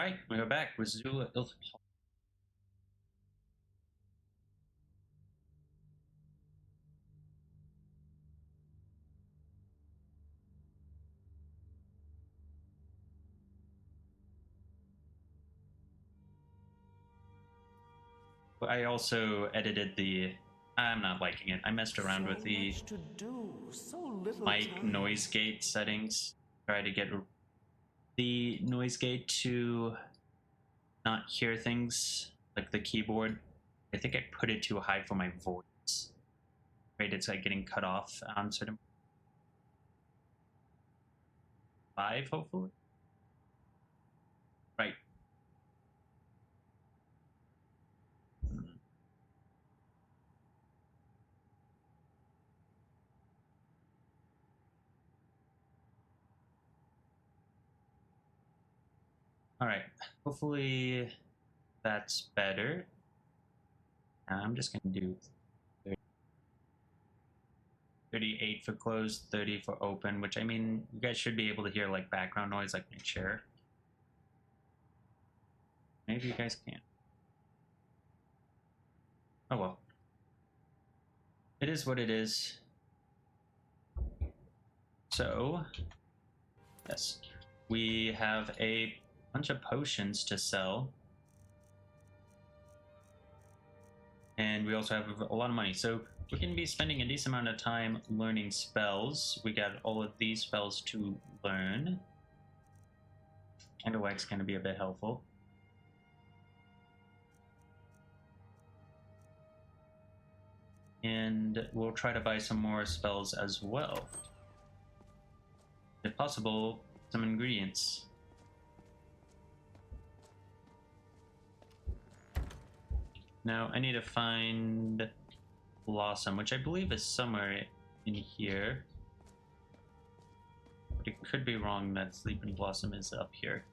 Alright, we are back with Zula Ilath-Pal. I also edited the... I'm not liking it. I messed around with the mic noise gate settings. Try to get the noise gate to not hear things like the keyboard. I think I put it too high for my voice. Right, it's like getting cut off on certain... 5, hopefully? Right. Alright, hopefully that's better. I'm just gonna do 38 for closed, 30 for open, which, I mean, you guys should be able to hear like background noise like my chair. Maybe you guys can't. Oh well. It is what it is. So, yes, we have a bunch of potions to sell. And we also have a lot of money. So we can be spending a decent amount of time learning spells. We got all of these spells to learn. Candlelights going to be a bit helpful. And we'll try to buy some more spells as well. If possible, some ingredients. Now, I need to find Blossom, which I believe is somewhere in here. But it could be wrong that Sleeping Blossom is up here.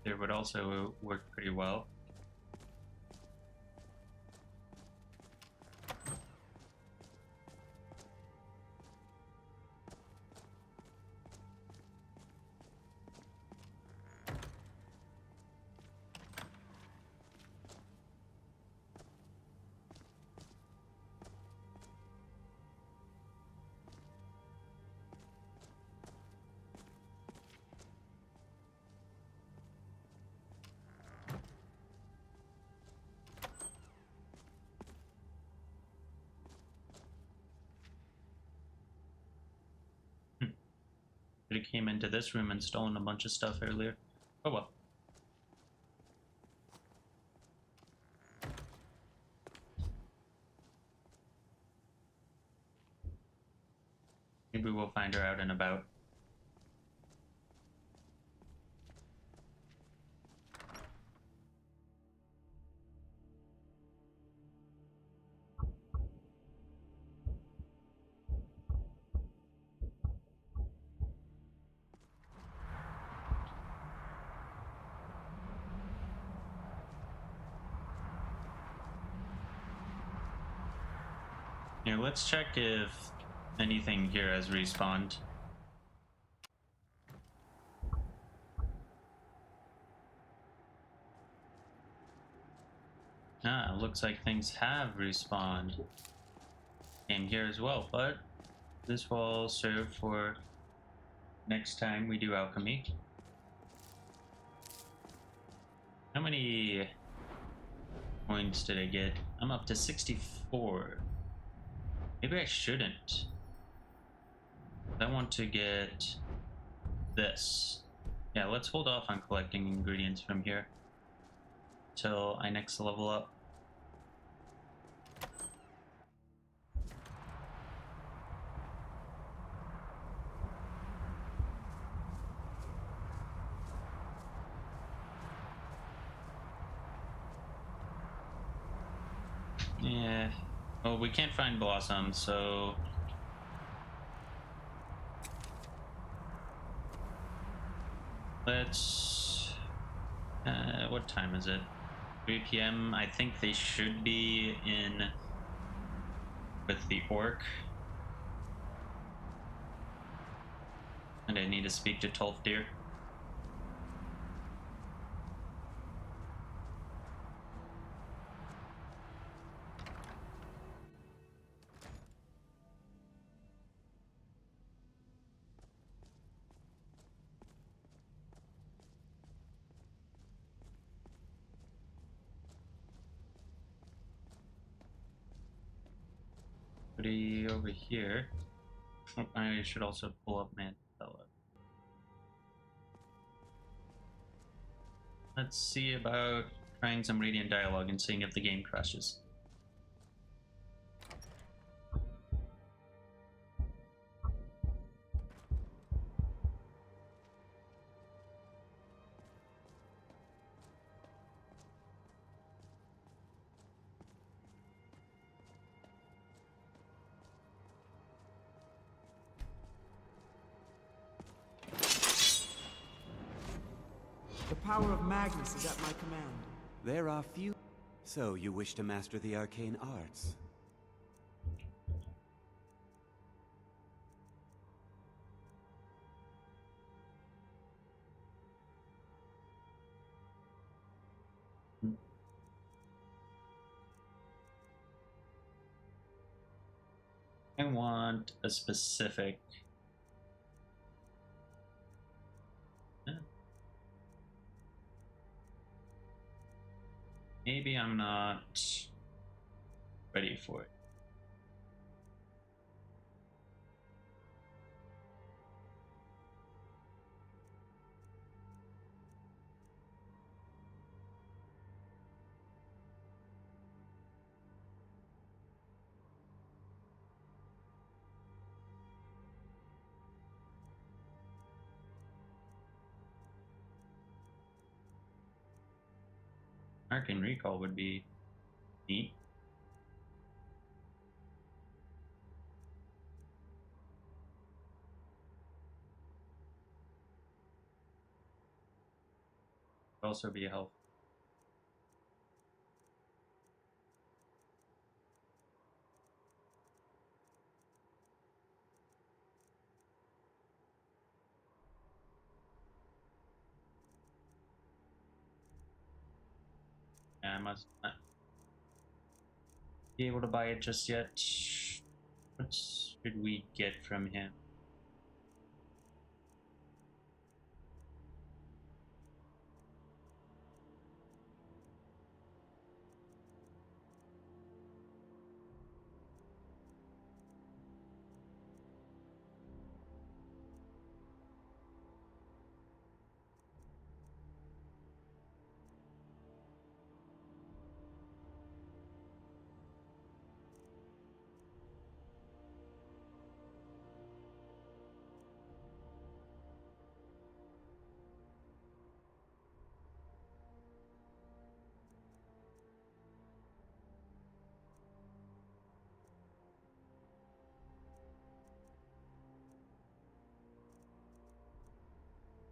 There would also work pretty well. But it came into this room and stolen a bunch of stuff earlier. Oh well. Maybe we'll find her out and about. Here, let's check if anything here has respawned. Ah, looks like things have respawned. Came here as well, but this will serve for next time we do alchemy. How many coins did I get? I'm up to 64. Maybe I shouldn't. I want to get this. Yeah, let's hold off on collecting ingredients from here till I next level up. Yeah. Well, we can't find Blossom, so... Let's... what time is it? 3 p.m. I think they should be in with the orc. And I need to speak to Tolfdir. Pretty over here. Oh, I should also pull up Mandela. Let's see about trying some radiant dialogue and seeing if the game crashes. The power of Magnus is at my command. There are few. So you wish to master the arcane arts? I want a specific. Maybe I'm not ready for it. Arcane Recall would be neat. Would also be helpful. I must not be able to buy it just yet. What should we get from him?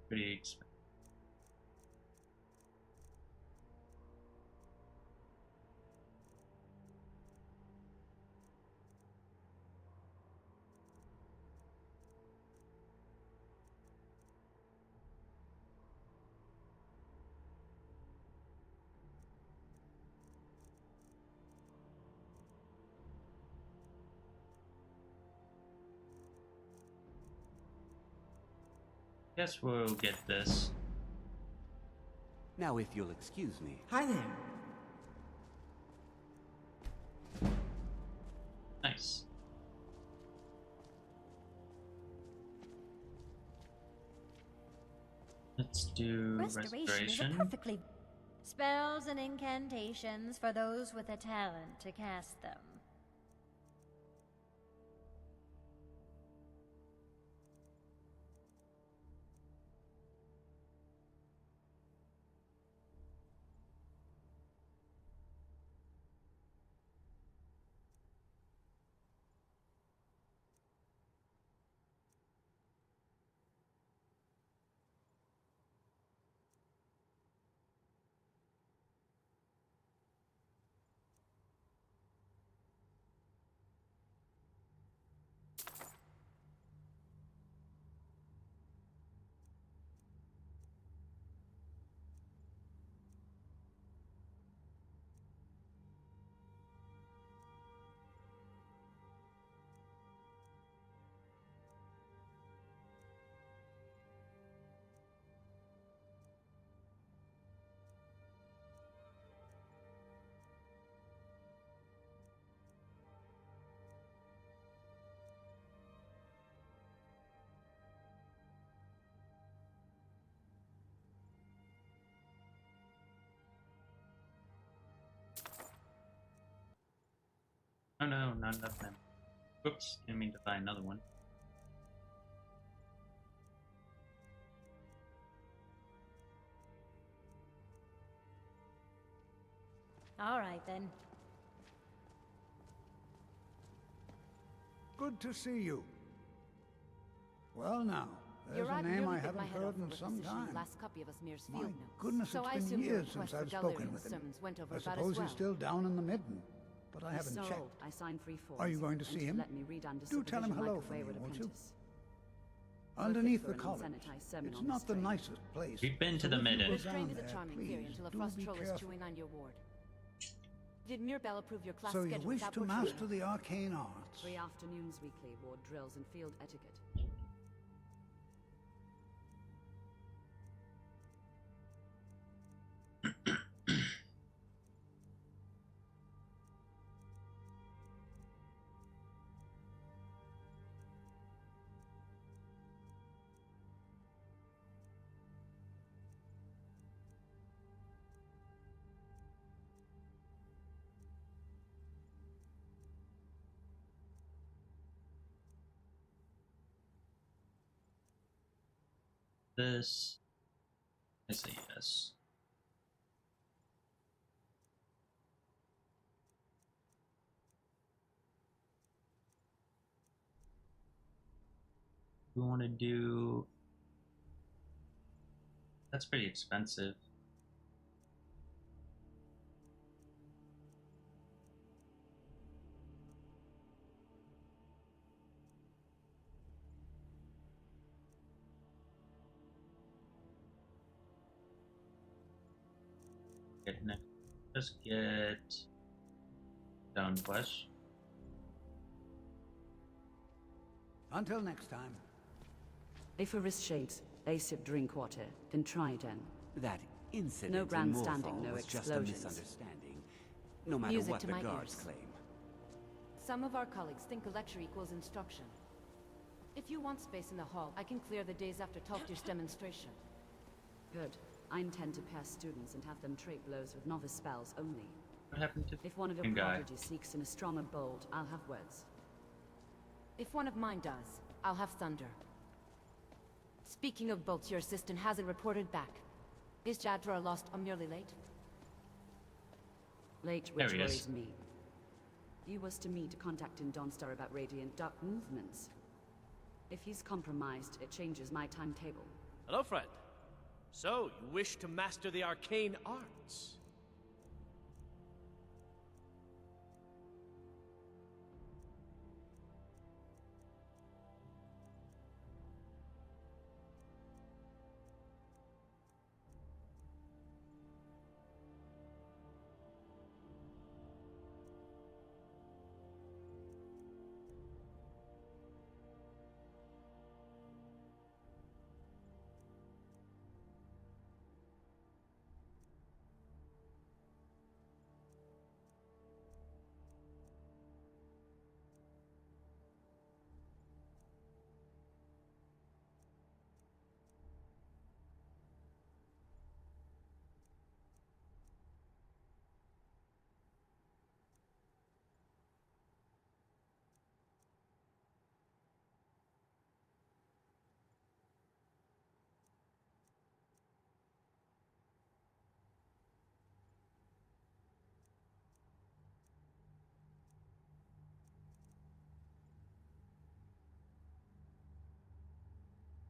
Pretty expensive. Guess we'll get this. Now, if you'll excuse me. Hi there. Nice. Let's do restoration. Is a perfectly spells and incantations for those with a talent to cast them. Oh no, not enough them. Whoops, didn't mean to buy another one. All right, then. Good to see you. Well now, there's Your a ride name nearly I bit my haven't head heard off in over some positioning the time. last copy of Asmir's My field notes. goodness, So I it's been assume your years request since I've for spoken Galerian with him. sermons went over I about suppose as well. he's still down in the midden, but I He's haven't so checked. old, I signed free forms. Are you going to and see him? Let me read under Do tell him supervision hello like a for me, wayward won't you? apprentice. Underneath Perfect the for an college. unsanitized sermon It's on not the string. nicest place. We've been to so the if you midden. go The strain down is a there, charming theory please until a do frost be troll is careful. chewing on your ward. Did Mirbel approve your class So you schedule wish without to butchering master it? the arcane arts? 3 afternoons weekly, ward drills and field etiquette. This. I say yes. We want to do. That's pretty expensive. Get next. Just get down flesh. Until next time. Aephorist shades, A-sip drink water, then try again. That incident No in grandstanding, Moorfall no was just a explosions. misunderstanding. No matter Music what to the my guards ears. claim. Some of our colleagues think a lecture equals instruction. If you want space in the hall, I can clear the days after Tolfdir's demonstration. Good. I intend to pair students and have them trade blows with novice spells only. What happened to If one of your the guy? prodigies seeks in a strong or bold, I'll have words. If one of mine does, I'll have thunder. Speaking of bolts, your assistant hasn't reported back. Is Jadra lost or merely late? Late, There which he is. worries me. He was to me to contact in Dawnstar about Radiant Dark movements. If he's compromised, it changes my timetable. Hello, friend. So, you wish to master the arcane arts?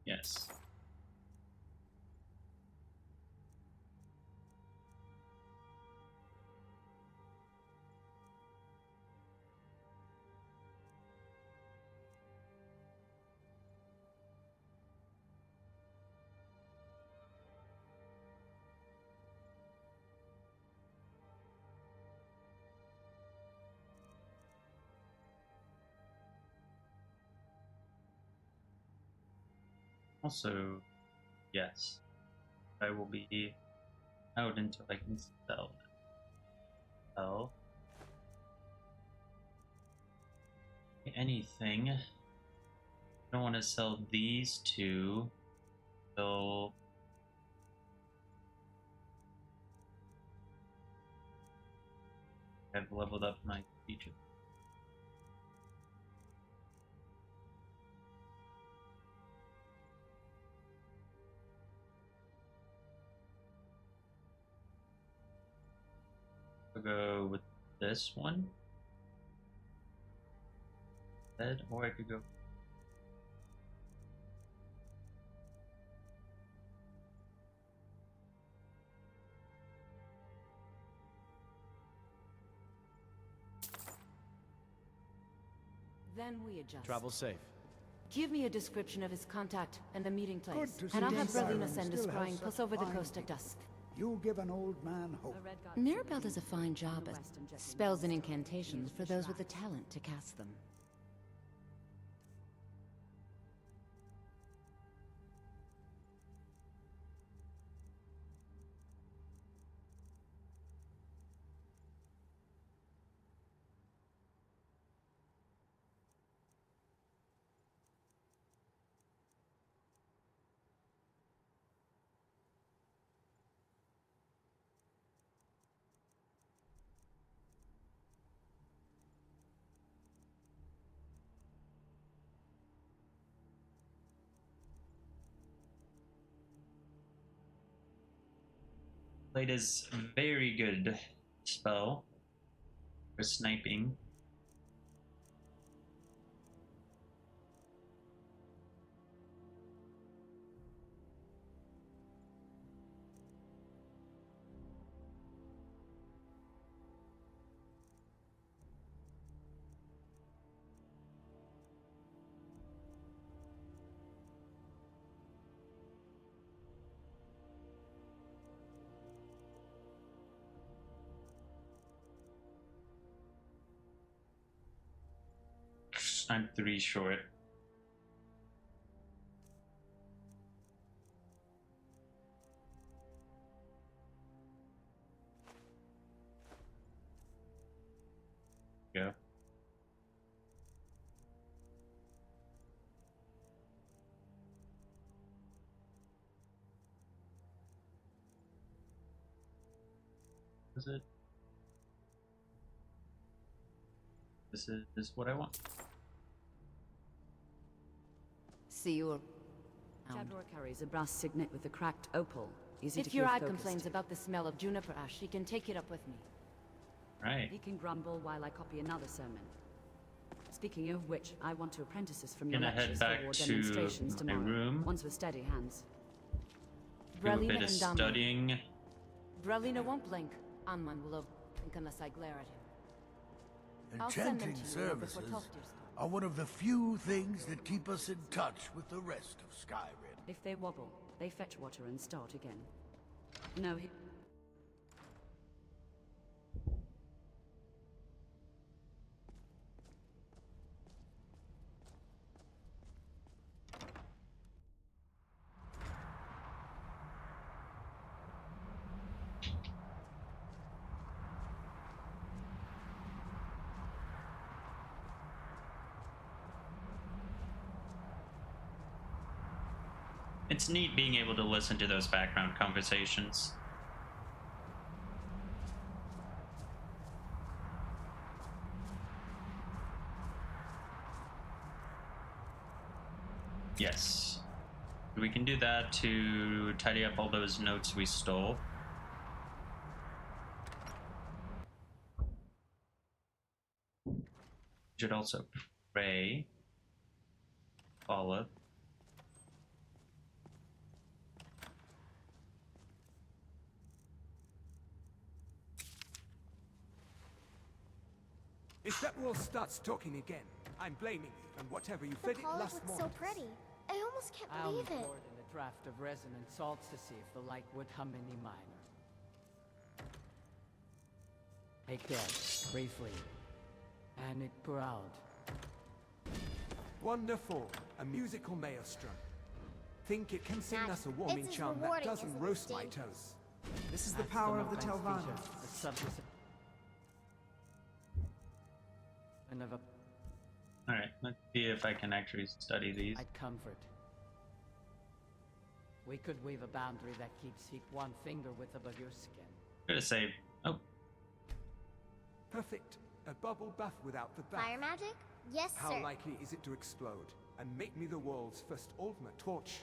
Yes. Also, yes, I will be out until I can sell. Anything. I don't want to sell these two till I've leveled up my feature. go with this one. Or I could go. Then we adjust. Travel safe. Give me a description of his contact and the meeting place. Good to And I'll see have Siren Brelina send a still has scrying such puss over the fine coast at people. dusk. You give an old man hope. Mirabelle does a fine job at spells and incantations for those with the talent to cast them. Blade is a very good spell for sniping. I'm 3 short. Go. Is it? This is what I want. See you. Jadror carries a brass signet with a cracked opal. Easy to If your keep eye focused. complains about the smell of juniper ash, he can take it up with me. Right. He can grumble while I copy another sermon. Speaking of which, I want 2 apprentices from your Gonna head lectures back for to demonstrations my tomorrow. room. Ones with steady hands. Do a Brelina bit and of Dunmer. studying. Brelina won't blink. Amman will blink unless I glare at him. I'll send them Enchanting to you before services Toftir's are one of the few things that keep us in touch with the rest of Skyrim. If they wobble, they fetch water and start again. No, he... It's neat being able to listen to those background conversations. Yes. We can do that to tidy up all those notes we stole. Should also pray. Follow. If that wall starts talking again, I'm blaming you, and whatever you The fed it college last looks morning. so pretty. I almost can't I'll believe it. pour in a draft of resonant salts to see if the light would hum any minor. Take that, briefly. And it proud. Wonderful. A musical maelstrom. Think it can sing us a warming It's as charm that rewarding doesn't as it roast my seems. toes. This is the power of the Telvanni. A subject of a Alright, let's see if I can actually study these. I'd comfort. We could weave a boundary that keeps heap one finger width above your skin. I'm gonna say, oh, Perfect. A bubble bath without the bath. Fire magic? Yes, How sir. likely is it to explode and make me the world's first ultimate torch?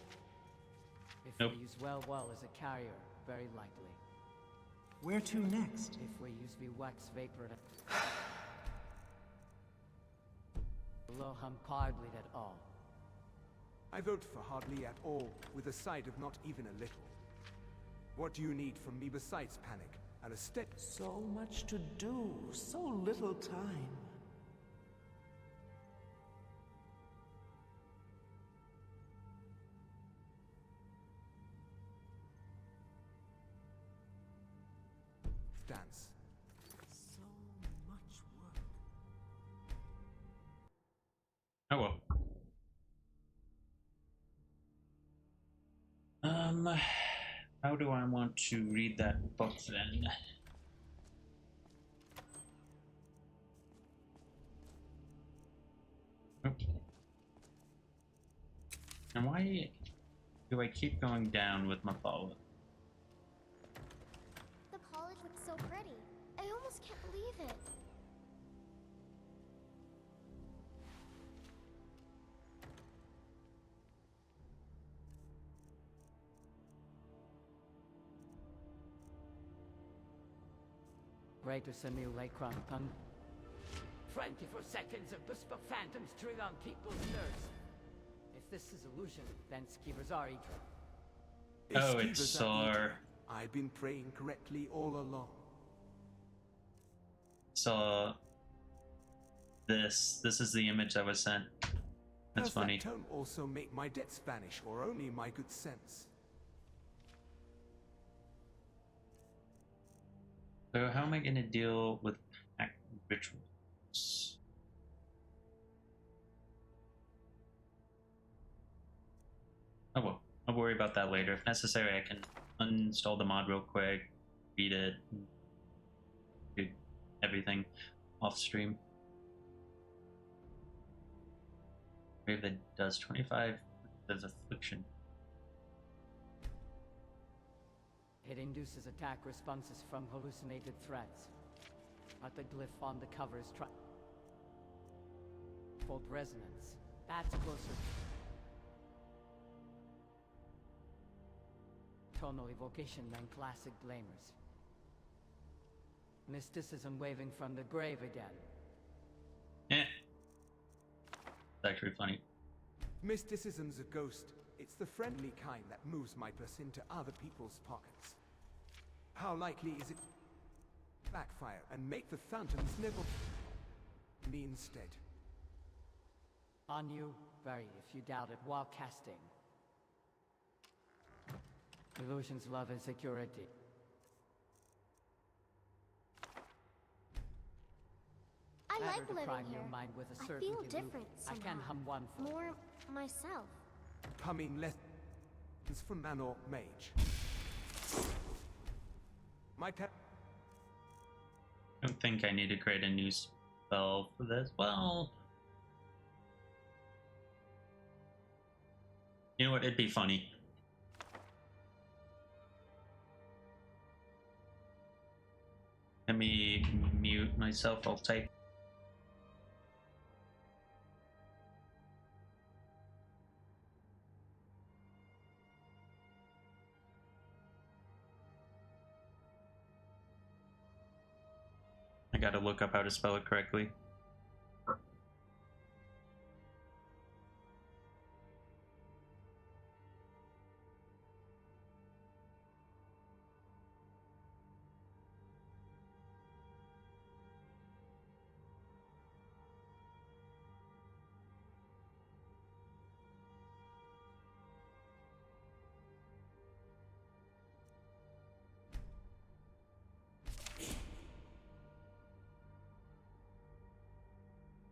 If Nope. we use well as a carrier, very likely. Where to next? If we use the wax vapor Loham hardly at all. I vote for hardly at all, with a side of not even a little. What do you need from me besides panic and a step? So much to do, so little time. Dance. So much work. Oh well. How do I want to read that book then? Oops. And why do I keep going down with my follow? The college looks so pretty. I almost can't believe it. Great to simulate pun. 24 seconds of bespoke phantoms turn on people's nerves. If this is illusion, then Skivers are eager. Oh, it's Sar. I've been praying correctly all along. Saw this. This is the image that was sent. That's Does funny. that tone also make my debts vanish, or only my good sense? So how am I going to deal with pact rituals? Oh well, I'll worry about that later. If necessary, I can uninstall the mod real quick, read it, do everything off stream. Grave that does 25 of affliction. It induces attack responses from hallucinated threats. But the glyph on the cover is fold resonance. That's closer. Tonal evocation than classic blamers. Mysticism waving from the grave again. Eh. It's actually funny. Mysticism's a ghost. It's the friendly kind that moves my purse into other people's pockets. How likely is it backfire and make the phantoms nibble me instead? On you, very, if you doubt it, while casting. Illusions, love, and security. I Better like to living prime here. your mind with a I certainty feel loop. different I somehow. can hum one for More myself. Coming lessons from man or mage. My pet. I don't think I need to create a new spell for this. Well, you know what? It'd be funny. Let me mute myself. I'll type. I gotta look up how to spell it correctly.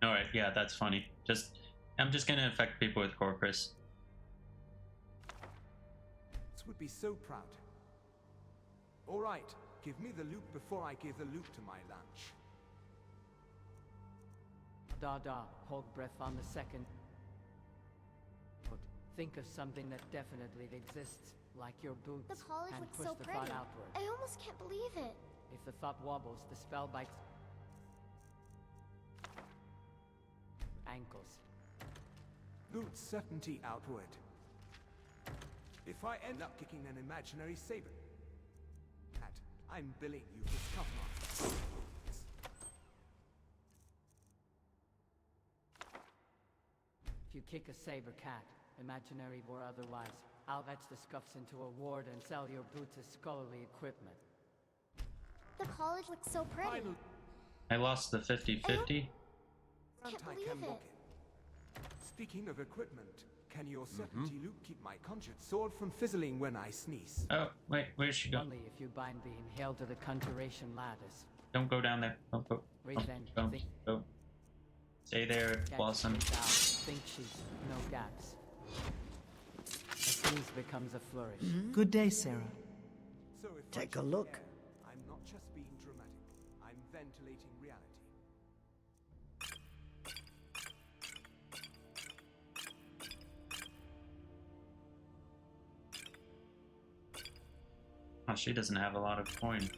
Alright, yeah, that's funny. I'm just gonna affect people with Corpus. This would be so proud. All right, give me the loot before I give the loot to my lunch. Da, hold breath on the second. Think of something that definitely exists, like your boots, The college and looks push so the pretty. thought outward. I almost can't believe it. If the thought wobbles, the spell bites ankles. Loot certainty outward. If I end up kicking an imaginary saber, I'm billing you for scuff marks. If you kick a saber cat, imaginary or otherwise, I'll etch the scuffs into a ward and sell your Brutus scholarly equipment. The college looks so pretty. I lost the 50-50. Can't Front I believe can it. look in. Speaking of equipment, can your serpenty loop keep my conjured sword from fizzling when I sneeze? Oh, wait, where's she going? Only if you bind the inhale to the conjuration lattice. Don't go down there. Don't go. Don't go. Stay there, Blossom. Think she's no gaps. A sneeze becomes a flourish. Good day, Sarah. So if Take I a should look. care, I'm not just being dramatic. I'm ventilating reality. Oh, she doesn't have a lot of coin.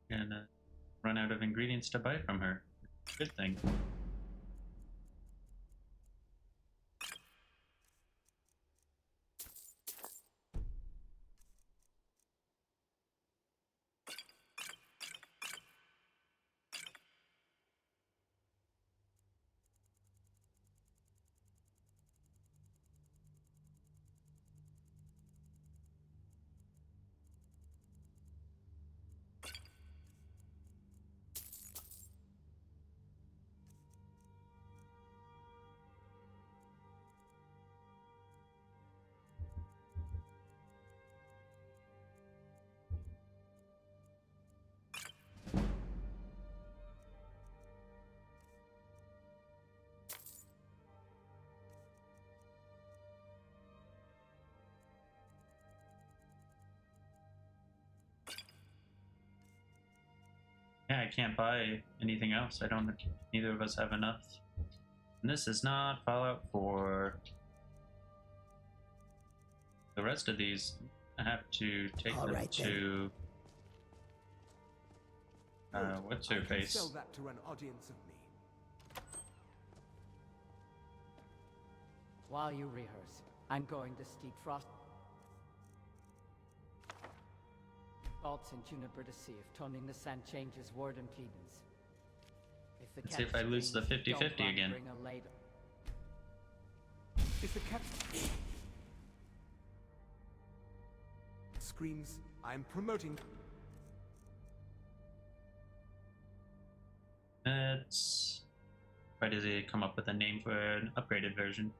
And run out of ingredients to buy from her. Good thing. Yeah, I can't buy anything else. I don't. Neither of us have enough. And this is not Fallout 4. The rest of these, I have to take All them right, to. What's her I can face? sell that to an audience of me. While you rehearse, I'm going to steep frost salts in juniper to see if toning the sand changes ward impedance. If the Let's see if I lose the 50-50 again. Bring a later. If the cat screams, I'm promoting. Let's. Why does it come up with a name for an upgraded version?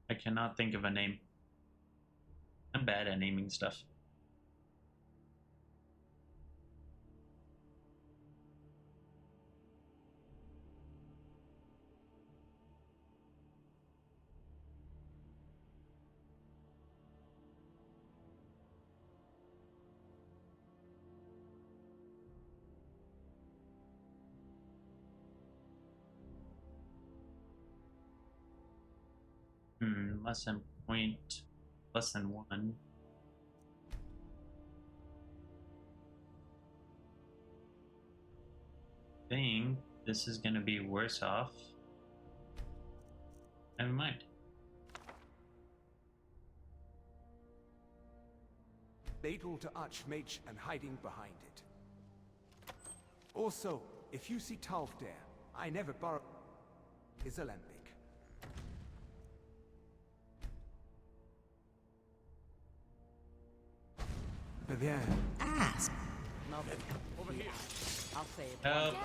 I cannot think of a name. I'm bad at naming stuff. Lesson point, lesson 1. I think this is gonna be worse off. Never mind. Ladle to Archmage and hiding behind it. Also, if you see Talfdare, I never borrow his alembic. Bien. Ask. Nothing. Over here. I'll say it. Help.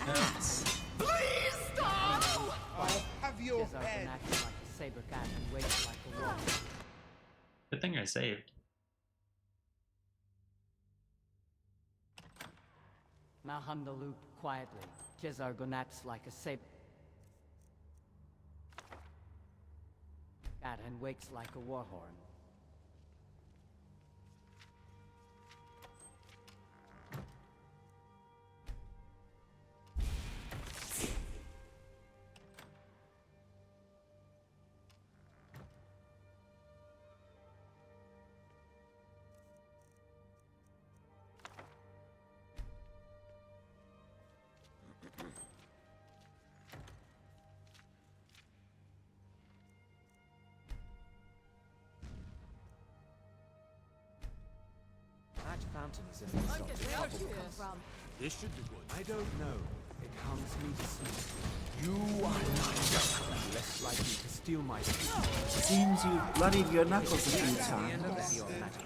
Ask. Please stop! I'll have your Jizar head. can act like a saber cat and wait like a wolf. Good thing I saved. Malhunda loop quietly. Jizar gonats like a saber cat and wakes like a warhorn. That fountain is in the south. This should be good. I don't know. It calms me to sleep. You are not Less likely to steal my sleep. Seems you've bloodied your knuckles a few times. Your magic.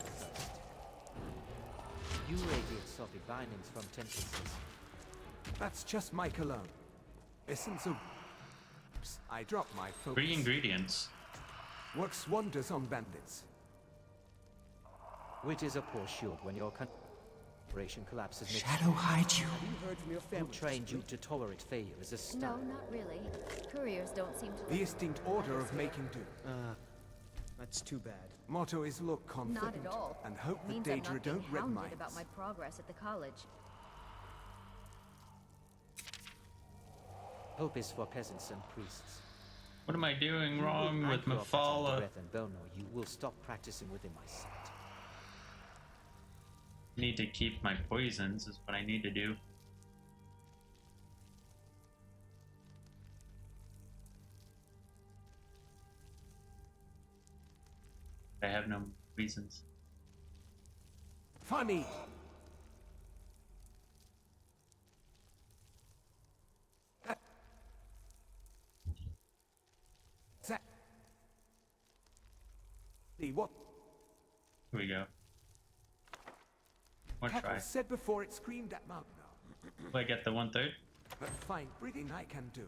You radiate soft bindings from tendencies. That's just my cologne. Essence of... I drop my focus. 3 ingredients. Works wonders on bandits. Which is a poor shield when your concentration collapses. Shadow hides you. Have you heard from your Who family? trained you to tolerate failure as a No, star? not really. Couriers don't seem to... The distinct order of making do. That's too bad. Motto is look confident Not at all. and hope the Means I'm Daedra not being don't red hounded minds. about my progress at the college. Hope is for peasants and priests. What am I doing wrong I with grow up catching Mafala? breath and Bono, you will stop practicing within my sight. Need to keep my poisons is what I need to do. I have no reasons. Funny! What Here we go. One Kettle try. said before it screamed at Magna. Do I get the 1/3? But fine breathing I can do.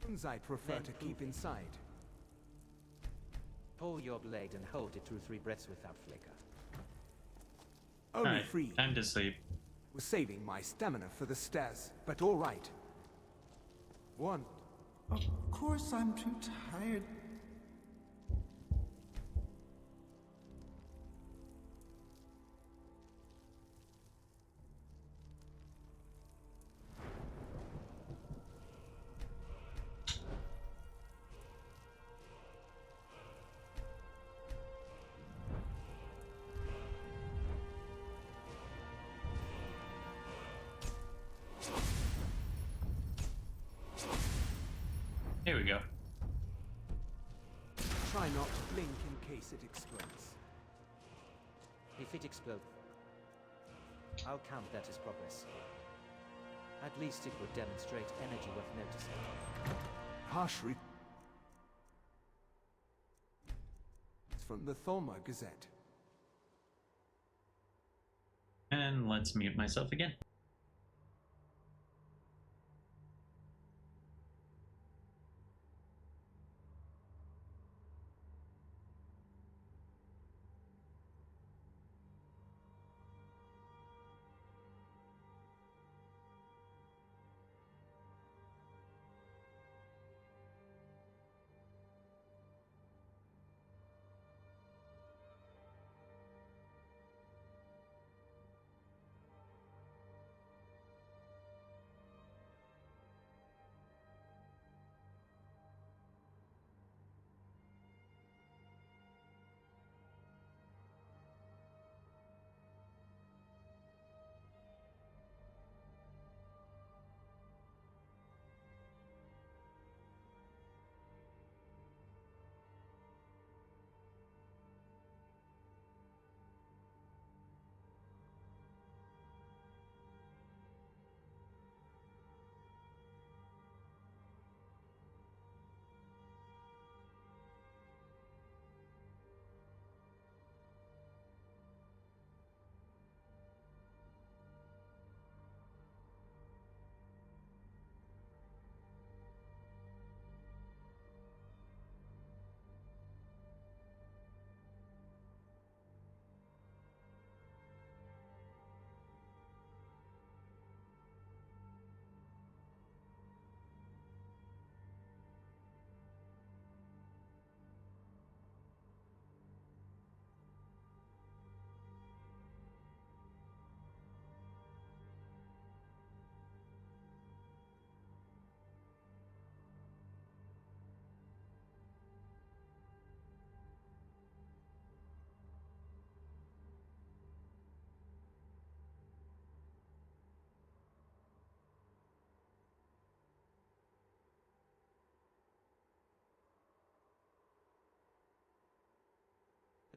Things I prefer Then to prove keep it. inside. Pull your blade and hold it through 3 breaths without flicker. Only Alright, 3. time to sleep. Was saving my stamina for the stairs, but all right. 1. Of course I'm too tired. Here we go. Try not to blink in case it explodes. If it explodes, I'll count that as progress. At least it would demonstrate energy worth noticing. Harsh from the Thorma Gazette. And let's mute myself again.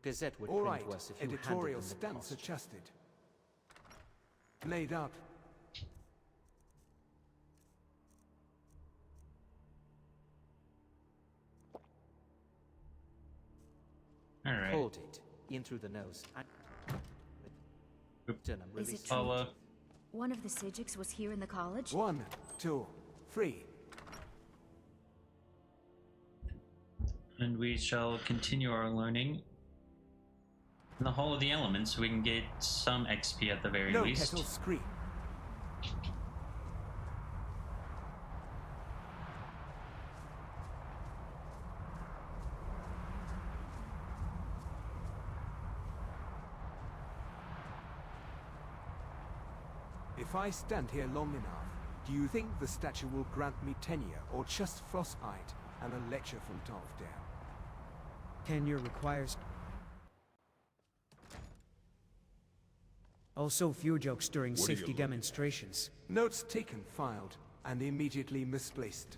Gazette would All print right, to us if you editorial handed them the stamps cost. adjusted. Made up. All right. Hold it. In through the nose. Is it true? One of the Sijiks was here in the college? 1, 2, 3. And we shall continue our learning in the Hall of the Elements so we can get some XP at the very No least. kettle scream. If I stand here long enough, do you think the statue will grant me tenure or just frostbite and a lecture from Dolphdale? Tenure requires... Also few jokes during safety demonstrations. Notes taken, filed, and immediately misplaced.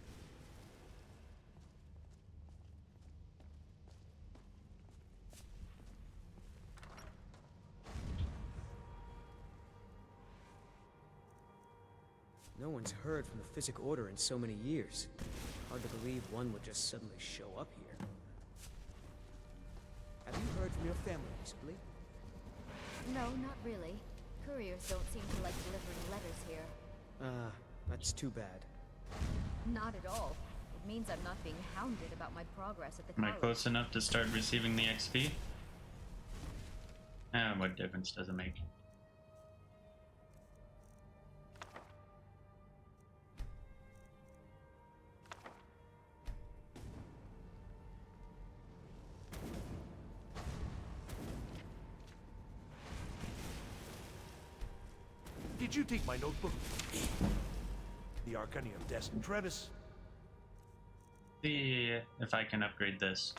No one's heard from the Physic Order in so many years. Hard to believe one would just suddenly show up here. Have you heard from your family recently? No, not really. Couriers don't seem to like delivering letters here. That's too bad. Not at all. It means I'm not being hounded about my progress at the Am I college. close enough to start receiving the XP? What difference does it make? Did you take my notebook? The Arcanium desk and Trevis. See if I can upgrade this.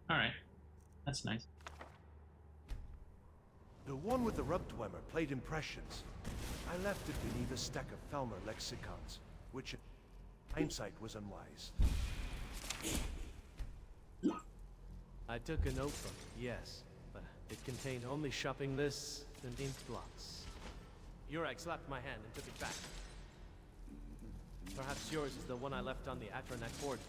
Alright. That's nice. The one with the Rubdwemer played impressions. I left it beneath a stack of Falmer lexicons, which in hindsight was unwise. I took a notebook, yes, but it contained only shopping lists and ink blots. Urag slapped my hand and took it back. Perhaps yours is the one I left on the Atronak board.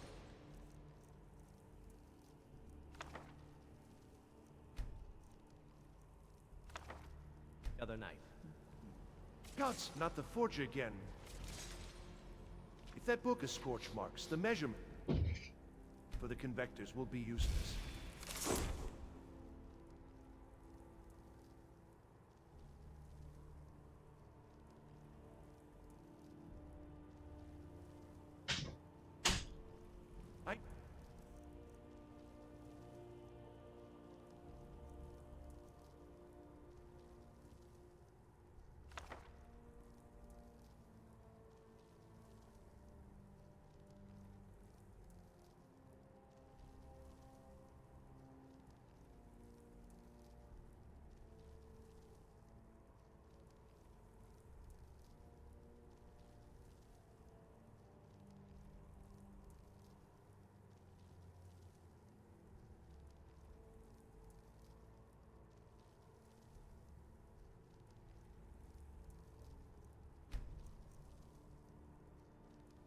The other night. Gods, not the forger again. If that book has scorch marks, the measurement for the convectors will be useless.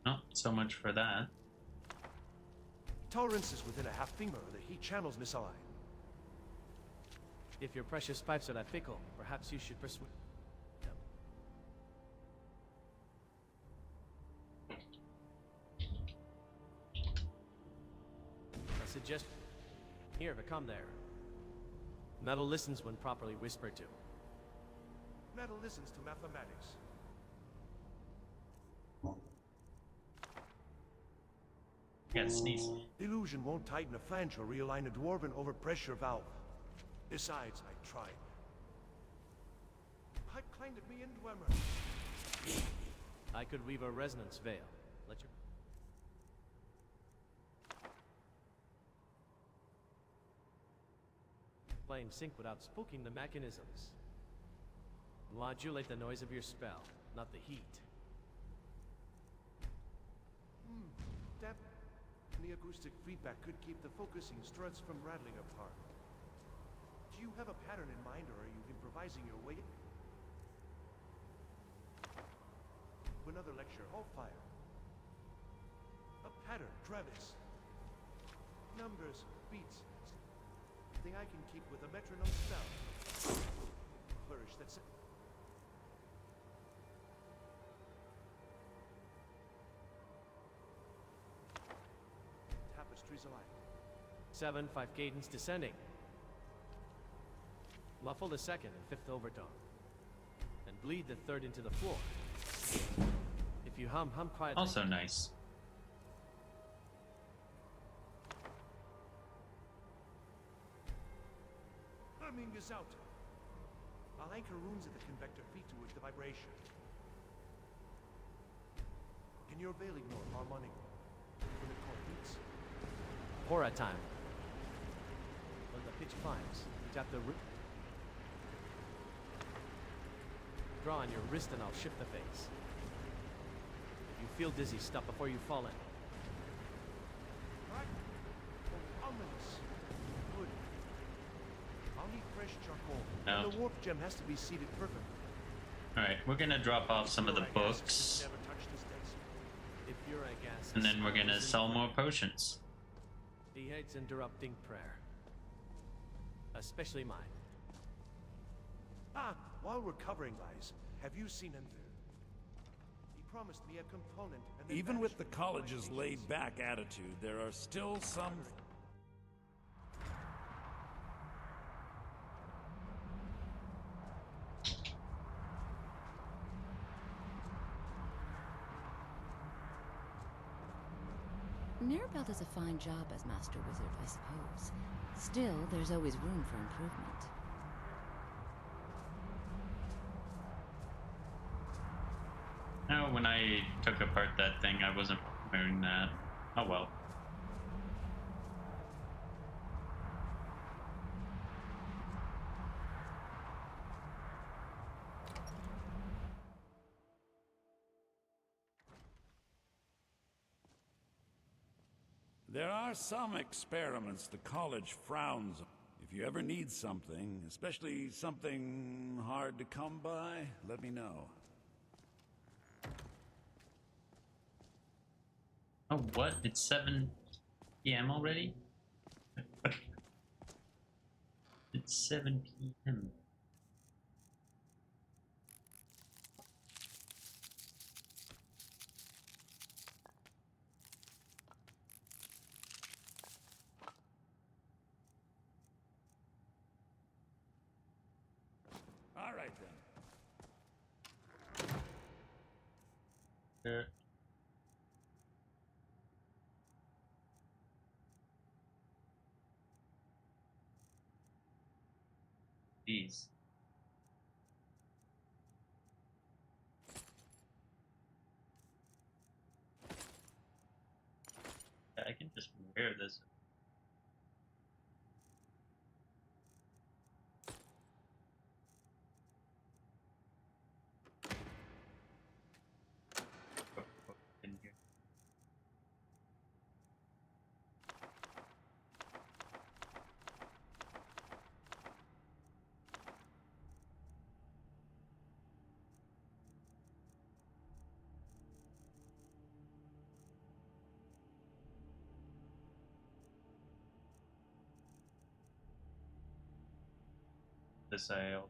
Oh, so much for that. Tolerance is within a half finger of the heat channel's misaligned. If your precious pipes are that fickle, perhaps you should persuade them. suggest... Here, become there. Metal listens when properly whispered to. Metal listens to mathematics. Gotta sneeze. Illusion won't tighten a flange or realign a dwarven overpressure valve. Besides, I tried. Pipe climbed at me in Dunmer. I could weave a resonance veil. Let your... Flame sync without spooking the mechanisms. Modulate the noise of your spell, not the heat. That and the acoustic feedback could keep the focusing struts from rattling apart. Do you have a pattern in mind, or are you improvising your way? Another lecture, hold fire. A pattern, Travis. Numbers, beats. Something I can keep with a metronome spell. Flourish, that's it. Tapestries alive. 7, 5 cadence descending. Muffle the second and fifth overtone. And bleed the third into the floor. If you hum quietly. Also nice. Humming is out. I'll anchor runes at the convector feed to with the vibration. Can your veil ignore harmonic when the chord beats? Hora time. When the pitch climbs, tap the root. Draw on your wrist and I'll shift the phase. If you feel dizzy, stop before you fall in. Right? Oh, ominous. Good. I'll need fresh charcoal. No. And the warp gem has to be seated perfectly. Alright, we're gonna drop off some of the books. Never touched this desk. If you're a gas, And then we're gonna sell more potions. He hates interrupting prayer. Especially mine. Ah, while we're covering lies, have you seen Enver? He promised me a component and then Even with vanished the with my college's patience. laid-back attitude, there are still some... Mirabelle does a fine job as Master Wizard, I suppose. Still, there's always room for improvement. No, when I took apart that thing, I wasn't wearing that. Oh well. There are some experiments the college frowns on. If you ever need something, especially something hard to come by, let me know. Oh, what? It's 7 p.m. already? It's 7 p.m. All right, then. Jeez. Yeah, I can just wear this. In here. The sail.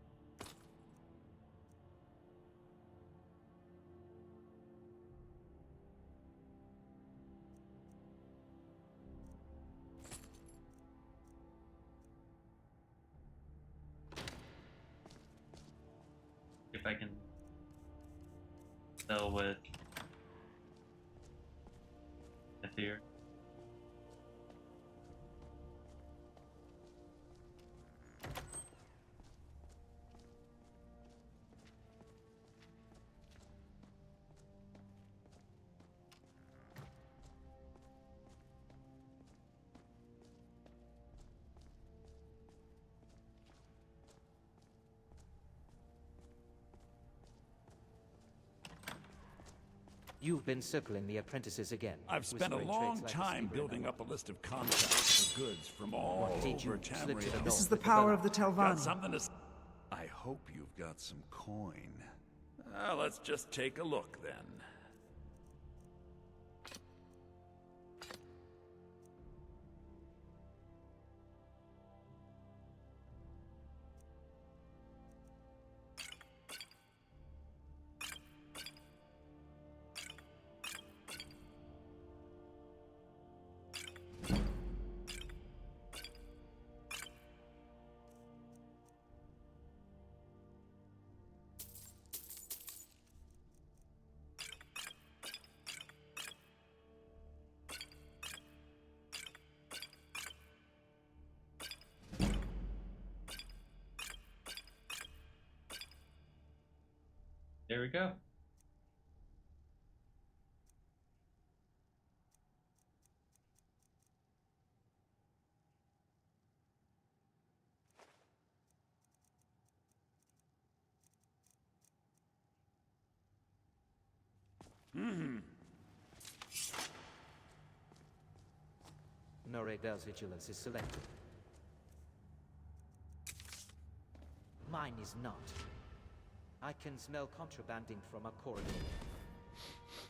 I can sell with Aether. You've been circling the apprentices again. I've spent a whispering long traits like time sleeper in building a up a list of contacts for goods from all What did you over slip to the Tamriel. This is the power of the Got Telvanni. something to I hope you've got some coin. Let's just take a look then. There we go. Noradel's vigilance is selected. Mine is not. I can smell contrabanding from a corridor.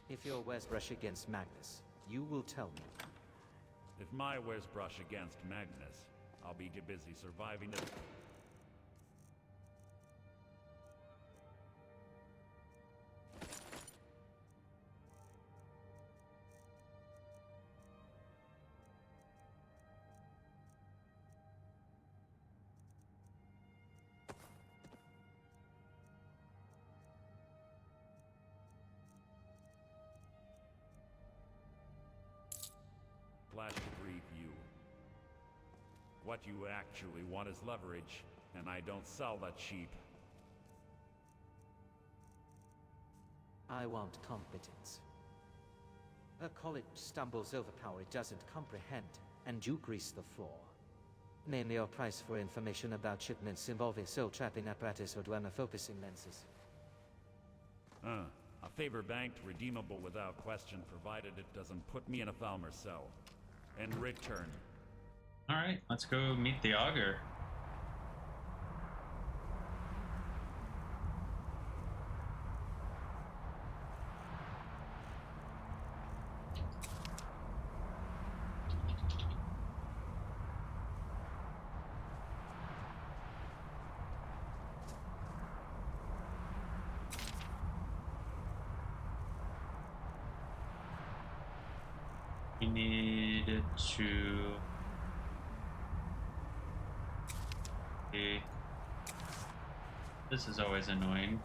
If your wares brush against Magnus, you will tell me. If my wares brush against Magnus, I'll be too busy surviving it. Flash to brief you. What you actually want is leverage, and I don't sell that cheap. I want competence. A college stumbles over power it doesn't comprehend, and you grease the floor. Name your price for information about shipments involving soul trapping apparatus or Dunmer focusing lenses. A favor banked, redeemable without question, provided it doesn't put me in a Falmer cell. In return. Alright, let's go meet the Augur. We need to... Okay. This is always annoying.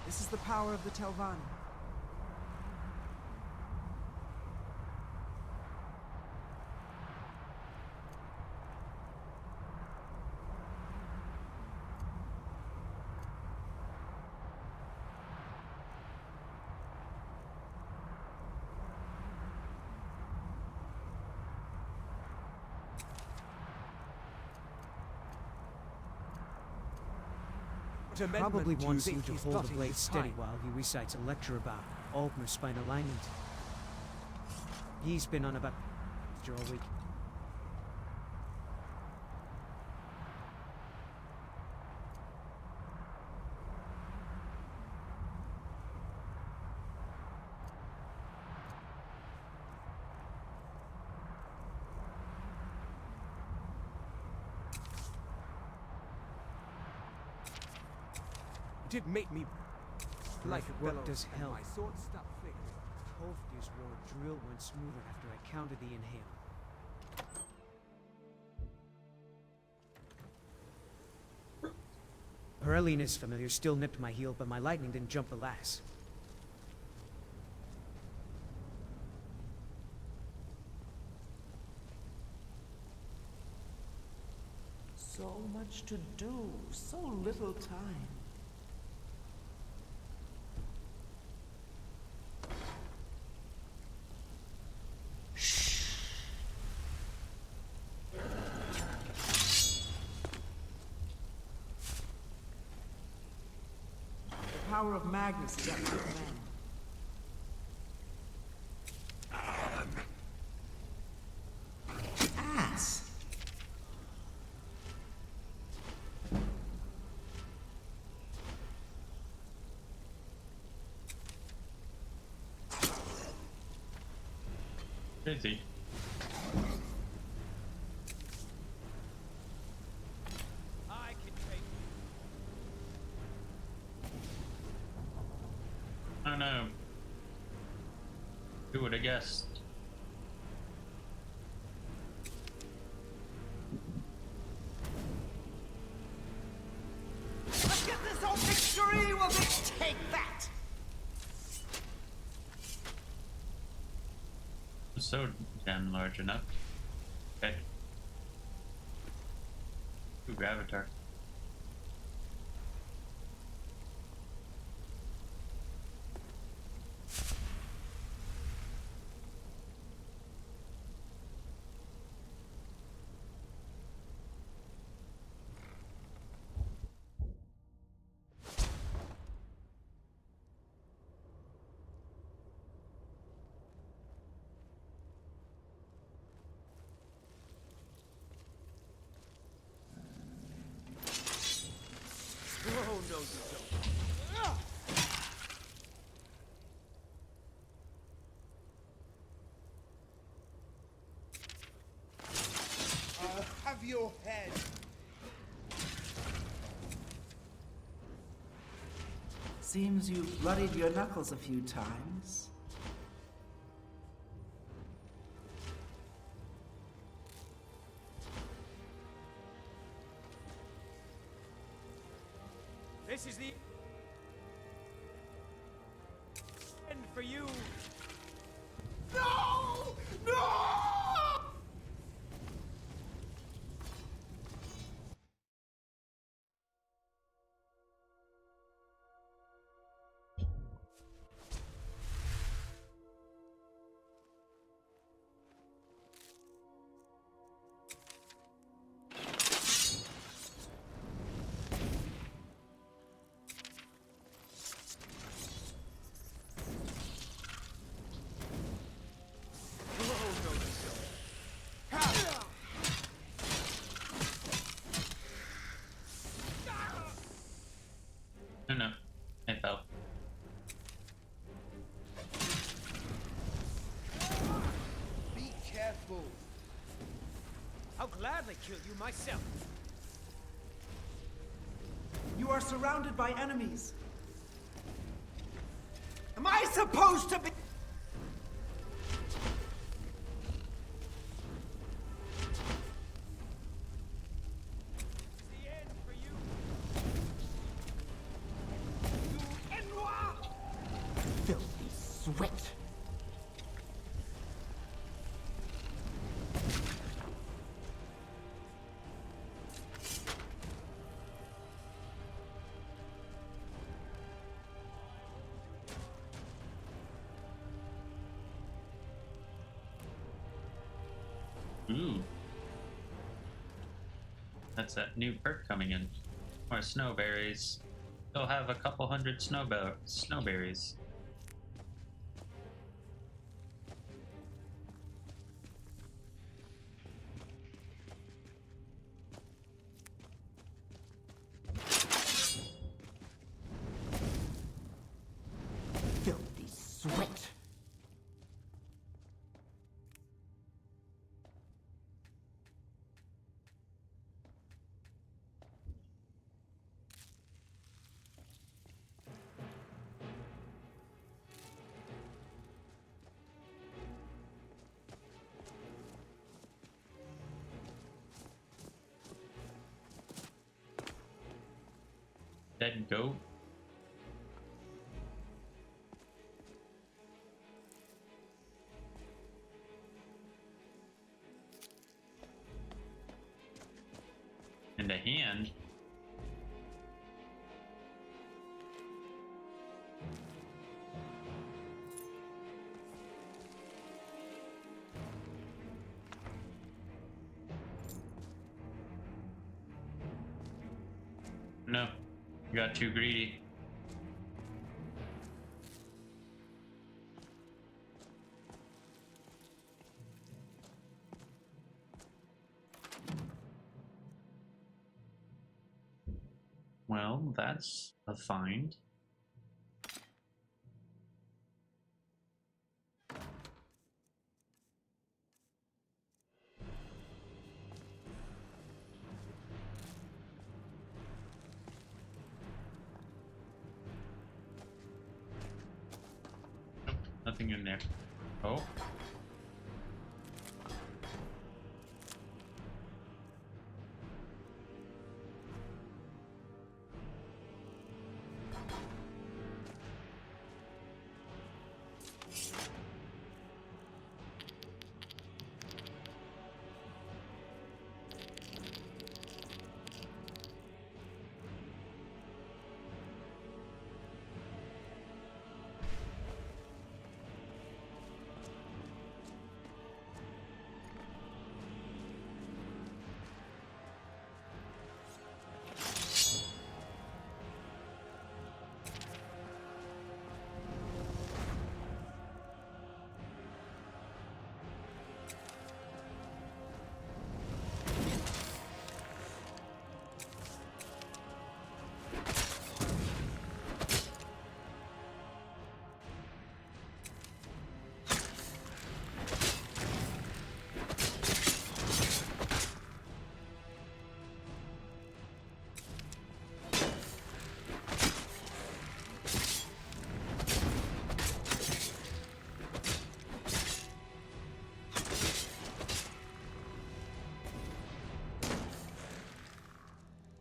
This is the power of the Telvanni. Probably wants you to hold the blade his steady time. while he recites a lecture about Altmer's spine alignment. He's been on about all week. did make me like Terrific a work bellows, does and help. my sword stopped flickering. Hopefully this war drill went smoother after I counted the inhale. Perelina's familiar still nipped my heel, but my lightning didn't jump the lass. So much to do, so little time. The power of Magnus is at my command. Ass! Crazy. I can take Oh no. Who would have guessed? Let's get this on victory! Will they take that? So damn large enough. Okay. Ooh, Gravatar. Oh, no, you don't. Have your head. Seems you've bloodied your knuckles a few times. This is the end for you. No! No! No, no. I fell. Be careful. I'll gladly kill you myself. You are surrounded by enemies. Am I supposed to be? The end for you. Filthy sweat. Ooh. That's that new perk coming in. More snowberries. They'll have a couple hundred snowberries. Filthy sweat. ahead, go. And a hand. No, you got too greedy. Well, that's a find. Nope, nothing in there. Oh.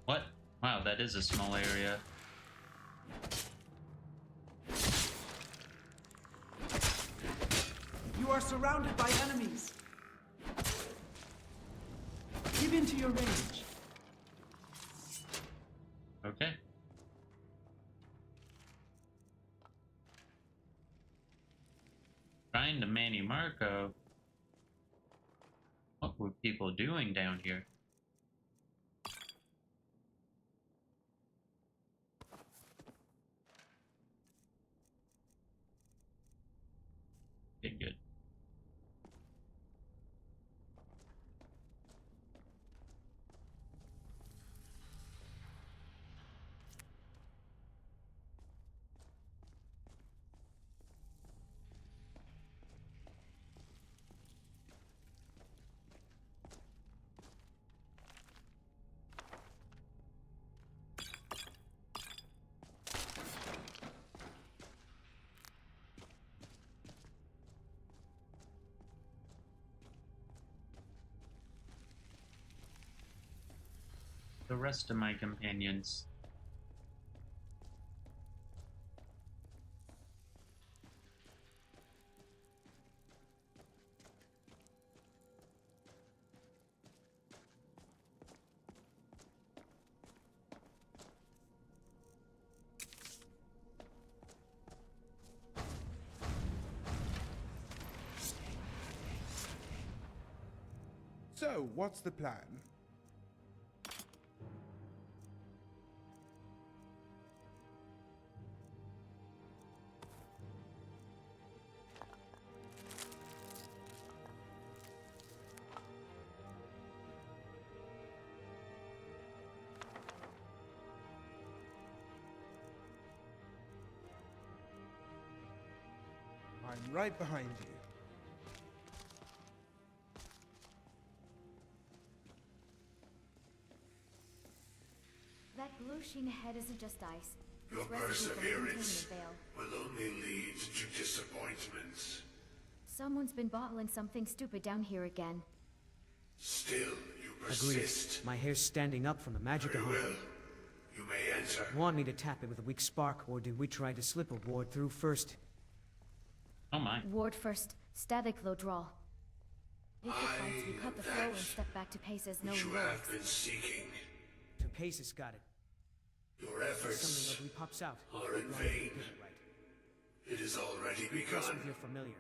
What? Wow, that is a small area. You are surrounded by enemies. Give in to your rage. Okay. Find the Manny Marco. What were people doing down here? Okay, good. The rest of my companions. So, what's the plan? I'm right behind you. That glue sheen ahead isn't just ice. Your It's residue from the perseverance containment veil. will only lead to disappointments. Someone's been bottling something stupid down here again. Still, you Agreed. persist. My hair's standing up from the magic of Very hunting. well. You may enter. Want me to tap it with a weak spark, or did we try to slip a ward through first? Oh my. Ward first. Static flow draw. If it bites, we cut the flow and step back to paces no You works. have been seeking. To Paces got it. Your efforts Something ugly pops out. are in vain. It has already Impress begun. with your familiar.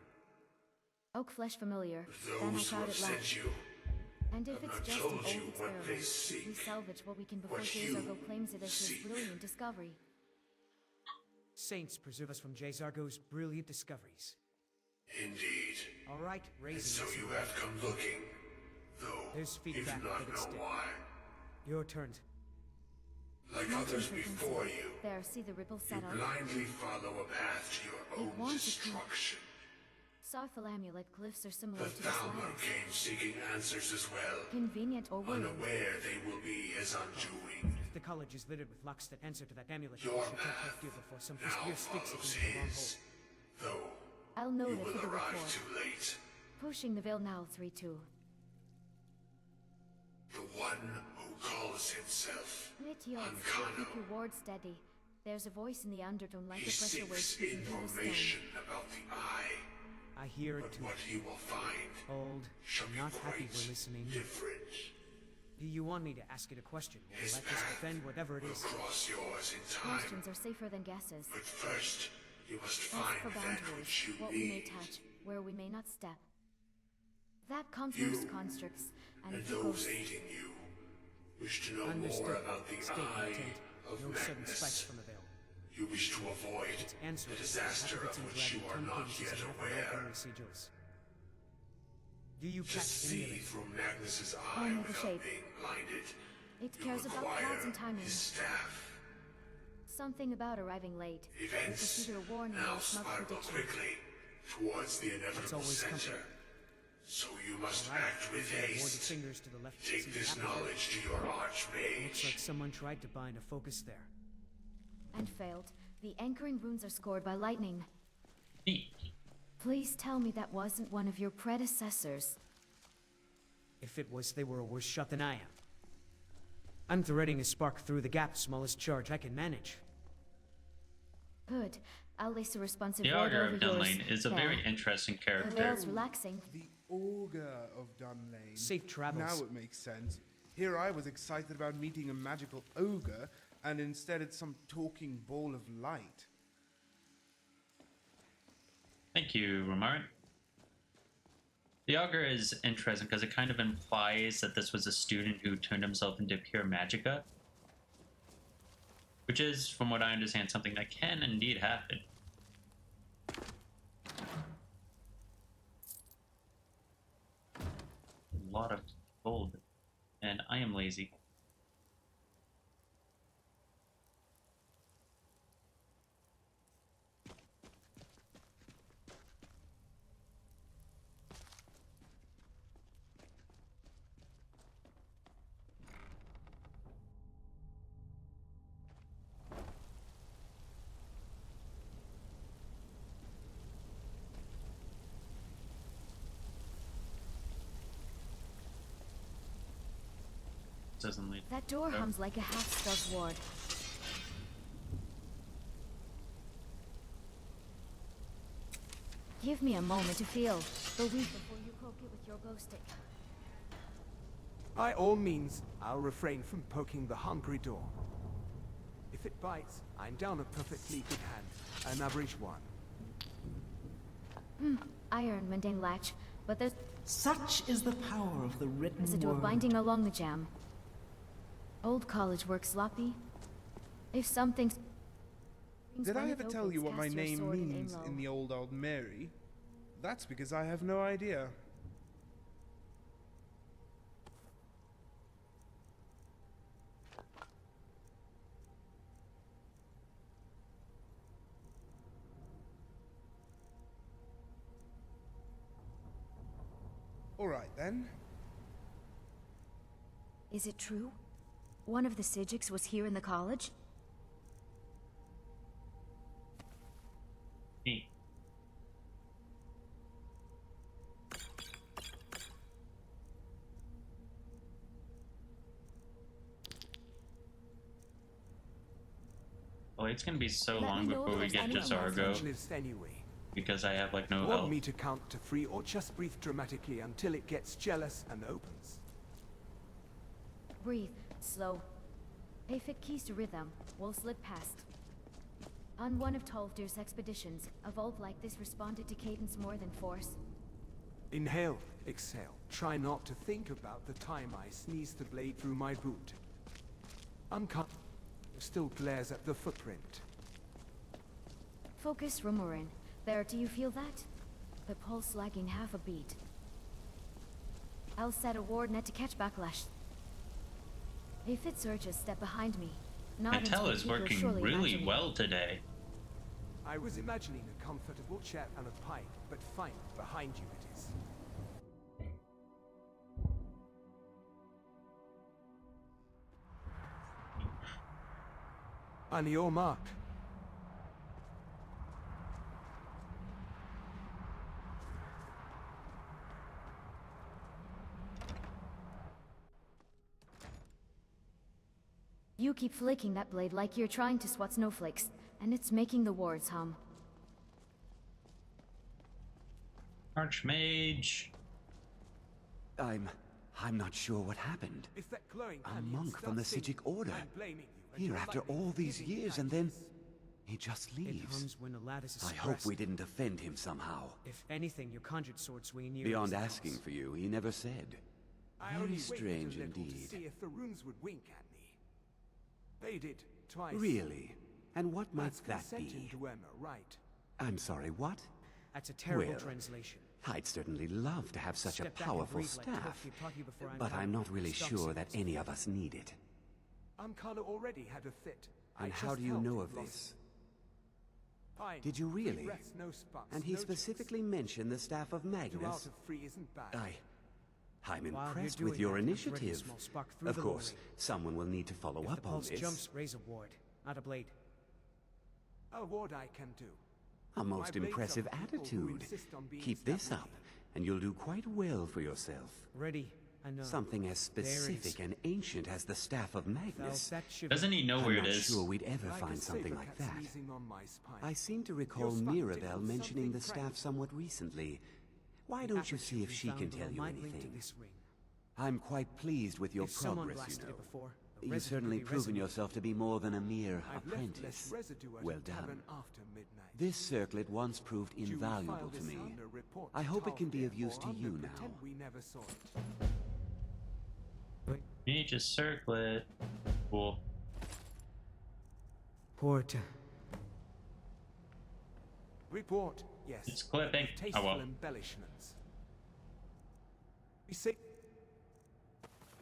Oak flesh familiar. Then I Those who tried have it sent last. you And if have it's not just an told old you what they experiment, seek, we salvage what we can before what Jazargo you claims it as his seek. brilliant discovery. Saints preserve us from Jazargo's brilliant discoveries. Indeed. All right, And raising so this you away. have come looking, though There's you do feedback, not but it's know still. why. Your turn. Like Mountain others frequency. before you, There, see the ripple you settle? blindly follow a path to your own wants to come. destruction. Sarthal amulet glyphs are similar The to the Dunmer slabs. came seeking answers as well, Convenient or worrying. unaware they will be his undoing. If the college is littered with locks that answer to that amulet, Your we should take path Healthgear before some now spear sticks it follows into the wrong his, though I'll note you it will for the arrive report. too late. Pushing the veil now, 3-2. The one who calls himself Meteors, Uncano. keep your ward steady. There's a voice in the undertone like He the pressure waves seeks speaking through the stone. information about the eye, I hear it but too. what he will find Old. shall I'm be not happy quite we're listening. different. Do you want me to ask it a question, or His let this path defend whatever it will is? cross yours in time, Questions are safer than guesses. but first you must Ask find for that boundaries, which you what we may need. touch, where we may not step. That comes You most constructs, and And if you go those aiding you wish to know more Understood. about the State eye intent. of No sudden spikes madness. from the veil. You wish to avoid Answer the it. disaster Half of it's in which you dragging are tongue not cases yet and half are aware. memory sigils. Do you To catch see any of it? through Magnus's eye Only the without shape. being blinded, It you cares about require paths and timing. his staff. Something about arriving late. Events It's either a warning now or a smug spiral prediction. quickly towards the inevitable always center. comfort. So you must All right, act with ward the haste. fingers to the left. to Take see the this apple. knowledge to your Looks archmage. like someone tried to bind a focus there. And failed. The anchoring runes are scored by lightning. Neat. Please tell me that wasn't one of your predecessors. If it was, they were a worse shot than I am. I'm threading a spark through the gap, smallest charge I can manage. Good. I'll lace a responsive The ward Augur over of yours. Dunlane is a There. very interesting The character. veil's relaxing. The Augur of Dunlane. Safe travels. Now it makes sense. Here I was excited about meeting a magical ogre, and instead it's some talking ball of light. Thank you, Romarin. The Augur is interesting because it kind of implies that this was a student who turned himself into pure magicka. Which is, from what I understand, something that can indeed happen. A lot of gold. And I am lazy. Doesn't lead. That door Oh. hums like a half-stuffed ward. Give me a moment to feel. Believe before you poke it with your glow stick. By all means, I'll refrain from poking the hungry door. If it bites, I'm down a perfectly good hand. An average one. Iron mundane latch, but there's Such is the power of the written a door word. binding along the jam. Old college work sloppy. If something's... Did I ever tell you what my name means in the old Mary? That's because I have no idea. Alright then. Is it true? One of the Sijiks was here in the college? Me. Boy, it's gonna be so Let long me know before if we there's get to anyone else Zargo. Lives anyway. Because I have, like, no Want health. me to count to 3 or just breathe dramatically until it gets jealous and opens? Breathe. Slow. Pay fit keys to rhythm. We'll slip past. On one of Tolfdir's expeditions, a vault like this responded to cadence more than force. Inhale, exhale. Try not to think about the time I sneezed the blade through my boot. Unconscious, still glares at the footprint. Focus, Rumorin. There, do you feel that? The pulse lagging half a beat. I'll set a ward net to catch backlash. A fit surges step behind me. My tell is working really well today. I was imagining a comfortable chair and a pipe, but fine, behind you it is. On your mark. You keep flicking that blade like you're trying to swat snowflakes, and it's making the wards hum. Archmage. I'm not sure what happened. It's that glowing A monk from the Sijic Order. Here after all these years, and then he just It leaves. hums when the lattice is I hope suppressed. we didn't offend him somehow. If anything, your conjured sword swinging near Beyond is a asking for you, he never said. I Very only strange waited a little indeed. to see if the runes would wink at me. They did, twice. Really? And what might That's that consent in be? Dunmer, right? I'm sorry, what? That's a terrible Well, translation. I'd certainly love to have such Step a back and powerful breathe like staff, Tolkien taught you before but I'm not really Stop sure that saying any of us need it. Amkala already had a fit. And I how just do you helped know him of blossom. this? Fine. Did you 3 really? breaths, no sparks, And he no specifically mentioned the staff of 2 out Magnus? of 3 isn't bad. I'm While you're impressed doing with your that, I'm threading a initiative. small spark through Of the course, lower ring. someone will need to follow If up the on pulse this. jumps, raise a ward, not a blade. A ward I can do. A My most blades are impressive for people who attitude. insist on being Keep this stabbed. up, and you'll do quite well for yourself. Ready, I know. Something as There it is. specific and ancient as the staff of Magnus. Felt that shiver. Doesn't he know I'm where it not is? sure we'd ever Like a find something saber like cat that. sneezing on my spine. I seem to recall Your spine Mirabelle tickles mentioning the something staff somewhat recently. Why The don't you aperture see if we she found can will tell you might link to anything? this ring. I'm quite pleased with your If someone progress, blasted you it know. before, the You've residue certainly could be proven resonated. yourself to be more than a mere I've left apprentice. less residue at Well the tavern done. after midnight. This circlet once proved Did you invaluable file to this me. under report I to hope it can be of Tolfdir, use or to I'm you gonna now. pretend we never saw it. Mage circlet. Cool. Port. Report, yes. It's clipping. With tasteful Oh well. embellishments. We say.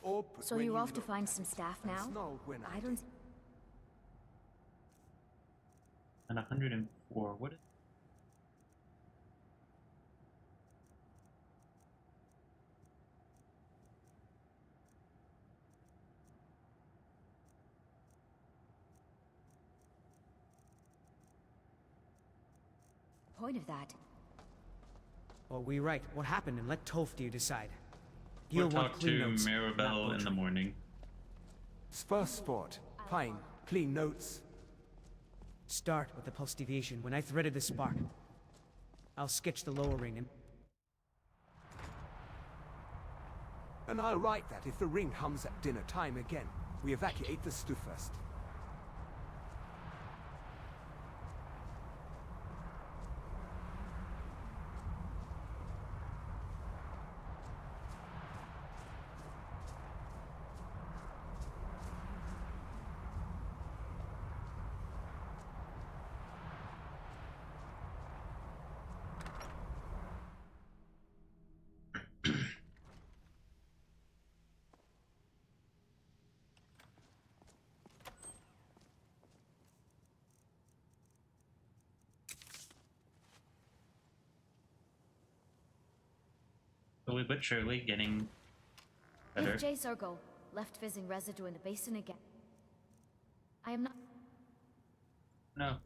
Or put So when you're you off to look find at some it, staff and now? snarl when I don't... And 104. What is... Point of that. Oh, we right. What happened, and let Tolfdir decide. We'll He'll want talk clean to notes, not Mirabelle in the butchery. morning. First sport. Pine. Clean notes. Start with the pulse deviation when I threaded the spark. I'll sketch the lower ring and... And I'll write that if the ring hums at dinner time again, we evacuate the stew first. Slowly but surely getting better. If J. Circle left fizzing residue in the basin again. I am not... No.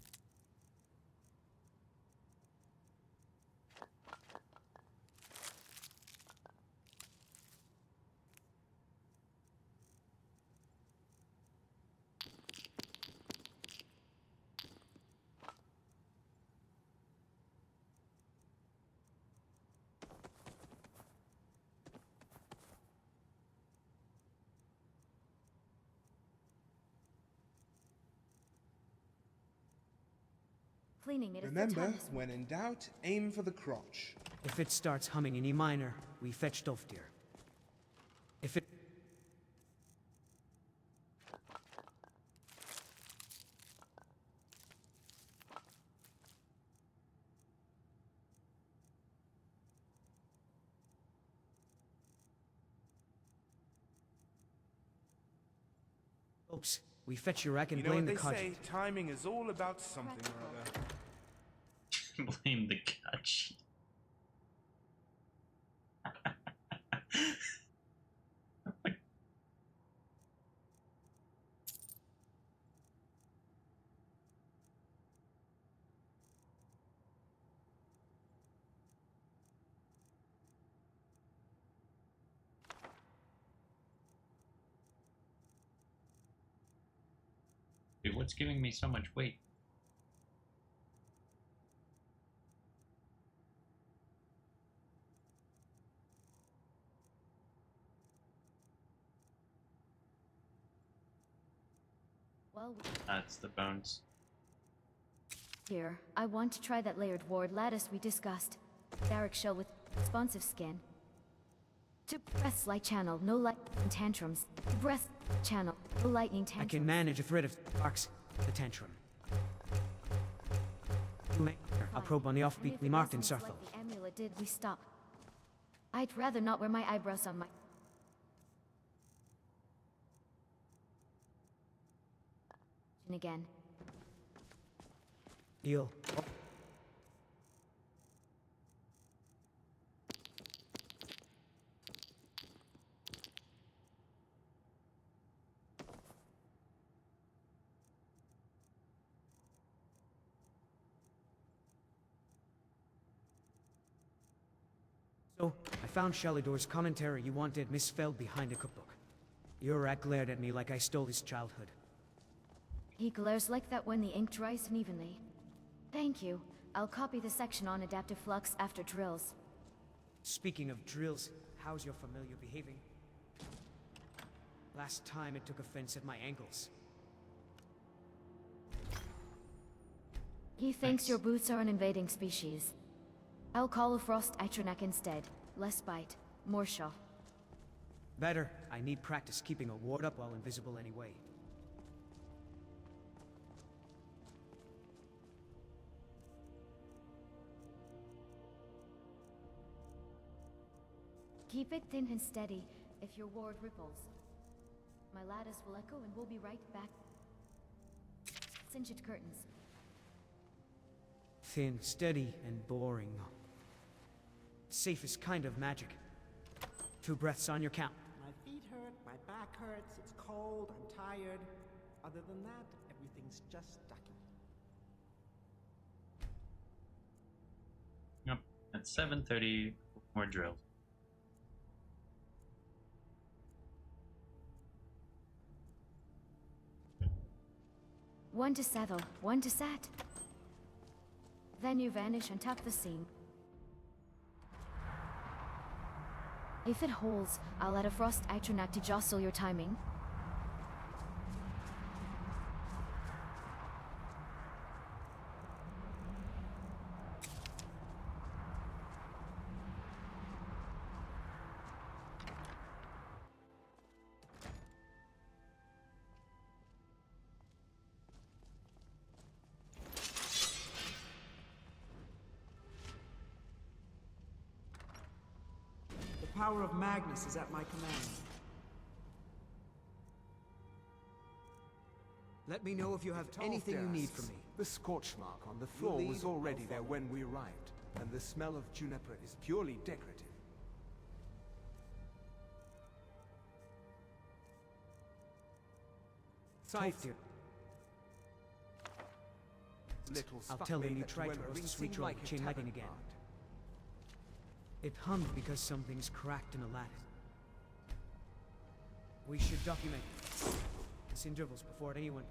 Cleaning it Remember, when in doubt, aim for the crotch. If it starts humming in E minor, we fetch Dofdir. If it... Oops, we fetch Yurak and You know blame what the they Khajiit. say, timing is all about something or other. Blame the Kachi. Dude, what's giving me so much weight? Well, That's the bones. here, I want to try that layered ward lattice we discussed. Barrack shell with responsive skin. To breath light channel, no lightning tantrums. To breath channel, no lightning I tantrums. can manage a thread of sparks, the tantrum. I'll probe on the offbeat we marked in Sarthal. Like the amulet did, we stop. I'd rather not wear my eyebrows on my... And again. Deal. So, I found Shelidor's commentary you wanted misspelled behind a cookbook. Yurak glared at me like I stole his childhood. He glares like that when the ink dries unevenly. Thank you. I'll copy the section on adaptive flux after drills. Speaking of drills, how's your familiar behaving? Last time it took offense at my ankles. He thinks your boots are an invading species. I'll call a frost Itronak instead. Less bite, more shaw. Better. I need practice keeping a ward up while invisible anyway. Keep it thin and steady if your ward ripples. My lattice will echo and we'll be right back. Singed curtains. Thin, steady, and boring. Safest kind of magic. 2 breaths on your count. My feet hurt, my back hurts, it's cold, I'm tired. Other than that, everything's just ducky. Yep. At 7:30, more drills. One to settle, one to set. Then you vanish and tap the scene. If it holds, I'll add a frost Itronak to jostle your timing. The power of Magnus is at my command. Let me know if you have anything you need from me. The scorch mark on the floor was already there when we arrived, and the smell of juniper is purely decorative. Sight. I'll tell him you tried to roast the sweet roll with chain lightning again. It hummed because something's cracked in the lattice. We should document this intervals before anyone...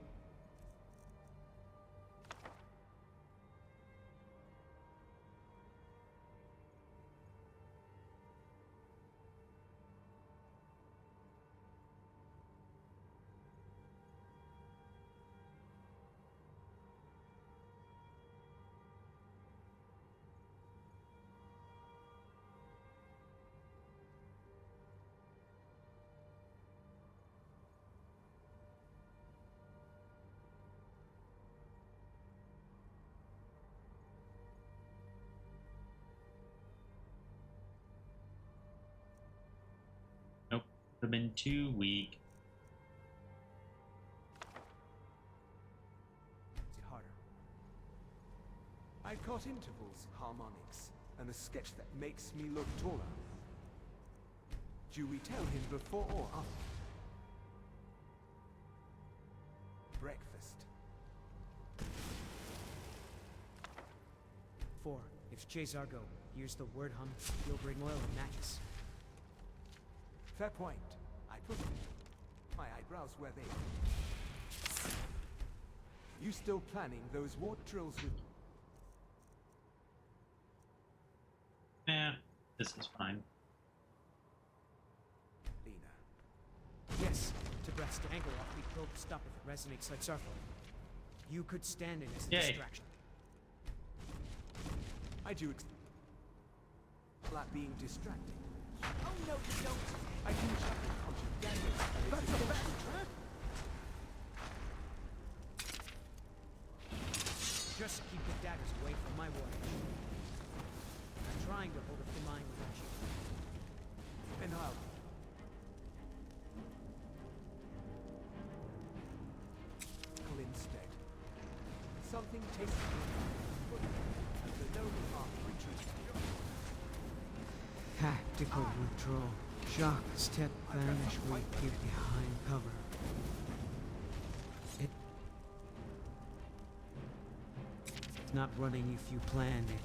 Have been too weak. Is it harder? I caught intervals, harmonics, and a sketch that makes me look taller. Do we tell him before or after? Breakfast. 4. If Chase Argo hears the word hum, he'll bring oil and matches. Fair point. I put my eyebrows where they are. You still planning those war drills with... Yeah, this is fine. Lena. Yes, to Brett's angle off the probe stop if it resonates like Sarfo. You could stand in as a Yay. distraction. I do flat being distracting. Oh no, you don't. I can shuffle conscious daggers. That's a bad trap. Just keep the daggers away from my water. I'm trying to hold up the mine without you. And I'll... instead. Something takes me and the noble heart retreats. Tactical withdrawal. Shock, step, vanish, wait, get behind cover. It's not running if you planned it.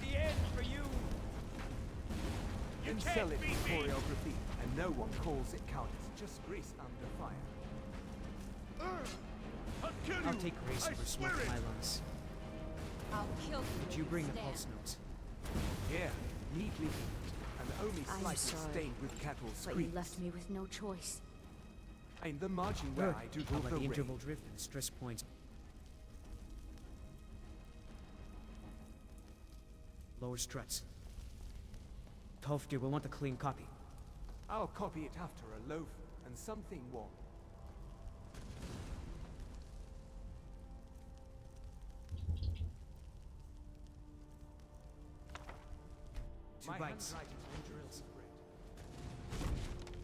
The end for you! You sell it for choreography, and no one calls it cowardice. Just grace under fire. I'll take grace over smoke in my lungs. I'll kill you. Did you bring the pulse notes? Here, neatly and only slightly stained with cattle But screams. you left me with no choice. In the margin where Good. I do How both about the the ring. interval drift and stress points? Lower struts. Toftir will want a clean copy. I'll copy it after a loaf and something warm. Two bites, and drills.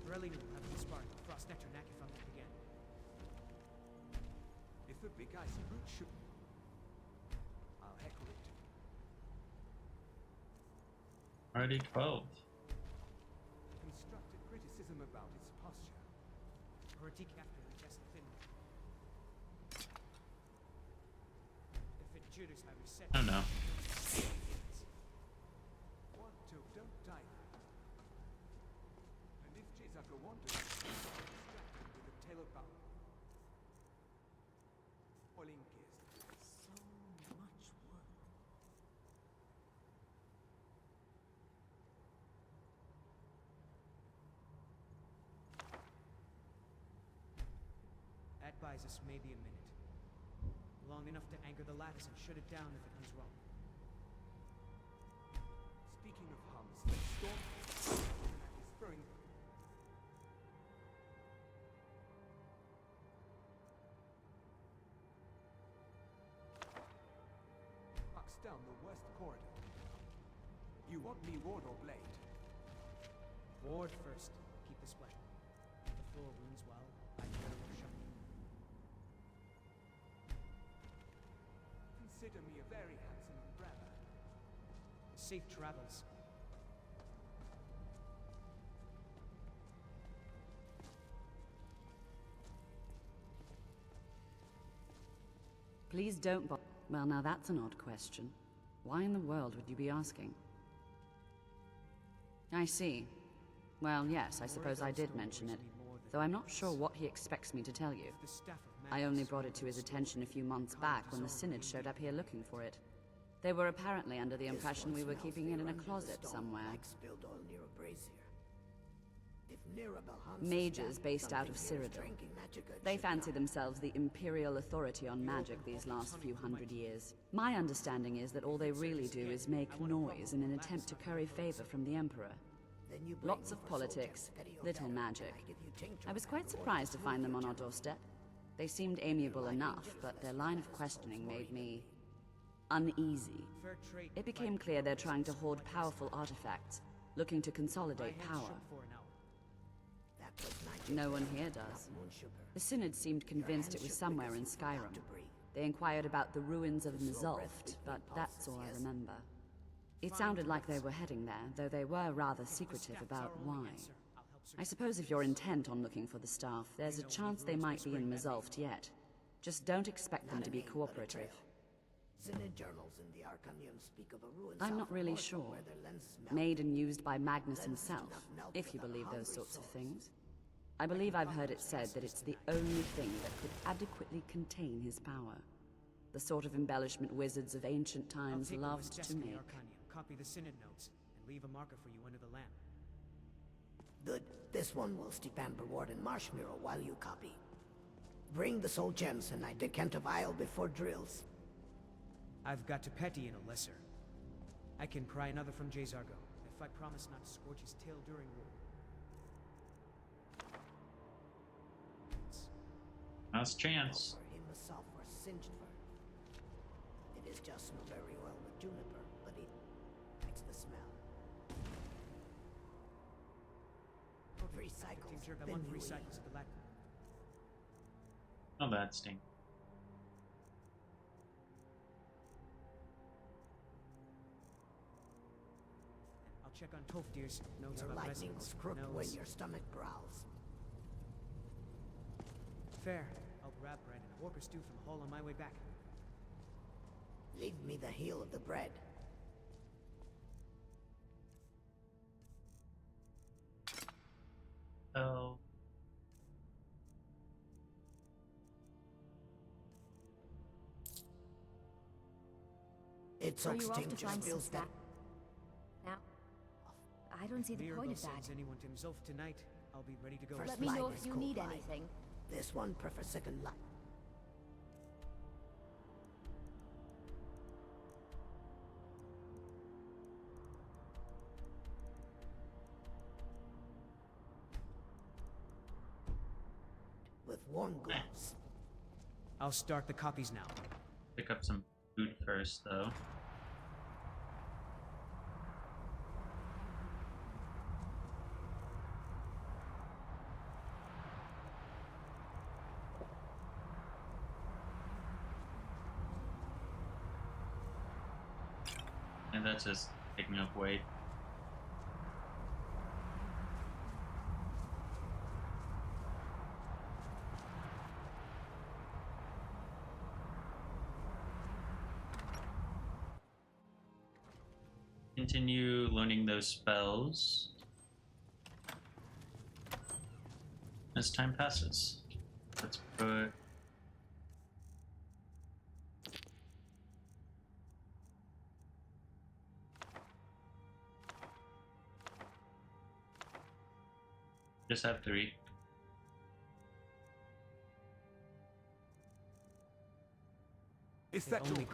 Relina will have the spark. Frost nectar knack if I'm to begin. If the big icy root should... I'll heckle it. Already 12. Constructive criticism about its posture. Critique after the test thin. If it jitters, I reset. I don't know. Want to, don't die. And if Jizaka wanders, distract him with a tail of bow. Olympus. So much work. That buys us maybe a minute. Long enough to anchor the lattice and shut it down if it goes wrong. Speaking of hums, let's storm. Is throwing. Marks down the worst corridor. You want me ward or blade? Ward first. Keep the splash. If the floor wounds well, I'd better work shut. Consider me a very handsome umbrella. Safe travels. Please don't Well, now that's an odd question. Why in the world would you be asking? I see. Well, yes, I suppose I did mention it, though I'm not sure what he expects me to tell you. I only brought it to his attention a few months back when the Synod showed up here looking for it. They were apparently under the impression we were keeping it in a closet somewhere. Mages based out of Cyrodiil. They fancy themselves the imperial authority on magic these last few hundred years. My understanding is that all they really do is make noise in an attempt to curry favor from the Emperor. Lots of politics, little magic. I was quite surprised to find them on our doorstep. They seemed amiable enough, but their line of questioning made me uneasy. It became clear they're trying to hoard powerful artifacts, looking to consolidate power. No one here does. The Synod seemed convinced it was somewhere in Skyrim. They inquired about the ruins of Mzulft, but that's all I remember. It sounded like they were heading there, though they were rather secretive about why. I suppose if you're intent on looking for the staff, there's a chance they might be in Mzulft yet. Just don't expect them to be cooperative. I'm not really sure. Made and used by Magnus himself, if you believe those sorts of things. I believe I've heard it said that it's the only thing that could adequately contain his power. The sort of embellishment wizards of ancient times loved to make. Copy the Synod notes, and leave a marker for you under the lamp. Good. This one will steep Amber Ward and Marshmirror while you copy. Bring the soul gems and I decant a vial before drills. I've got to Petty in a lesser. I can pry another from Jzargo, if I promise not to scorch his tail during war. Last chance. In the south were singed for. It is just not very well with juniper, but it makes the smell. Three cycles. One free cycles at the lack. Oh, that sting. I'll check on Tofdir's notes Your about lightning residence. was crooked when your stomach growls. Fair. I'll grab bread and a walker stew from the hall on my way back. Leave me the heel of the bread. Oh. It's So you off to extinct find some bills that. staff? Now, I don't see the If point of Mirabel that. sends anyone to Mzulft tonight, I'll be ready to go. First Let me light know is if you cold need light. anything. This one prefers second light. With warm gloves. I'll start the copies now. Pick up some food first, though. And that's just picking up weight. Continue learning those spells as time passes. Let's put just have 3. Is that only...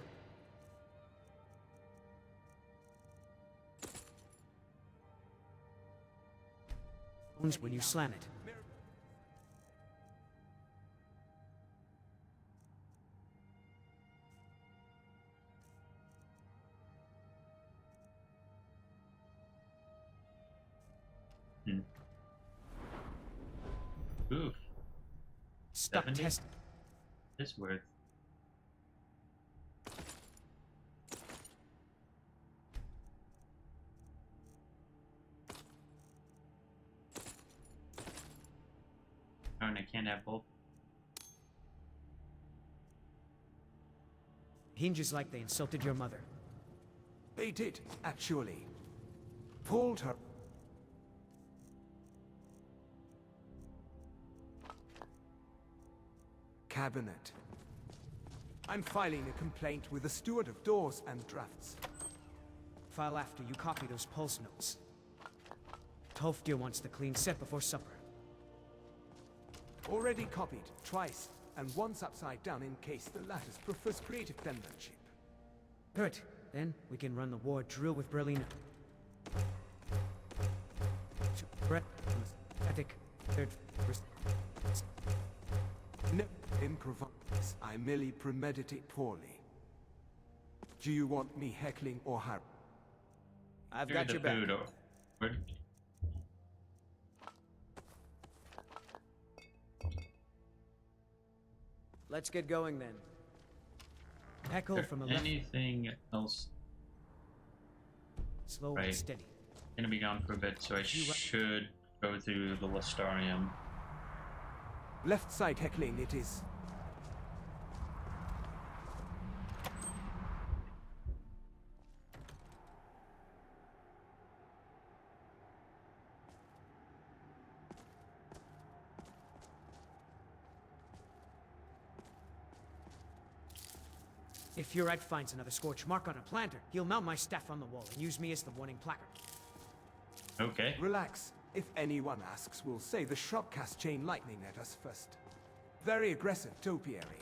when you slam it. Oof. Stop 70 testing. is worth. Oh, and I can't have both. Hinges like they insulted your mother. They did, actually. Pulled her. Cabinet. I'm filing a complaint with the Steward of Doors and Drafts. File after you copy those pulse notes. Tofdir wants the clean set before supper. Already copied, twice, and once upside down in case the latter's prefers creative penmanship. Good. Then we can run the war drill with Berlina. Ethic. Third. No, improvise. I merely premeditate poorly. Do you want me heckling or har? I've Here's got the your back. food, Where- Let's get going then. Heckle from a left. Anything else? Slow Right. and steady. Gonna be gone for a bit, so I should go through the Lestarium. Left side heckling it is. If Urag finds another scorch mark on a planter, he'll mount my staff on the wall and use me as the warning placard. Okay. Relax. If anyone asks, we'll say the shrub cast chain lightning at us first. Very aggressive topiary.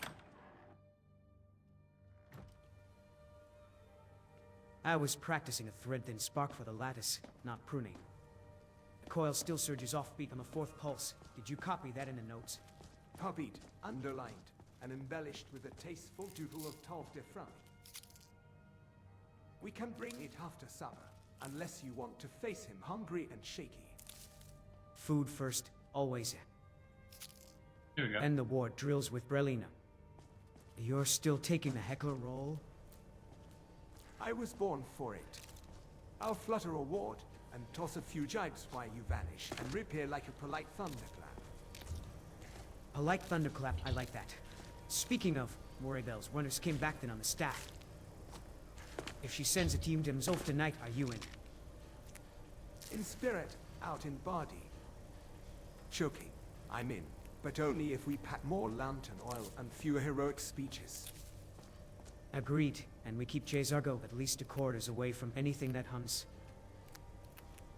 I was practicing a thread-thin spark for the lattice, not pruning. The coil still surges offbeat on the fourth pulse. Did you copy that in the notes? Copied, underlined, and embellished with a tasteful doodle of Tolf de Front. We can bring it after supper, unless you want to face him hungry and shaky. Food first, always. Here we go. And the ward drills with Brelina. You're still taking the heckler role? I was born for it. I'll flutter a ward and toss a few jibes while you vanish, and reappear like a polite thunderclap. Polite thunderclap, I like that. Speaking of worry bells, runners came back then on the staff. If she sends a team to Mzolf tonight, are you in? In spirit, out in body. Choking, I'm in, but only if we pack more lantern oil and fewer heroic speeches. Agreed, and we keep Jezargo at least a quarters away from anything that hums.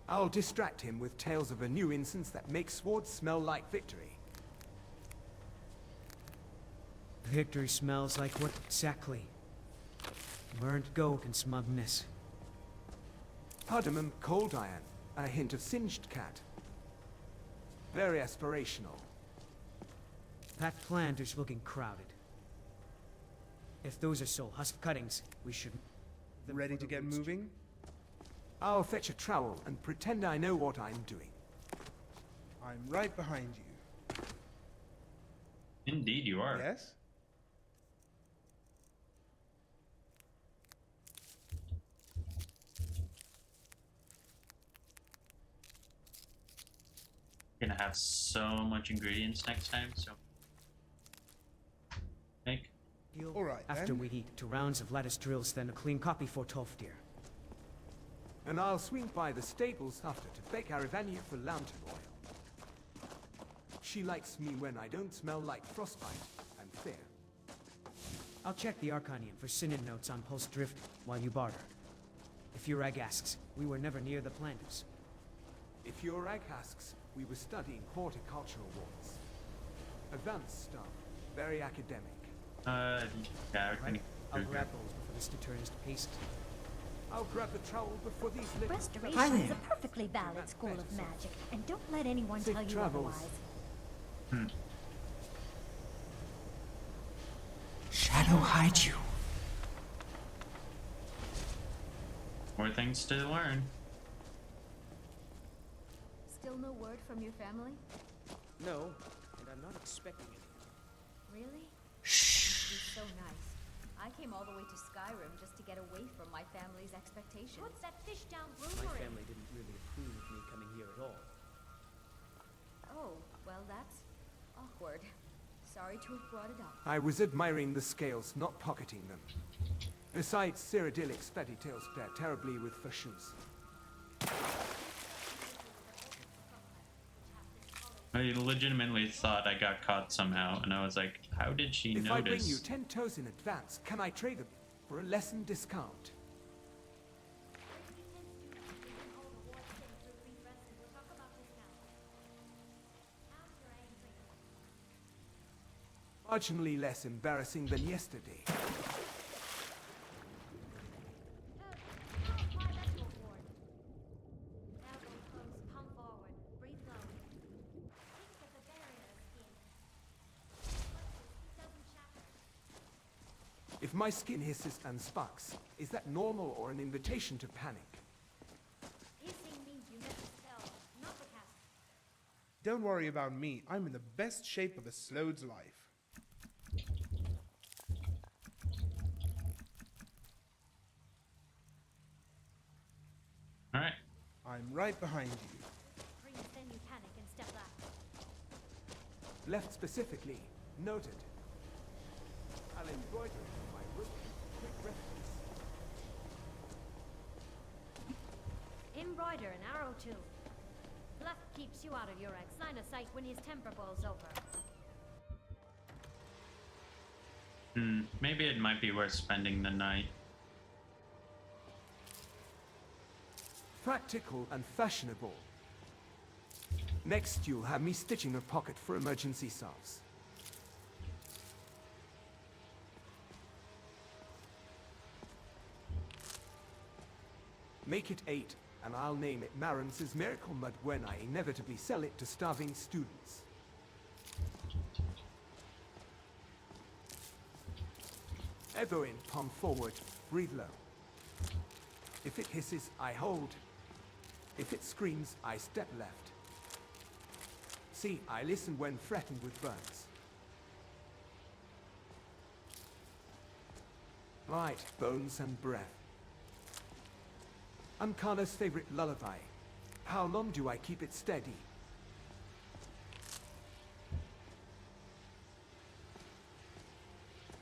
I'll distract him with tales of a new incense that makes swords smell like victory. Victory smells like what exactly? Burnt gold and smugness. Cardamom, cold iron, a hint of singed cat. Very aspirational. That plant is looking crowded. If those are soul husk cuttings, we should... Ready to get moving? I'll fetch a trowel and pretend I know what I'm doing. I'm right behind you. Indeed you are. Yes? Gonna have so much ingredients next time, so... Make. All right, After then. we eat, 2 rounds of lattice drills, then a clean copy for Tolfdir. And I'll swing by the stables after to fake Aravania for lantern oil. She likes me when I don't smell like frostbite and fear. I'll check the Arcanium for synod notes on Pulse Drift while you barter. If Urag asks, we were never near the planters. If your rag asks, we were studying horticultural wards. Advanced stuff, very academic. Yeah, Right. I'll grab those before this turns to paste. I'll grab the trowel before these little... Restoration is a perfectly valid school of magic, and don't let anyone Safe tell you travels. otherwise. Shadow hide you. More things to learn. Still no word from your family? No, and I'm not expecting it. Really? Shh. That so nice. I came all the way to Skyrim just to get away from my family's expectations. What's that fish down My rumor? family didn't really approve of me coming here at all. Oh, well that's awkward. Sorry to have brought it up. I was admiring the scales, not pocketing them. Besides, Cyrodilic's fatty tails pair terribly with fascists. I legitimately thought I got caught somehow, and I was like, how did she If I bring notice? you 10 toes in advance, can I trade them for a lesson discount? Marginally less embarrassing than yesterday. If my skin hisses and sparks, is that normal or an invitation to panic? Hissing means you never Don't worry about me. I'm in the best shape of a Slode's life. Alright. I'm right behind you. Then you panic and step left. Left specifically. Noted. I'll embroider it on my rope. Quick reference. Embroider an arrow too. Left keeps you out of your ex line of sight when his temper boils over. Maybe it might be worth spending the night. Practical and fashionable. Next, you'll have me stitching a pocket for emergency salves. Make it 8, and I'll name it Marence's Miracle Mud when I inevitably sell it to starving students. Elbow in, palm forward, breathe low. If it hisses, I hold. If it screams, I step left. See, I listen when threatened with burns. Right, bones and breath. I'm Carla's favorite lullaby. How long do I keep it steady?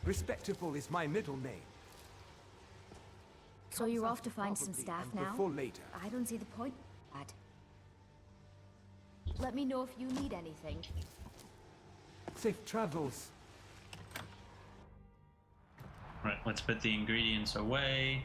Respectable is my middle name. So you're off to find some staff now? Before later. I don't see the point. Let me know if you need anything. Safe travels. Right, let's put the ingredients away.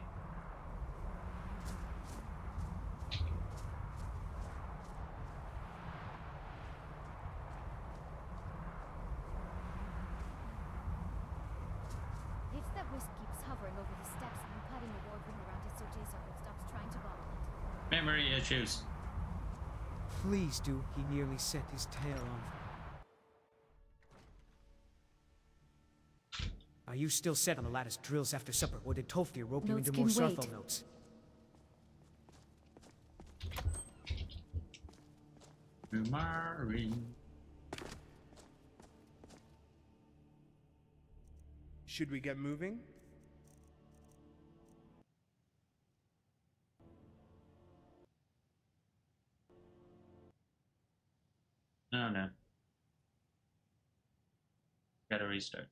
If that wisp keeps hovering over the steps, I'm cutting a ward ring around it so Jason stops trying to bottle it. Memory issues. Please do. He nearly set his tail on fire. Are you still set on the lattice drills after supper, or did Tolfdir rope you Notes into more can wait. Sarthal notes? Memory. Should we get moving? No. Gotta restart.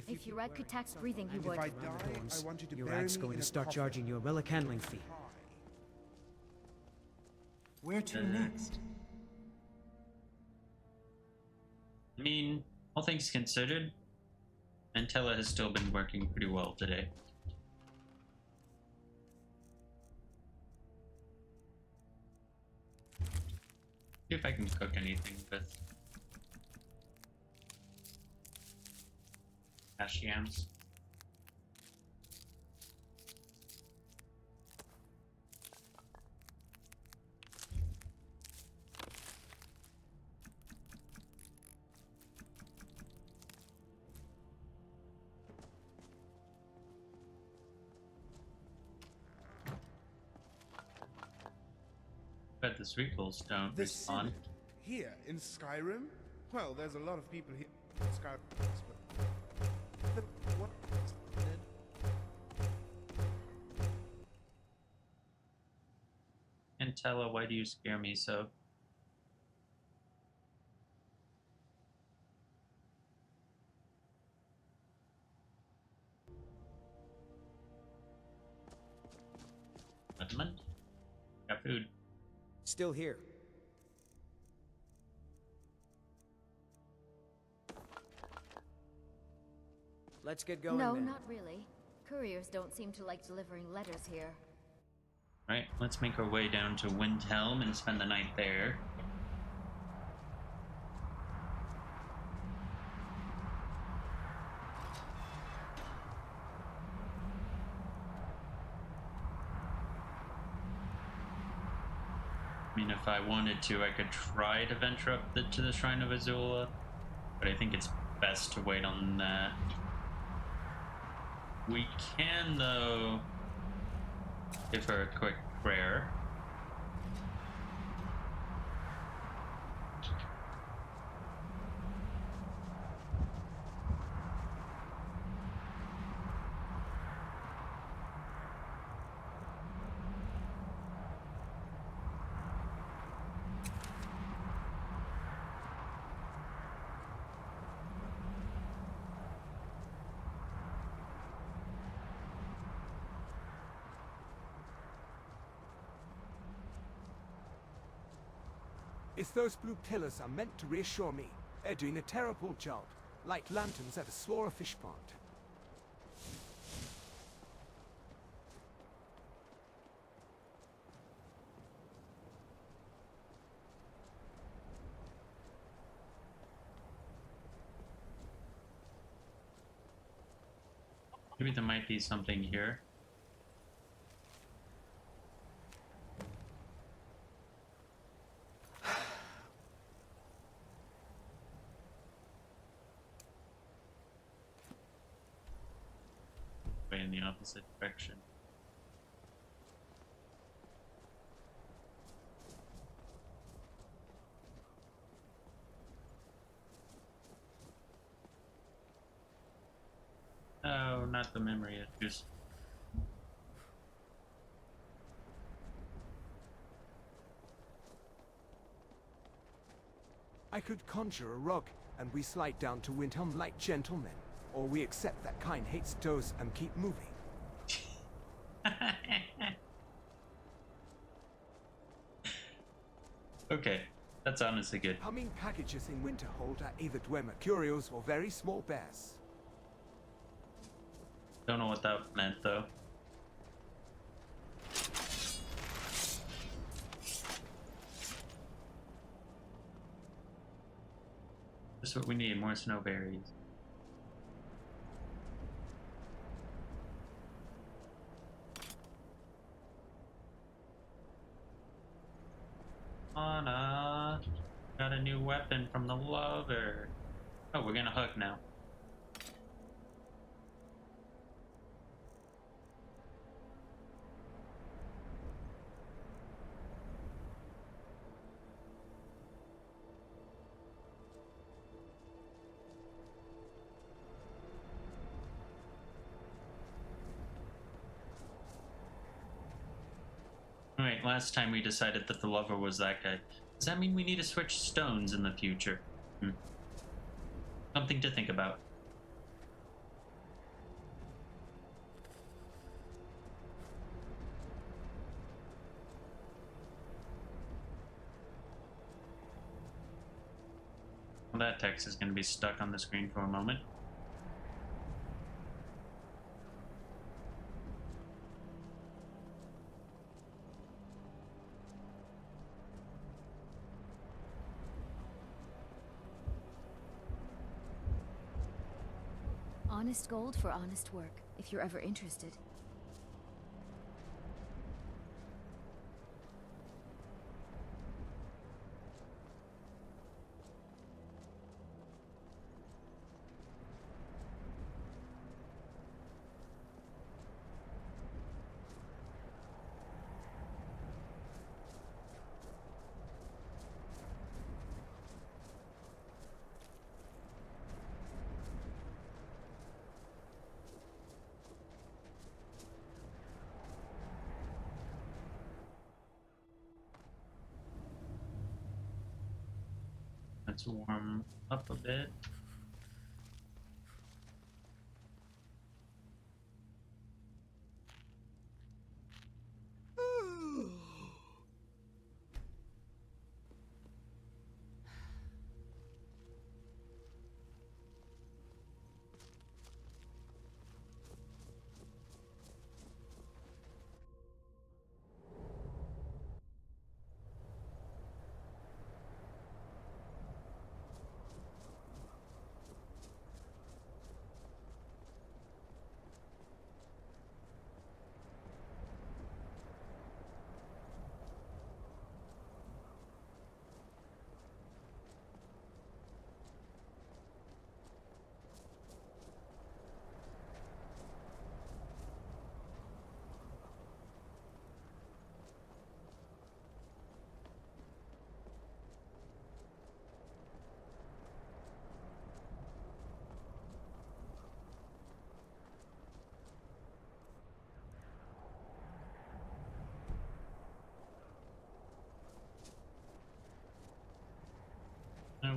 If your rat could tax breathing, he And would. if I die, I want you to Your bury rat's me going in to a start coffin. charging you a relic handling fee. Where to next? I mean, all things considered, Mantella has still been working pretty well today. See if I can cook anything with hash yams. Bet the Sweetballs don't The respawn. Synod? Here, in Skyrim? Well, there's a lot of people here in Skyrim. But what? Mantella, why do you scare me so? Edmund? Got food. Still here. Let's get going No, then. not really. Couriers don't seem to like delivering letters here. Right, let's make our way down to Windhelm and spend the night there. I mean, if I wanted to, I could try to venture up to the Shrine of Azula, but I think it's best to wait on that. We can, though, give her a quick prayer. If those blue pillars are meant to reassure me, they're doing a terrible job, like lanterns at a Slora fish pond. Maybe there might be something here. Way in the opposite direction. Oh, not the memory issues. I could conjure a rug, and we slide down to Windhelm like gentlemen. Or we accept that kind hates toes and keep moving. Okay, that's honestly good. Humming packages in Winterhold are either Dwemer curios or very small bears. Don't know what that meant, though. That's what we need, more snowberries. Anna, got a new weapon from the lover. Oh, we're gonna hug now. Alright, last time we decided that the lover was that guy. Does that mean we need to switch stones in the future? Something to think about. Well, that text is going to be stuck on the screen for a moment. Honest gold for honest work, if you're ever interested. Let's warm up a bit.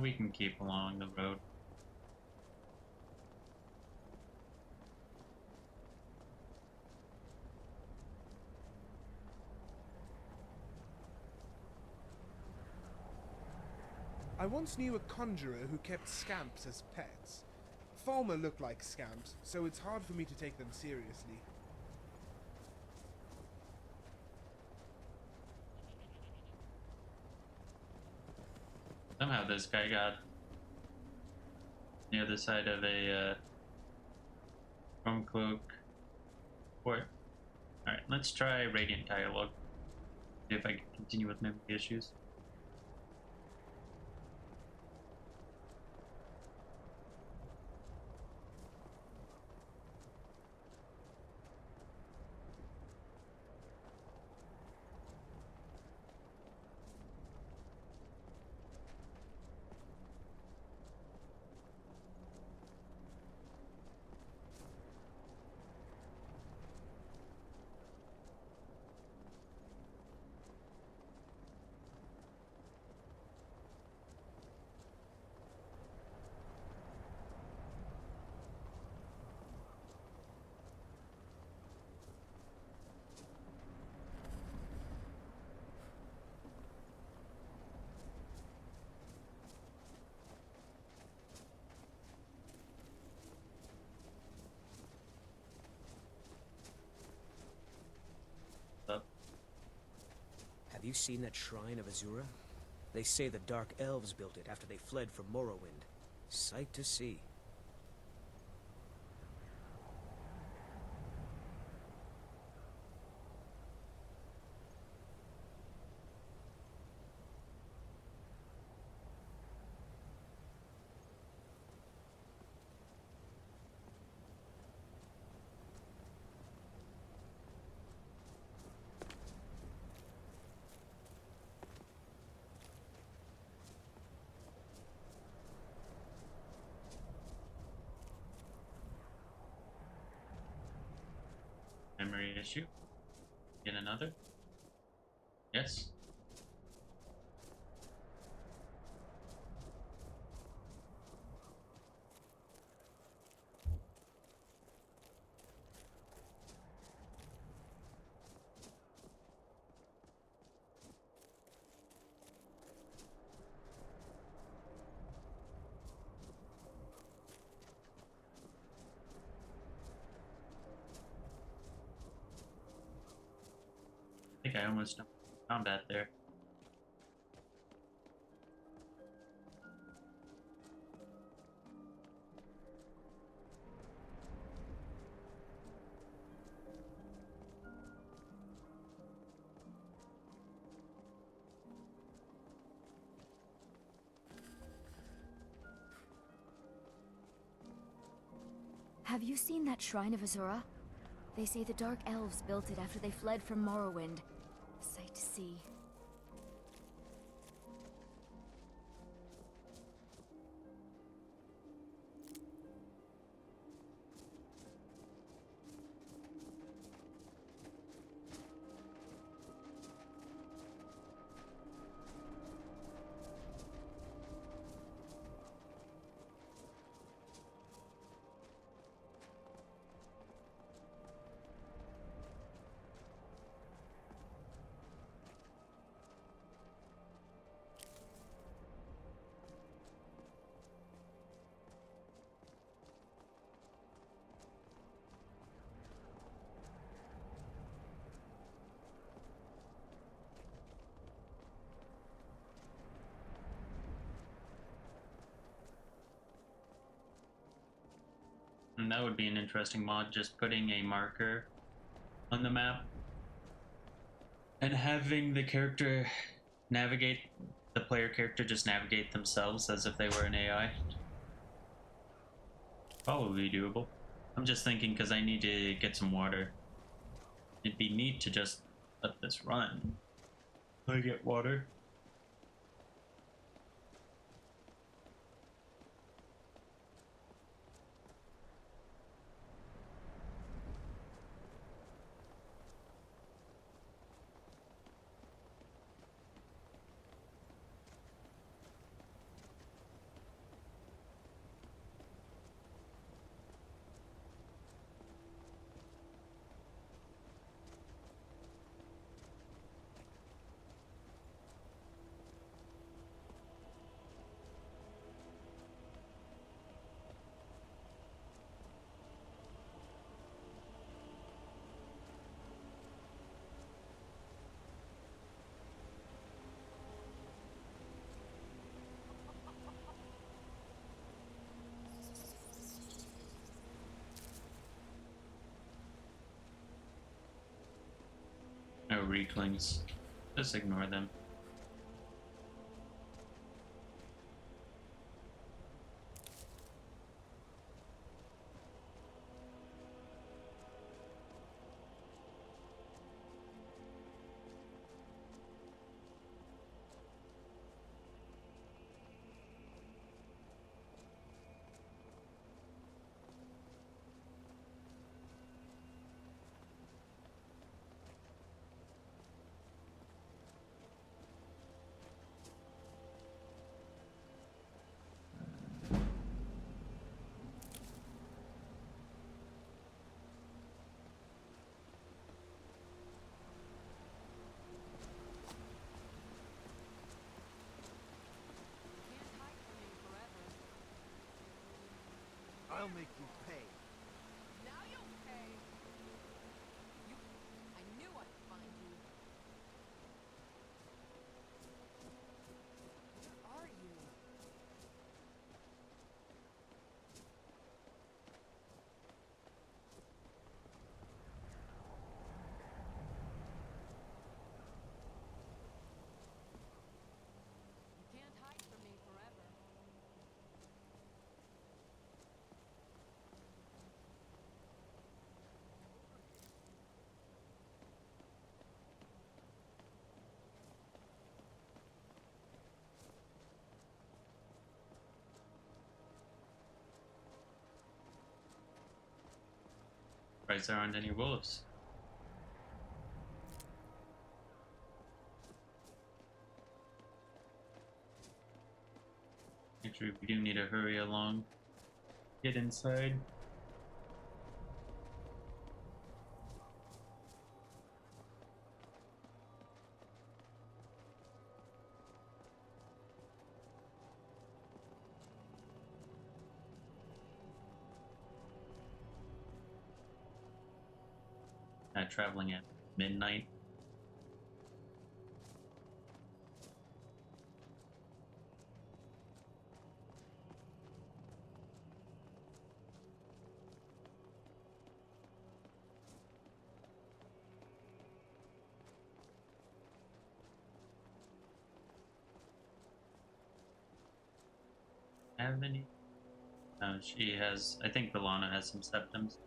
we can keep along the road. I once knew a conjurer who kept scamps as pets. Falmer look like scamps, so it's hard for me to take them seriously. Somehow this guy got near the side of a Chrome Cloak fort. Alright, let's try Radiant Dialogue. See if I can continue with memory issues. Have you seen that shrine of Azura? They say the Dark Elves built it after they fled from Morrowind. Sight to see. Memory issue. Get another? Yes. I think I almost found that there. Have you seen that shrine of Azura? They say the Dark Elves built it after they fled from Morrowind. A sight to see. And that would be an interesting mod, just putting a marker on the map and having the character navigate, the player character just navigate themselves as if they were an AI. Probably doable. I'm just thinking because I need to get some water. It'd be neat to just let this run. I get water. weaklings. Just ignore them. I'll make you pay. Now you'll pay. I knew I'd find you. Where are you? You can't hide from me forever. Surprised there aren't any wolves. Actually, we do need to hurry along. Get inside. Traveling at midnight. Have any? No, she has. I think Belana has some septums.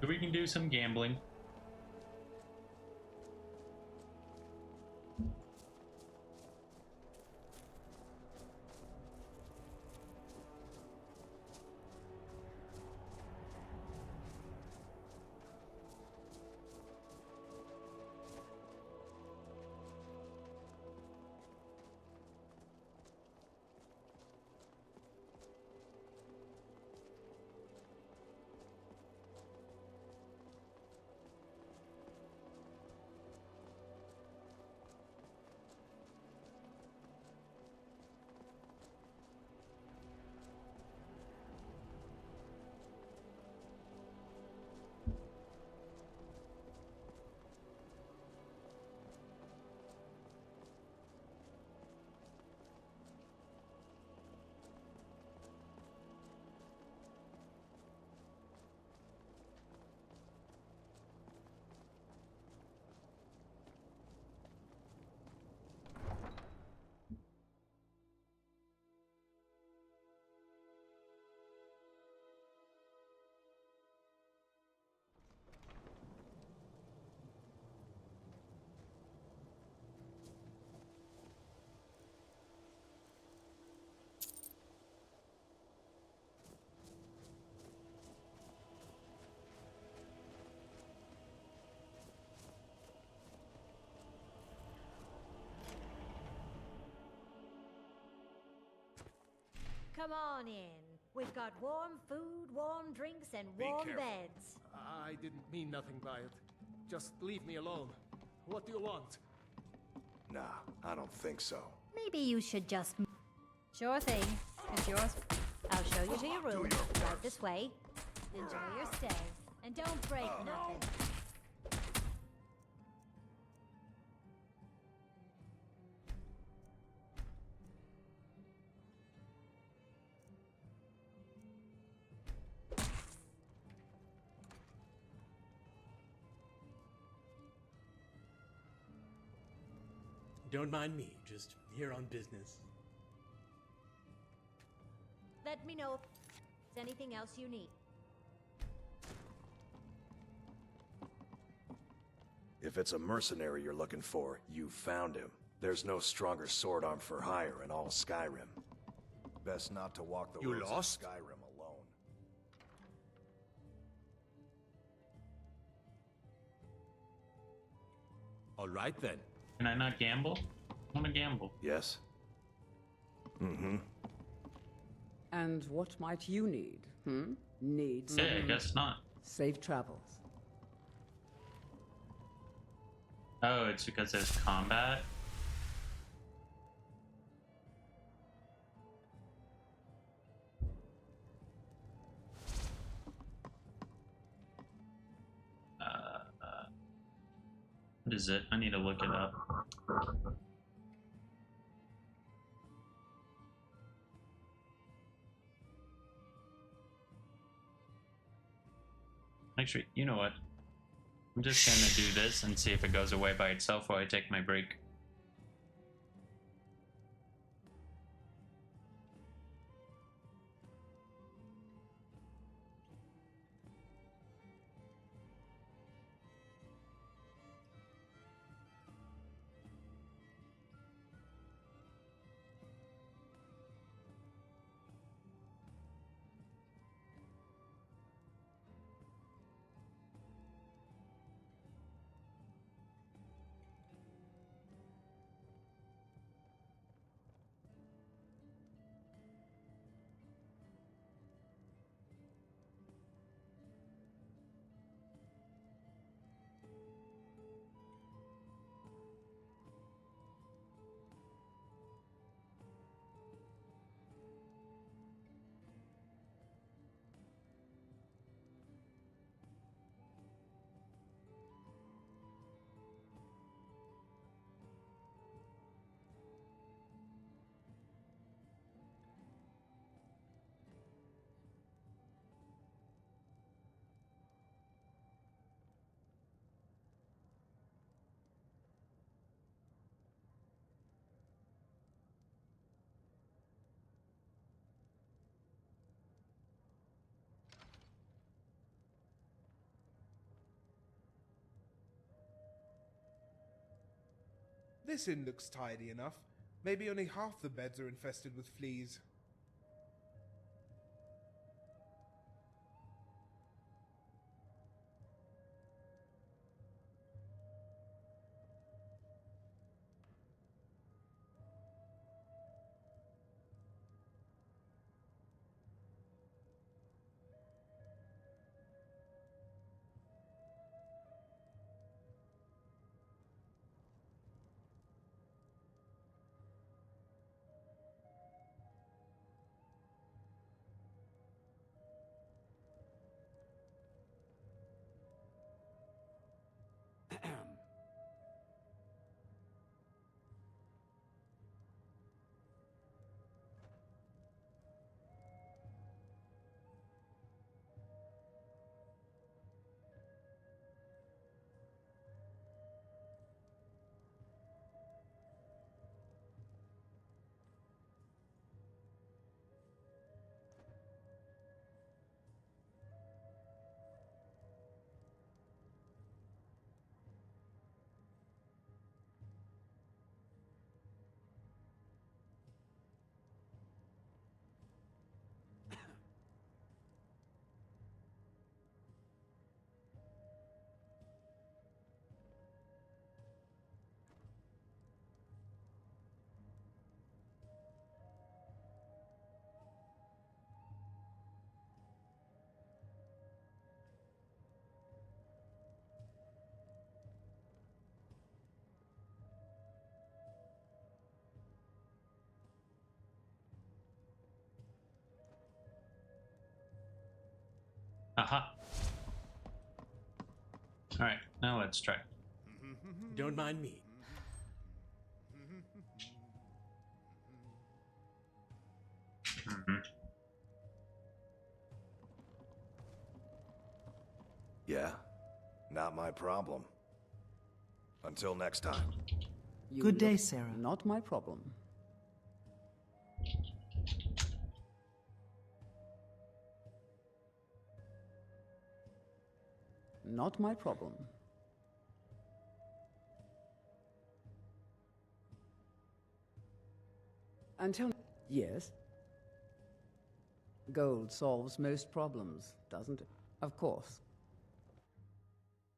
So we can do some gambling. Come on in. We've got warm food, warm drinks, and warm beds. I didn't mean nothing by it. Just leave me alone. What do you want? Nah, I don't think so. Maybe you should just... Sure thing. It's yours. I'll show you to your room. Right this way. Enjoy your stay. And don't break nothing. Don't mind me, just here on business. Let me know if there's anything else you need. If it's a mercenary you're looking for, you found him. There's no stronger sword arm for hire in all Skyrim. Best not to walk the roads of Skyrim alone. All right then. Can I not gamble? I want to gamble. Yes. Mm-hmm. And what might you need, Need some... Yeah, I guess not. Safe travels. Oh, it's because there's combat? What is it? I need to look it up. Make sure, you know what? I'm just gonna do this and see if it goes away by itself while I take my break. This inn looks tidy enough. Maybe only half the beds are infested with fleas. Aha. Alright, now let's try. Don't mind me. Yeah, not my problem. Until next time. Good day, Sarah. Not my problem. Not my problem. Until... Yes? Gold solves most problems, doesn't it? Of course.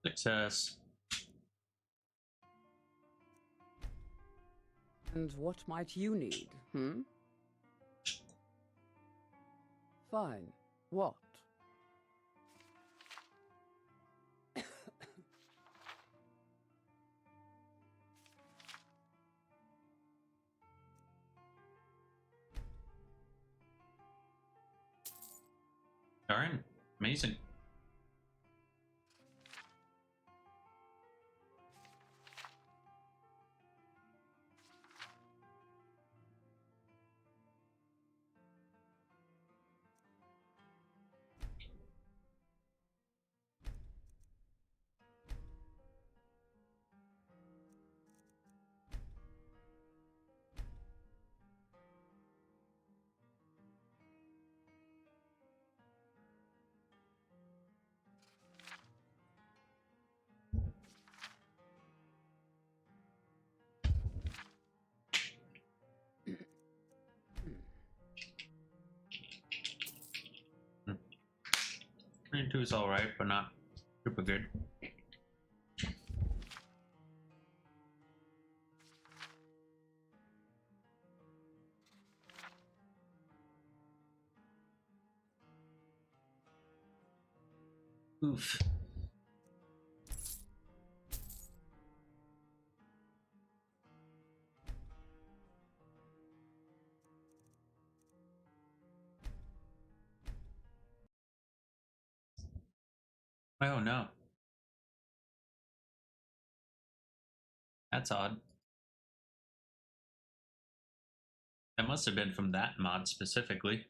Success. And what might you need, hmm? Fine. What? Darn. Amazing. Hmm. 22 is alright, but not super good. Oof. Oh no. That's odd. That must have been from that mod specifically.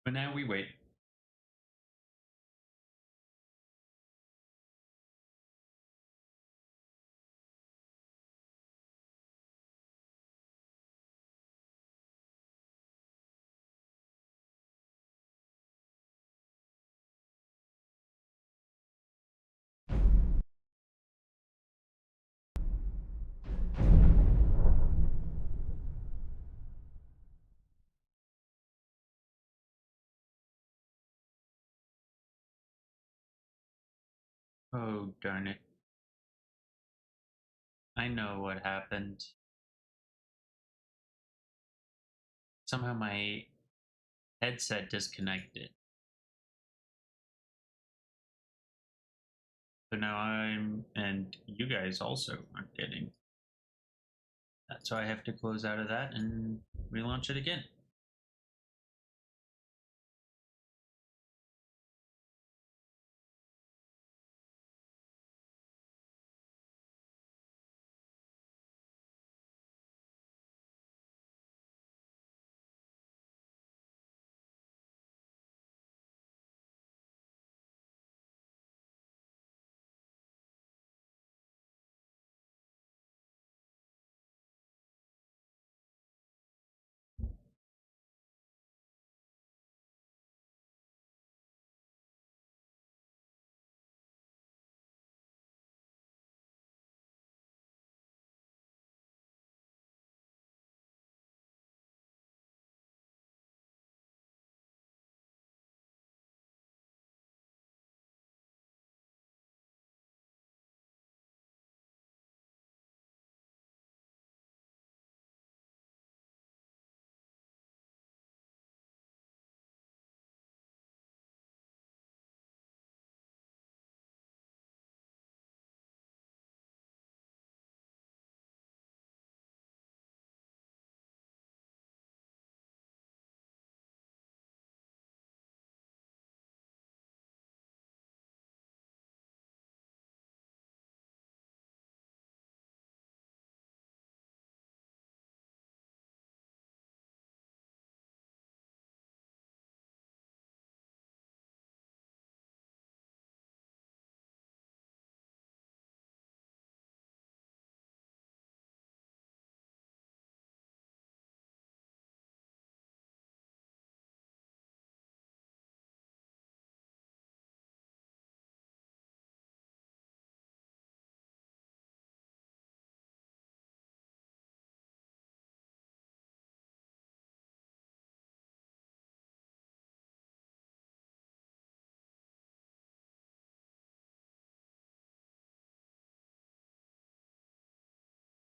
But now we wait. Oh, darn it. I know what happened. Somehow my headset disconnected. So now I'm, and you guys also aren't getting that. So I have to close out of that and relaunch it again.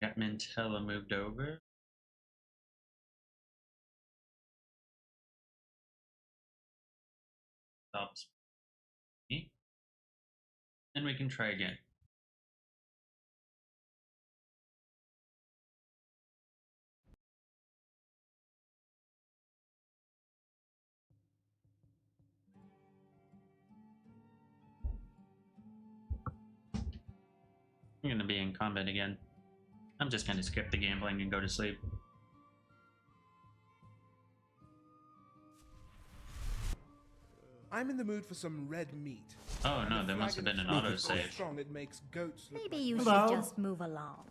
Got Mantella moved over. Stops me. And we can try again. I'm gonna be in combat again. I'm just gonna skip the gambling and go to sleep. I'm in the mood for some red meat. Oh no, there must have been an autosave. Strong it makes goats look Maybe like you meat. should just move along.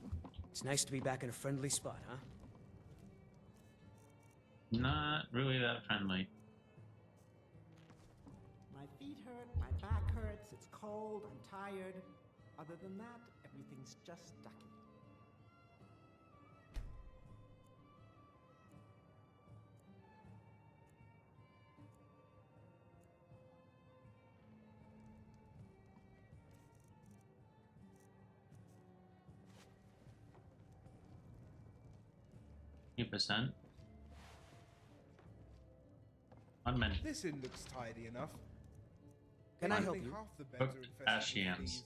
It's nice to be back in a friendly spot, huh? Not really that friendly. My feet hurt, my back hurts, it's cold, I'm tired. Other than that, everything's just ducky. %. 1 minute. This inn looks tidy enough. Can I don't help think you? half the beds Cooked are infested with Ashians. fleas.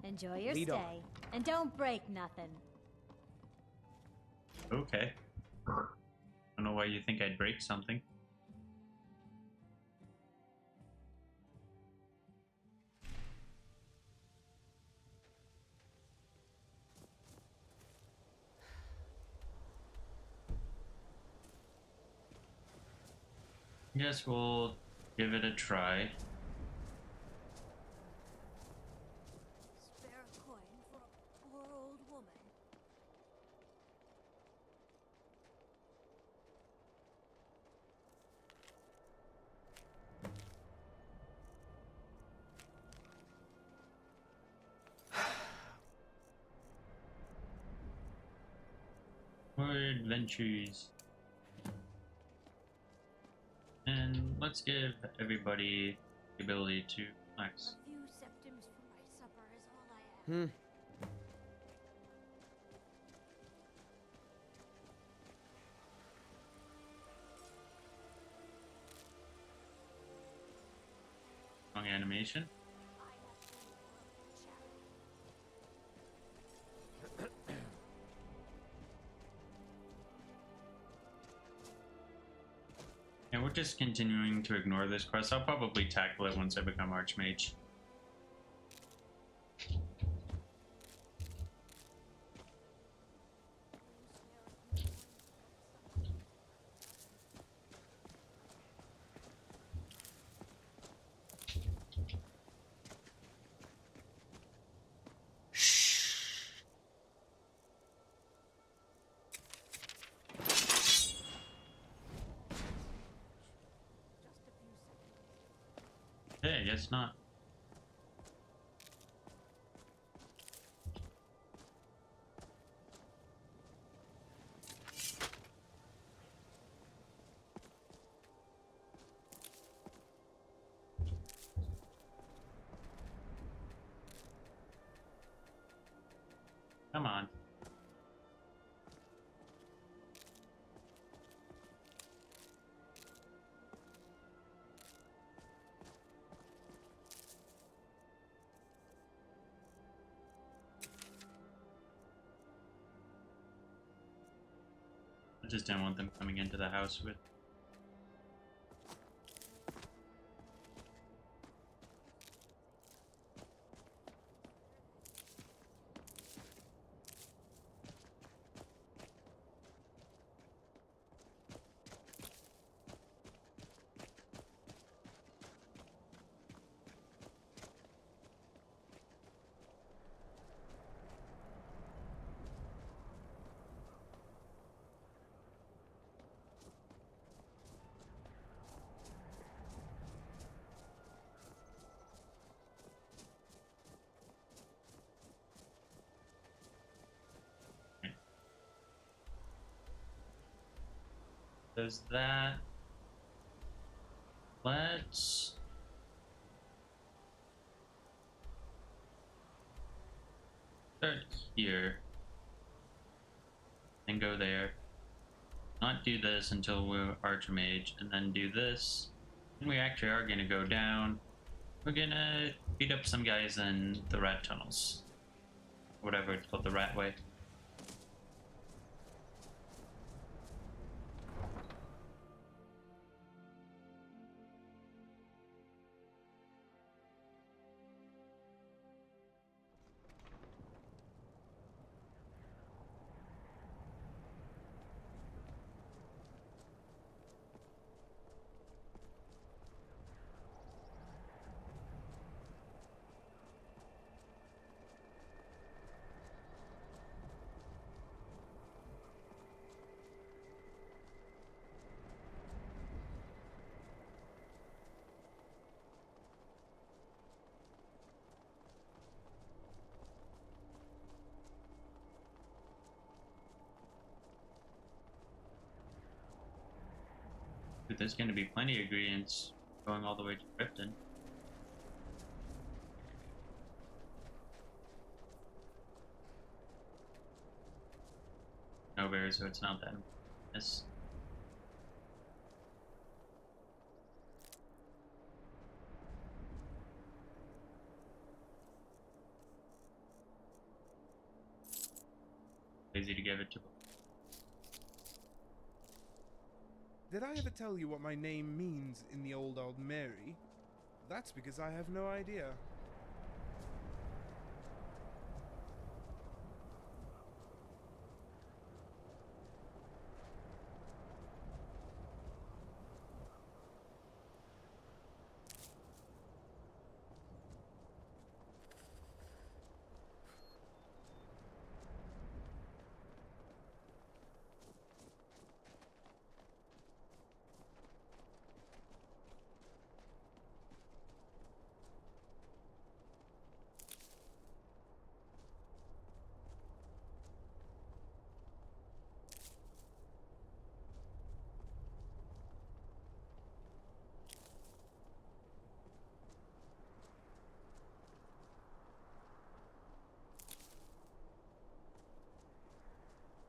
Enjoy your Lead stay. on. And don't break nothing. Okay. I don't know why you think I'd break something. Guess we'll give it a try. Spare a coin for a poor old woman. More adventures. And let's give everybody the ability to flex. A few septims for my supper is all I ask. Long animation. And we're just continuing to ignore this quest. I'll probably tackle it once I become Archmage. Hey, I guess not. Come on. I just didn't want them coming into the house with. does that. Let's start here and go there. Not do this until we're Archmage, and then do this. And we actually are gonna go down. We're gonna beat up some guys in the rat tunnels. Whatever it's called, the rat way. Dude, there's going to be plenty of ingredients going all the way to Krypton. No bears, so it's not that. Yes. Easy to give it to. Did I ever tell you what my name means in the Old Mary? That's because I have no idea.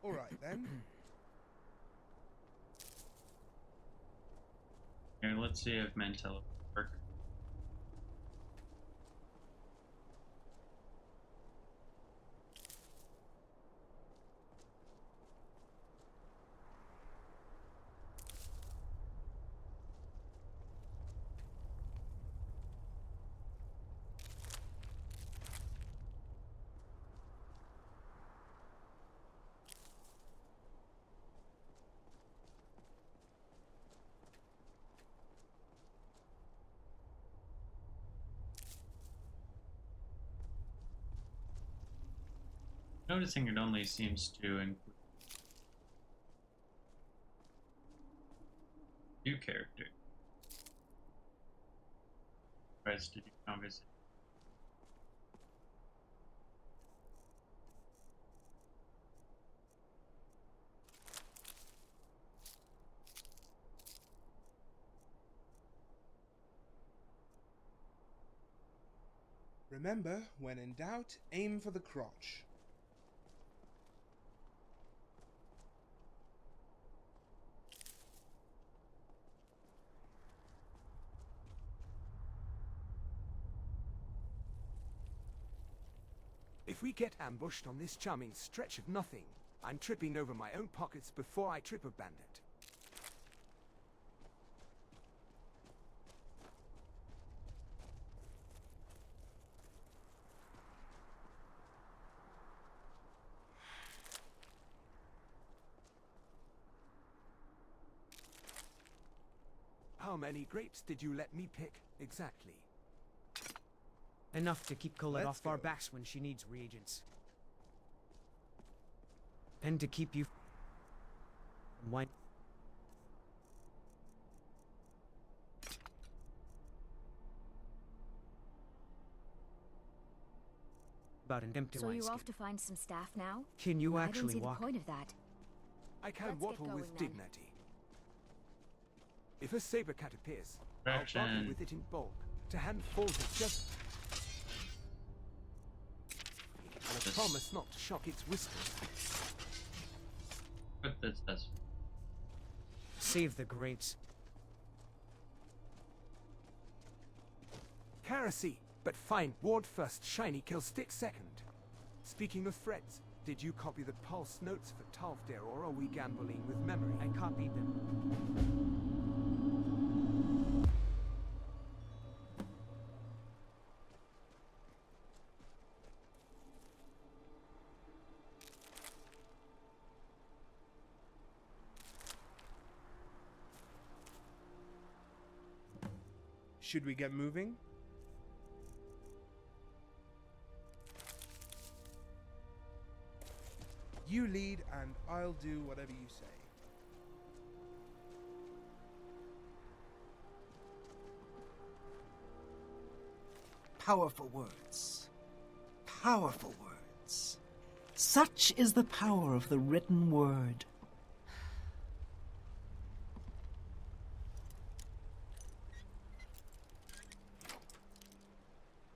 Alright then. Here, let's see if Mantel works. Noticing it only seems to include two characters. Tries to do conversation. Remember, when in doubt, aim for the crotch. If we get ambushed on this charming stretch of nothing, I'm tripping over my own pockets before I trip a bandit. How many grapes did you let me pick, exactly? Enough to keep Colette Let's off our go. backs when she needs reagents. And to keep you from wine. About an empty So you're wineskin. off to find some staff now? Can you I don't actually see walk? the point of that. I can Let's get waddle going, with then. dignity. If a saber cat appears, I'll Action. bargain with it in bulk. To hand forward just... And I promise not to shock its whiskers. What this does. Save the grapes. Heresy! But fine, ward first, shiny kill stick second. Speaking of threats, did you copy the pulse notes for Talfdir, or are we gambling with memory? I copied them. Should we get moving? You lead, and I'll do whatever you say. Powerful words. Powerful words. Such is the power of the written word.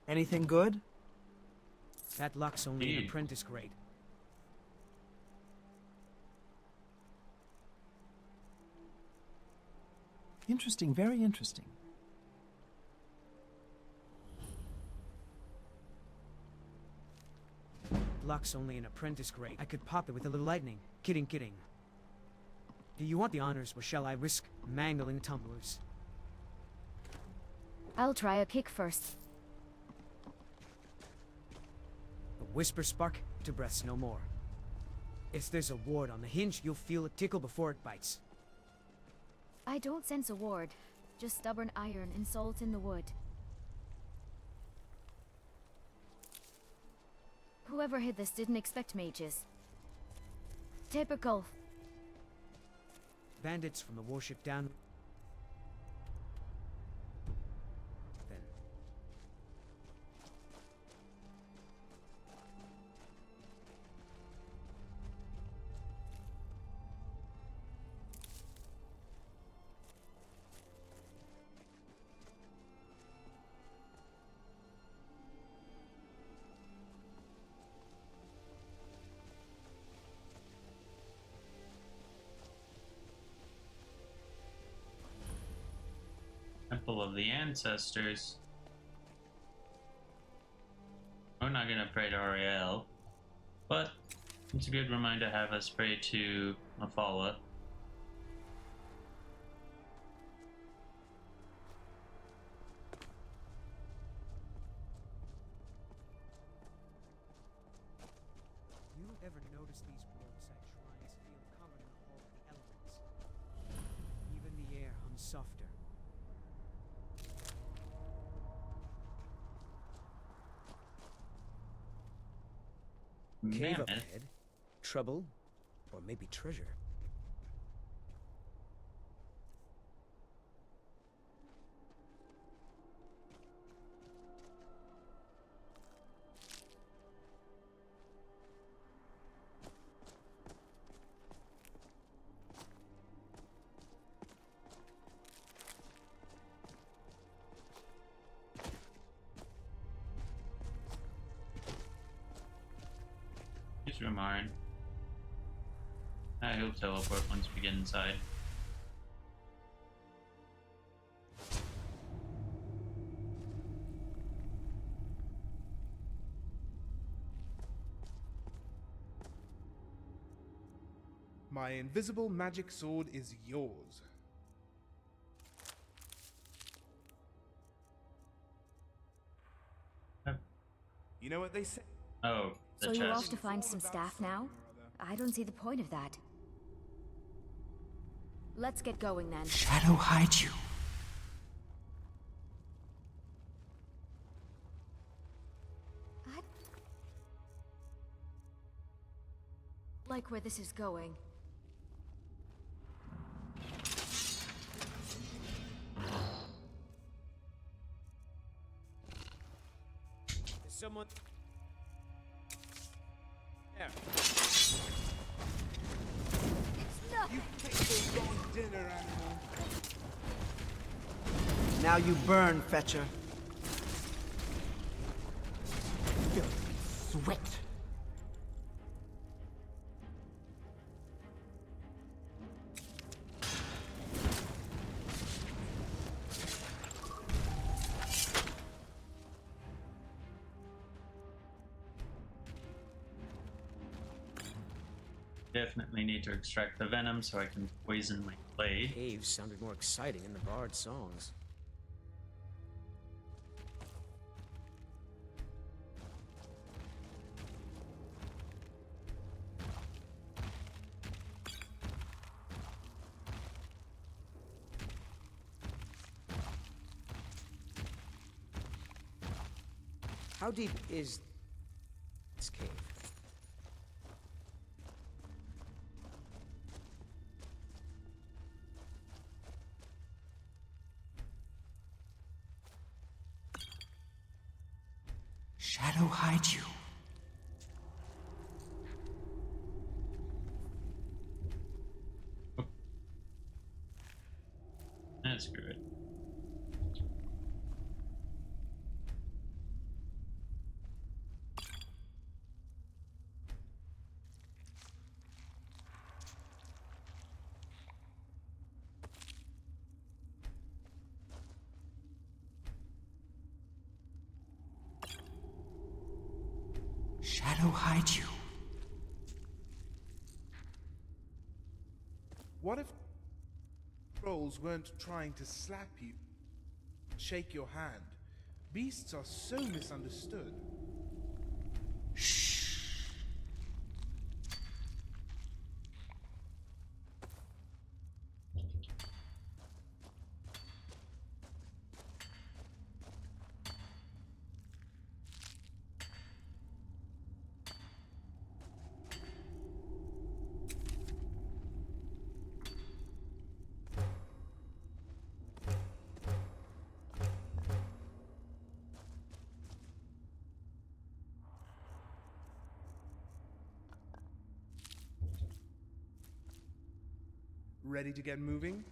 Anything good? That luck's only an apprentice grade. Interesting, very interesting. Luck's only an apprentice grade. I could pop it with a little lightning. Kidding, kidding. Do you want the honors, or shall I risk mangling tumblers? I'll try a kick first. A whisper spark to breaths no more. If there's a ward on the hinge, you'll feel it tickle before it bites. I don't sense a ward, just stubborn iron and salt in the wood. Whoever hid this didn't expect mages. Typical. Bandits from the warship down. Then. Temple of the Ancestors. We're not gonna pray to Ariel, but it's a good reminder to have us pray to Mafala. You ever notice these roadside shrines feel covered in all the elements? Even the air hums softer. Cave Mammoth. up ahead. Trouble, or maybe treasure. Just remind. He'll teleport once we get inside. My invisible magic sword is yours. You know what they say? Oh, the So chest. you're off to find some staff now? I don't see the point of that. Let's get going then. Shadow hides you. I like where this is going. Is someone there? You take the wrong dinner, animal. Now you burn, Fetcher. Sweat. Definitely need to extract the venom so I can poison my blade. Caves sounded more exciting in the bard's songs. How deep is this cave? Shadow hide you. That's good. Shadow hide you. What if trolls weren't trying to slap you, shake your hand? Beasts are so misunderstood. Ready to get moving?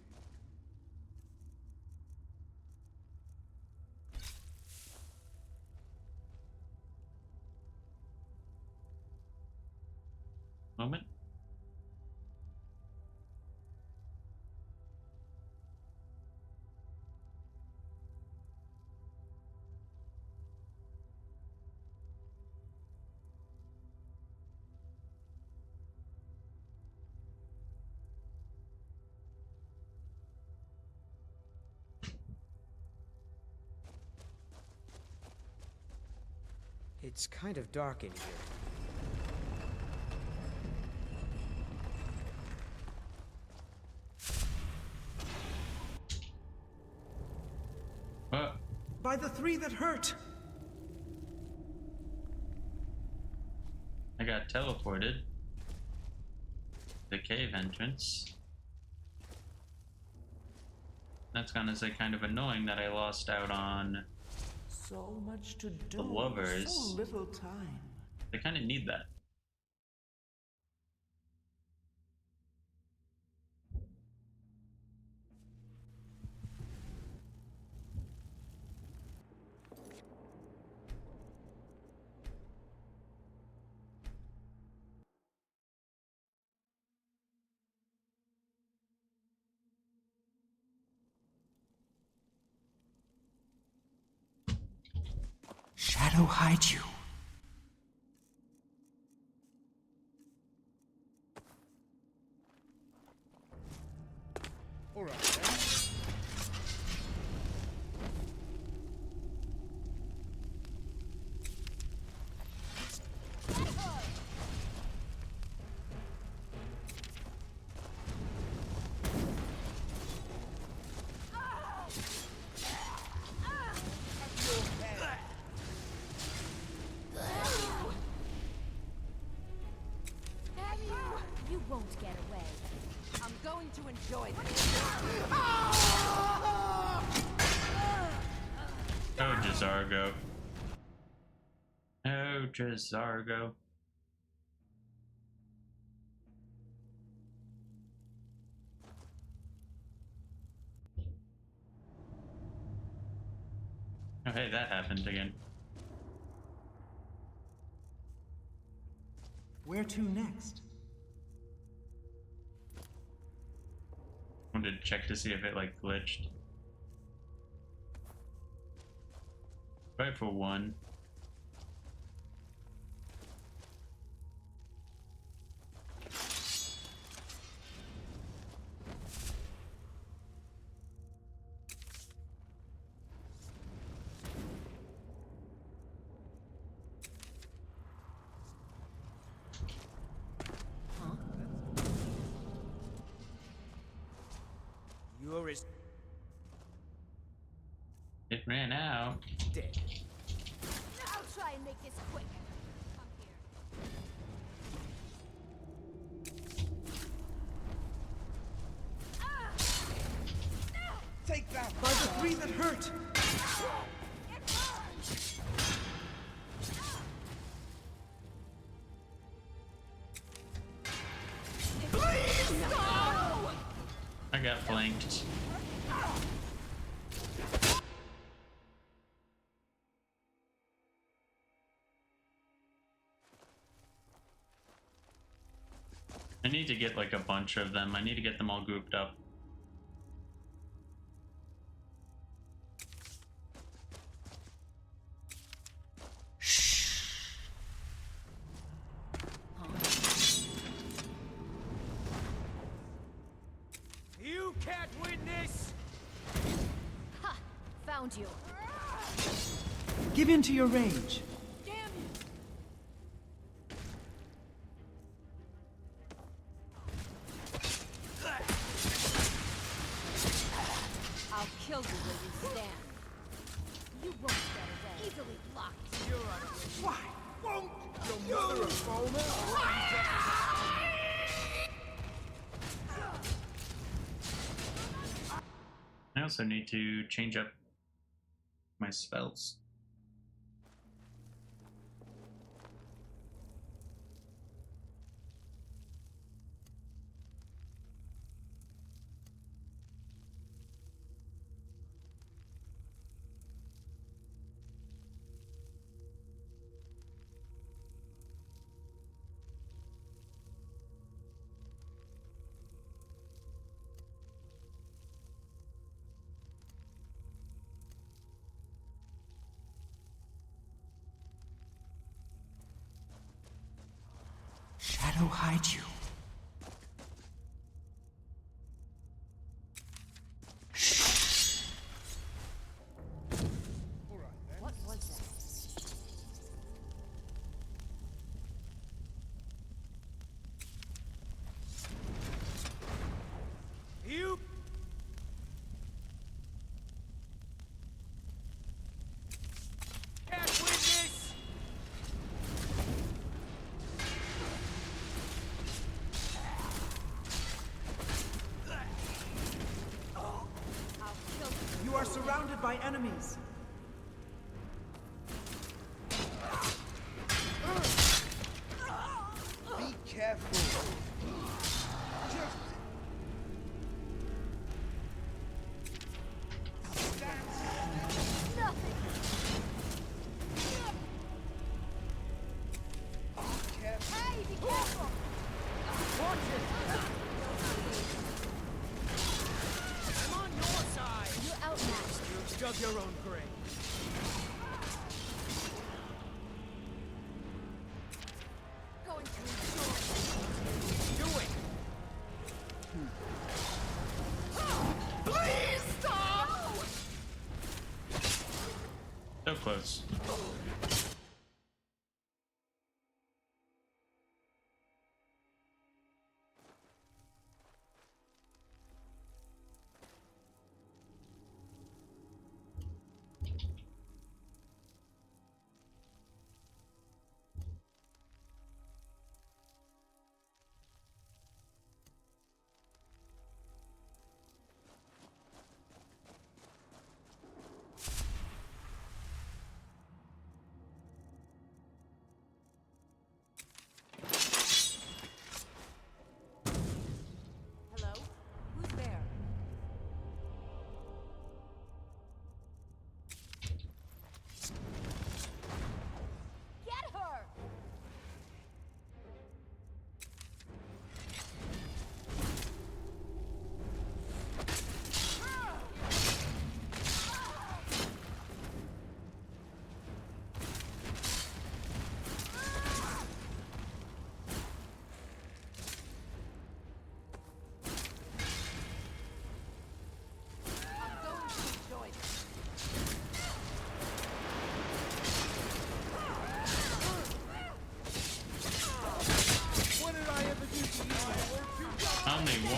Moment. It's kind of dark in here. By the three that hurt. I got teleported. The cave entrance. That's gonna say kind of annoying that I lost out on So much to do. the lovers. So little time. They kind of need that. Shadow hide you. All right, then. You won't get away. I'm going to enjoy this. Oh, Jazargo. Oh, Jazargo. happened again. Where to next? Wanted to check to see if it like glitched. Try for one. You're as It ran out. dead. I'll try and make this quick. Take that by the three that hurt. Please no! I got flanked. I need to get like a bunch of them. I need to get them all grouped up. You can't win this. Ha! Found you. Give in to your rage. Damn you! I'll kill you where you stand. You won't get away. Easily blocked. You're on a win. Why won't your mother of Falmer? I also need to change up my spells. Shadow hide you. What was that? You can't win this. I'll kill you. You are surrounded by enemies. Be careful. Nothing. Hey, be careful! Watch it. I'm on your side. You're outmatched. You've dug your own grave. Going to enjoy. Do it. Please stop! So close.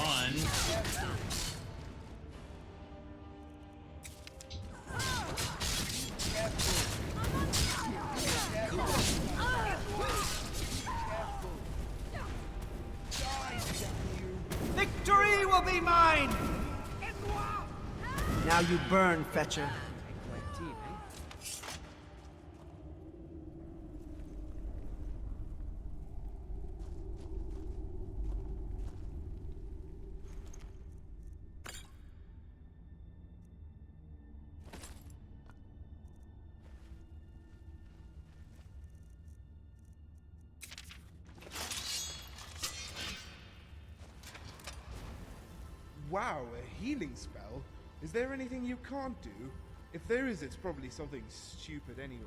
one. Victory will be mine! Now you burn, Fetcher. Wow, a healing spell? Is there anything you can't do? If there is, it's probably something stupid anyway.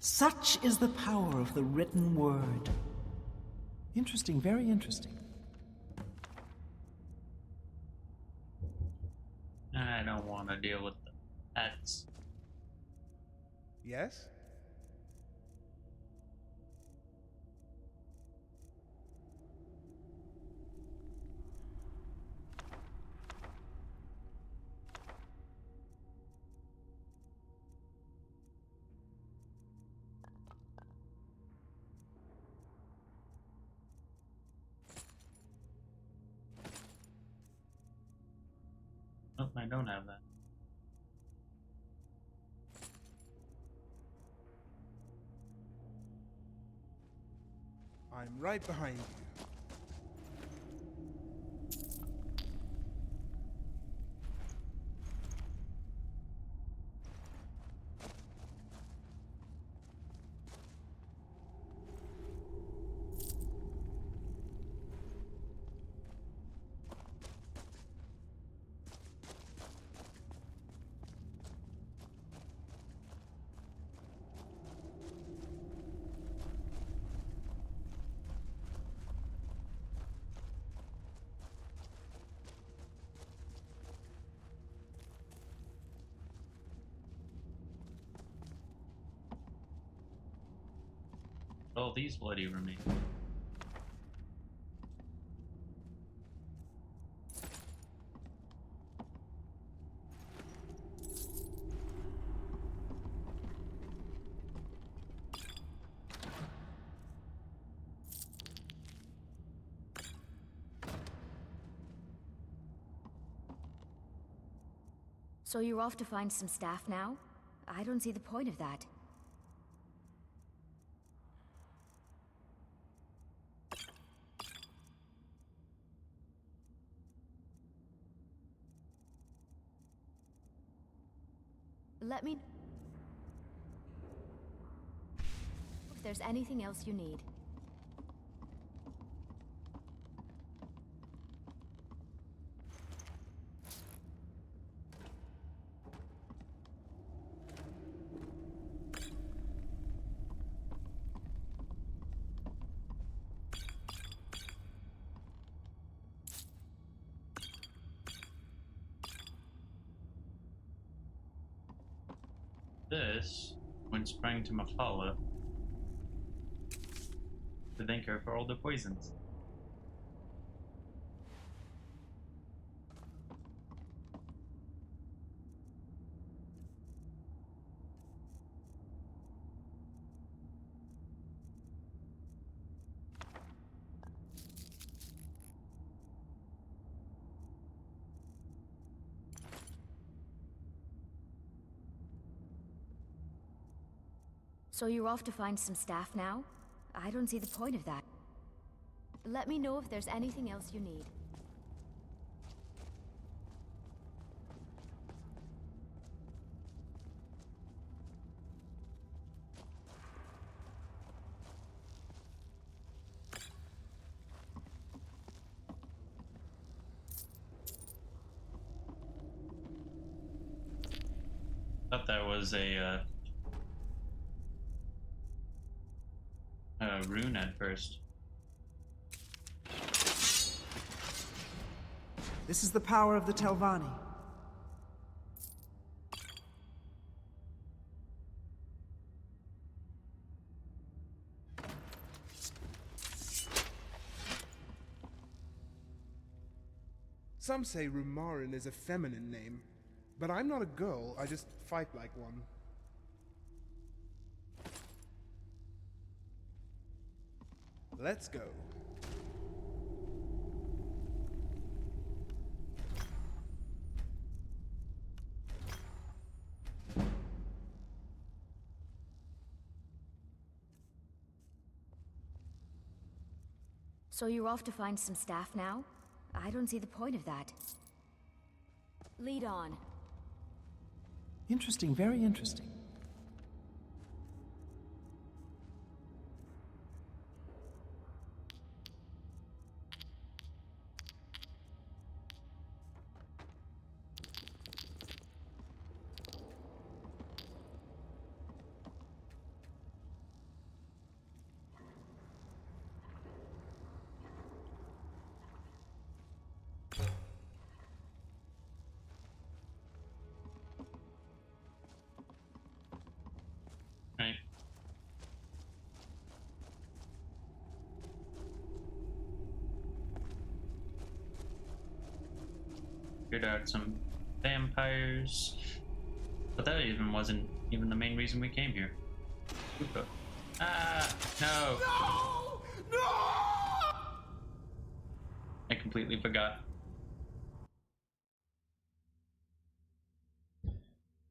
Such is the power of the written word. Interesting, very interesting. I don't want to deal with the pets. Yes? Nope, I don't have that. I'm right behind you. Oh, these bloody remain. So you're off to find some staff now? I don't see the point of that. Let me... if there's anything else you need. This, when sprang to Mafala, to thank her for all the poisons. So you're off to find some staff now? I don't see the point of that. Let me know if there's anything else you need. Thought that was a rune at first. This is the power of the Telvanni. Some say Rumarin is a feminine name, but I'm not a girl, I just fight like one. Let's go. So you're off to find some staff now? I don't see the point of that. Lead on. Interesting, very interesting. Right. Figured out some vampires. But that even wasn't even the main reason we came here. Oopa. Ah, no! No! No! I completely forgot.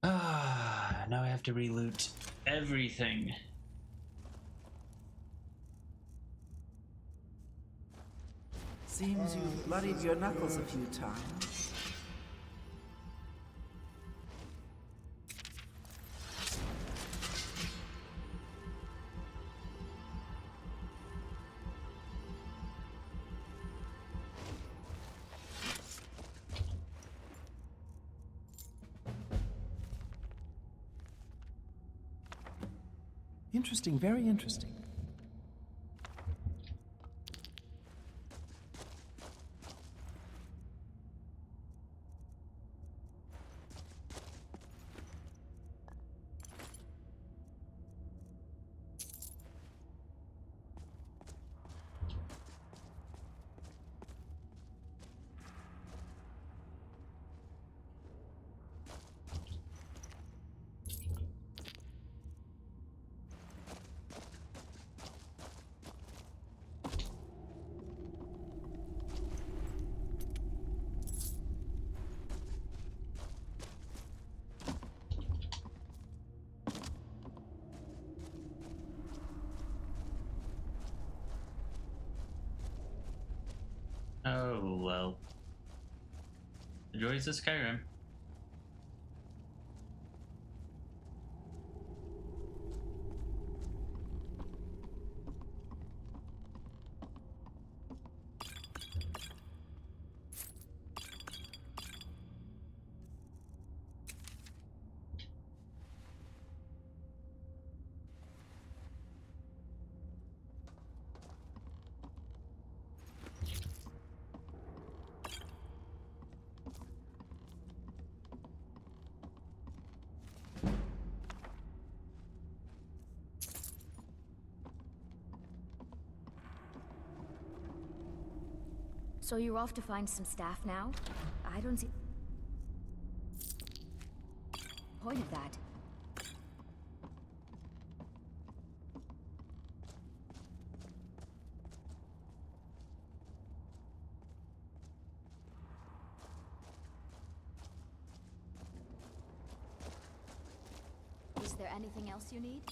Ah, now I have to reloot everything. Seems you've bloodied your knuckles a few times. Interesting, very interesting. Oh well. The joys of Skyrim. So you're off to find some staff now? I don't see point of that. Is there anything else you need?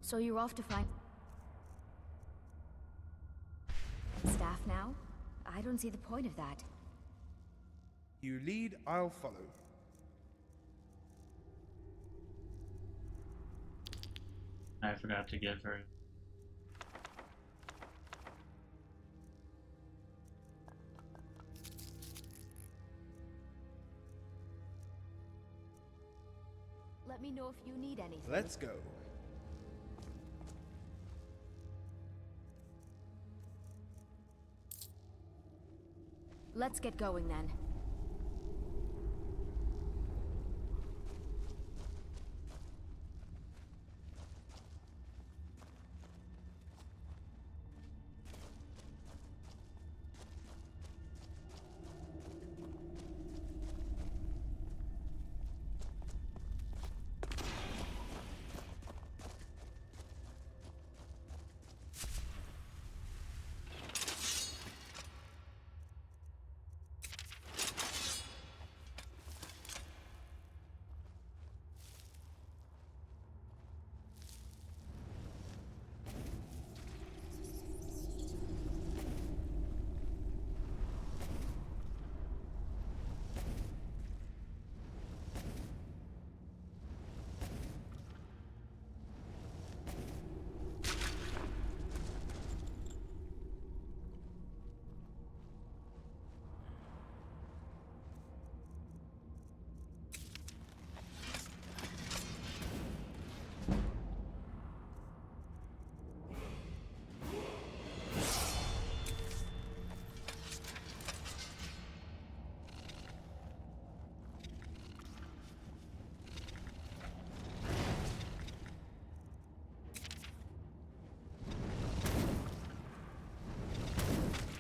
So you're off to find staff now? I don't see the point of that. You lead, I'll follow. I forgot to give her. Let me know if you need anything. Let's go. Let's get going then.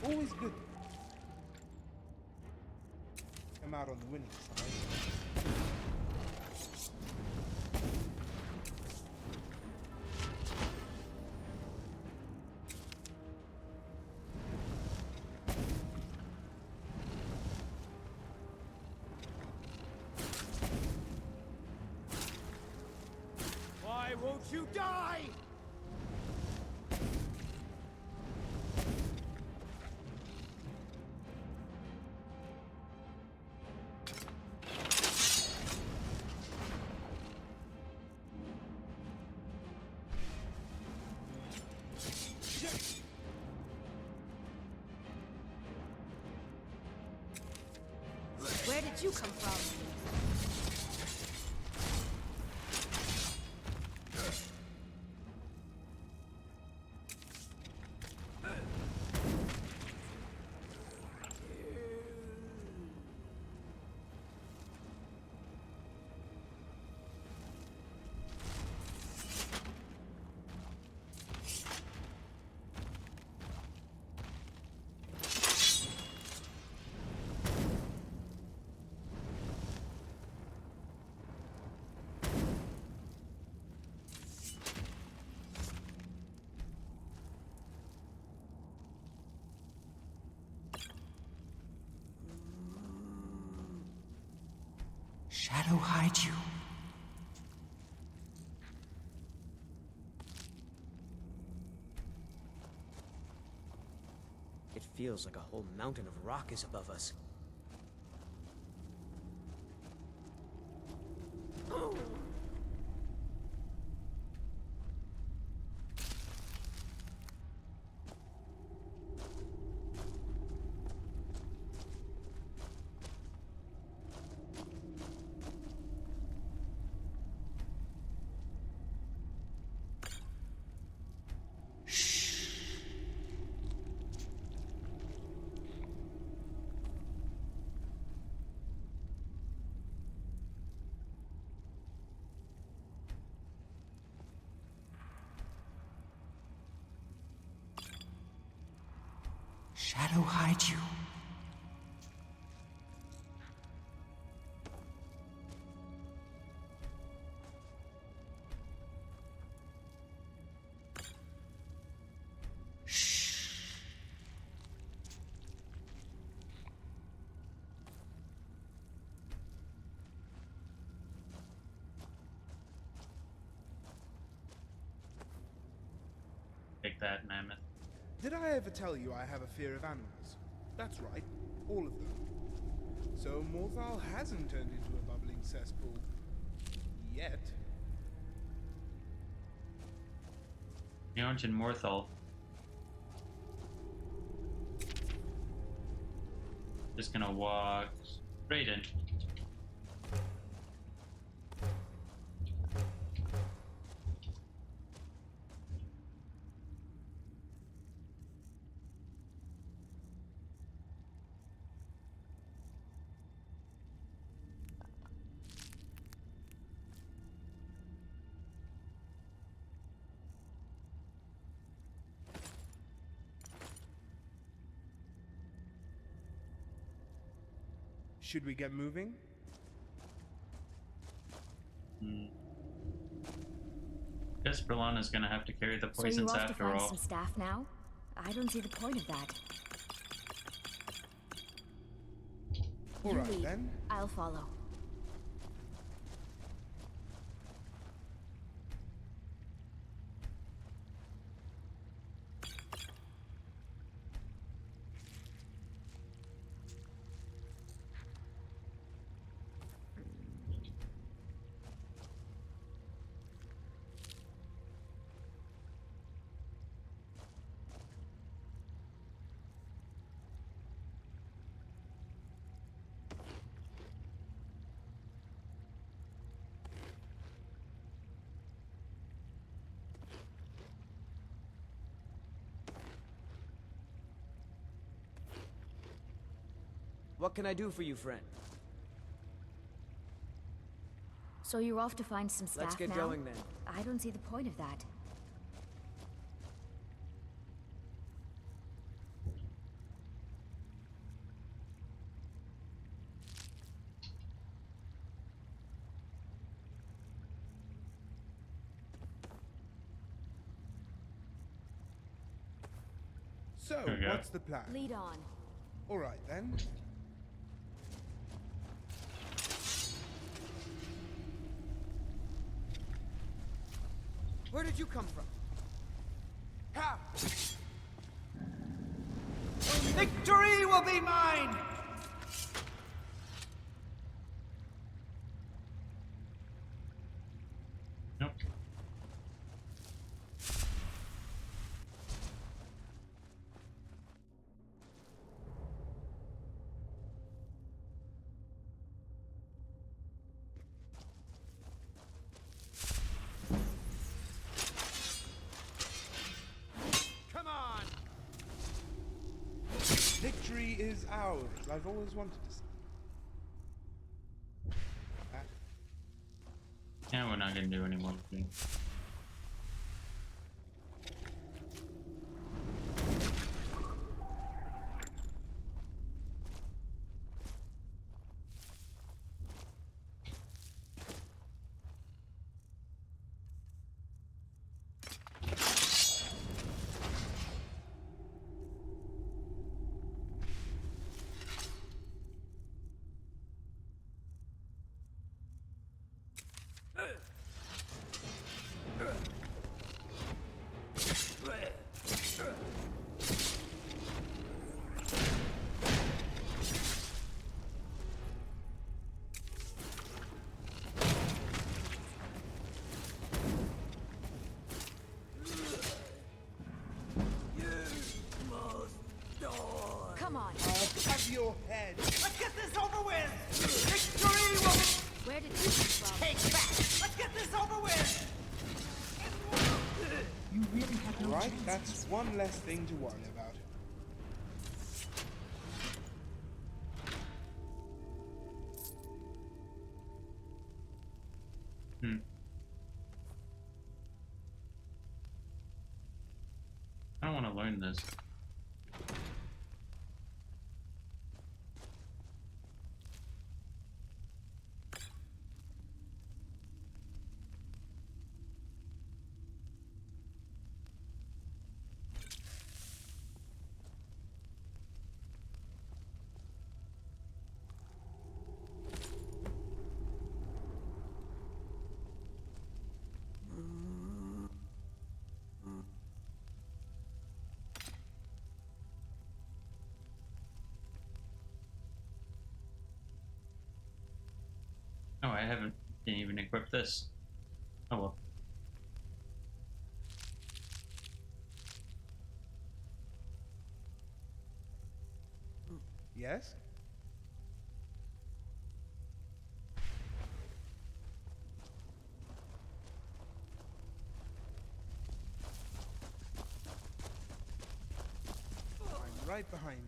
Always good. Come out on the winning side. Why won't you die? Where did you come from? Shadow hide you. It feels like a whole mountain of rock is above us. Shadow hide you. like that, Mammoth. Did I ever tell you I have a fear of animals? That's right, all of them. So Morthal hasn't turned into a bubbling cesspool. Yet. You aren't in Morthal. Just gonna walk straight in. Should we get moving? Guess Berlana's gonna have to carry the So you're poisons off to after find all. some staff now? I don't see the point of that. All You right, lead. then. I'll follow. What can I do for you, friend? So you're off to find some staff Let's get now? going then. I don't see the point of that. So, what's the plan? Lead on. All right, then. Where did you come from? How? Victory will be mine! Nope. Come on! Victory is ours. I've always wanted to say that. Yeah, we're not gonna do any more looting. Come on. I'll have your head. Let's get this over with! Victory will be... Where did you come from? Take back! Let's get this over with! You really have no right, that's one less thing to worry about. I don't want to learn this. didn't even equip this. Oh well. Yes? I'm right behind you.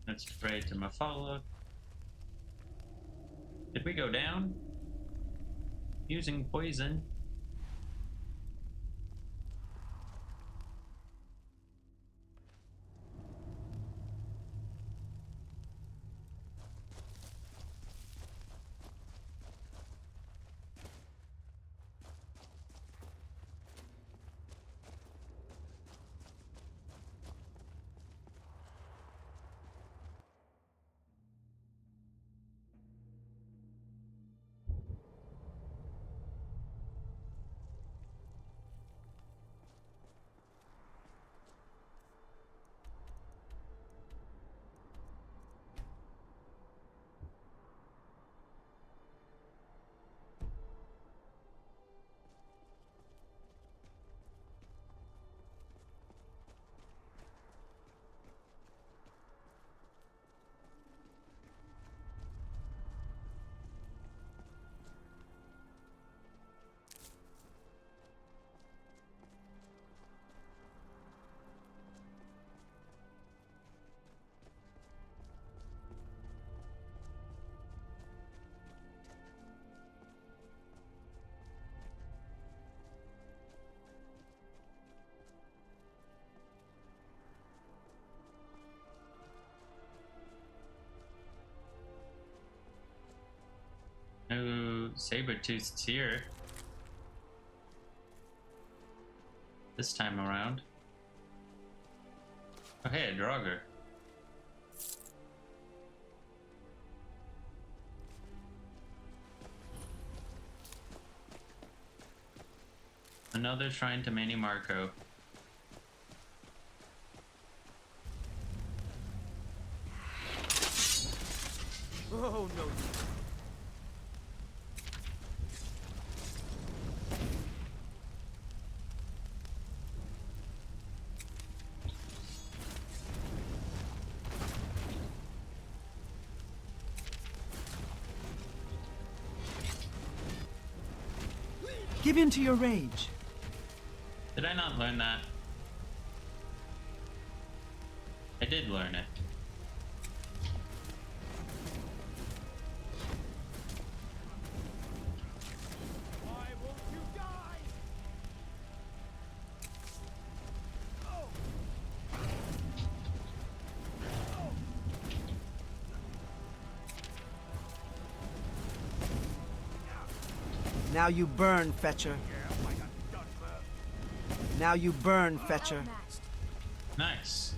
Let's pray to Mafala. Did we go down? Using poison. No saber-tooths here. This time around. Oh hey, a Draugr. Another shrine to Manny Marco. Oh no. Give in to your rage. Did I not learn that? I did learn it. Now you burn, Fetcher. Now you burn, Fetcher. Nice.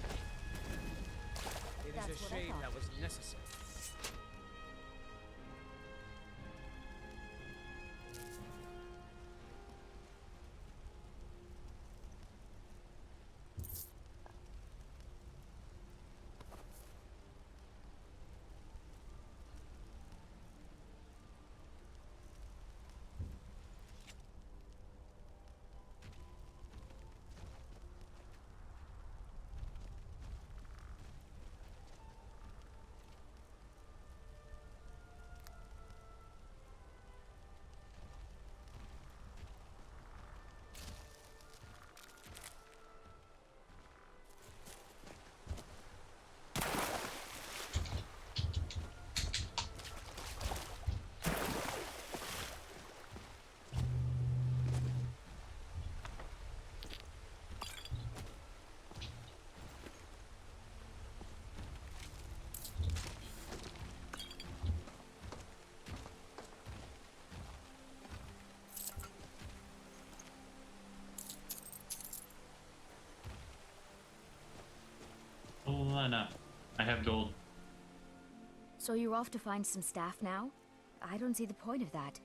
It is a shame that was necessary. No. I have gold. So you're off to find some staff now? I don't see the point of that.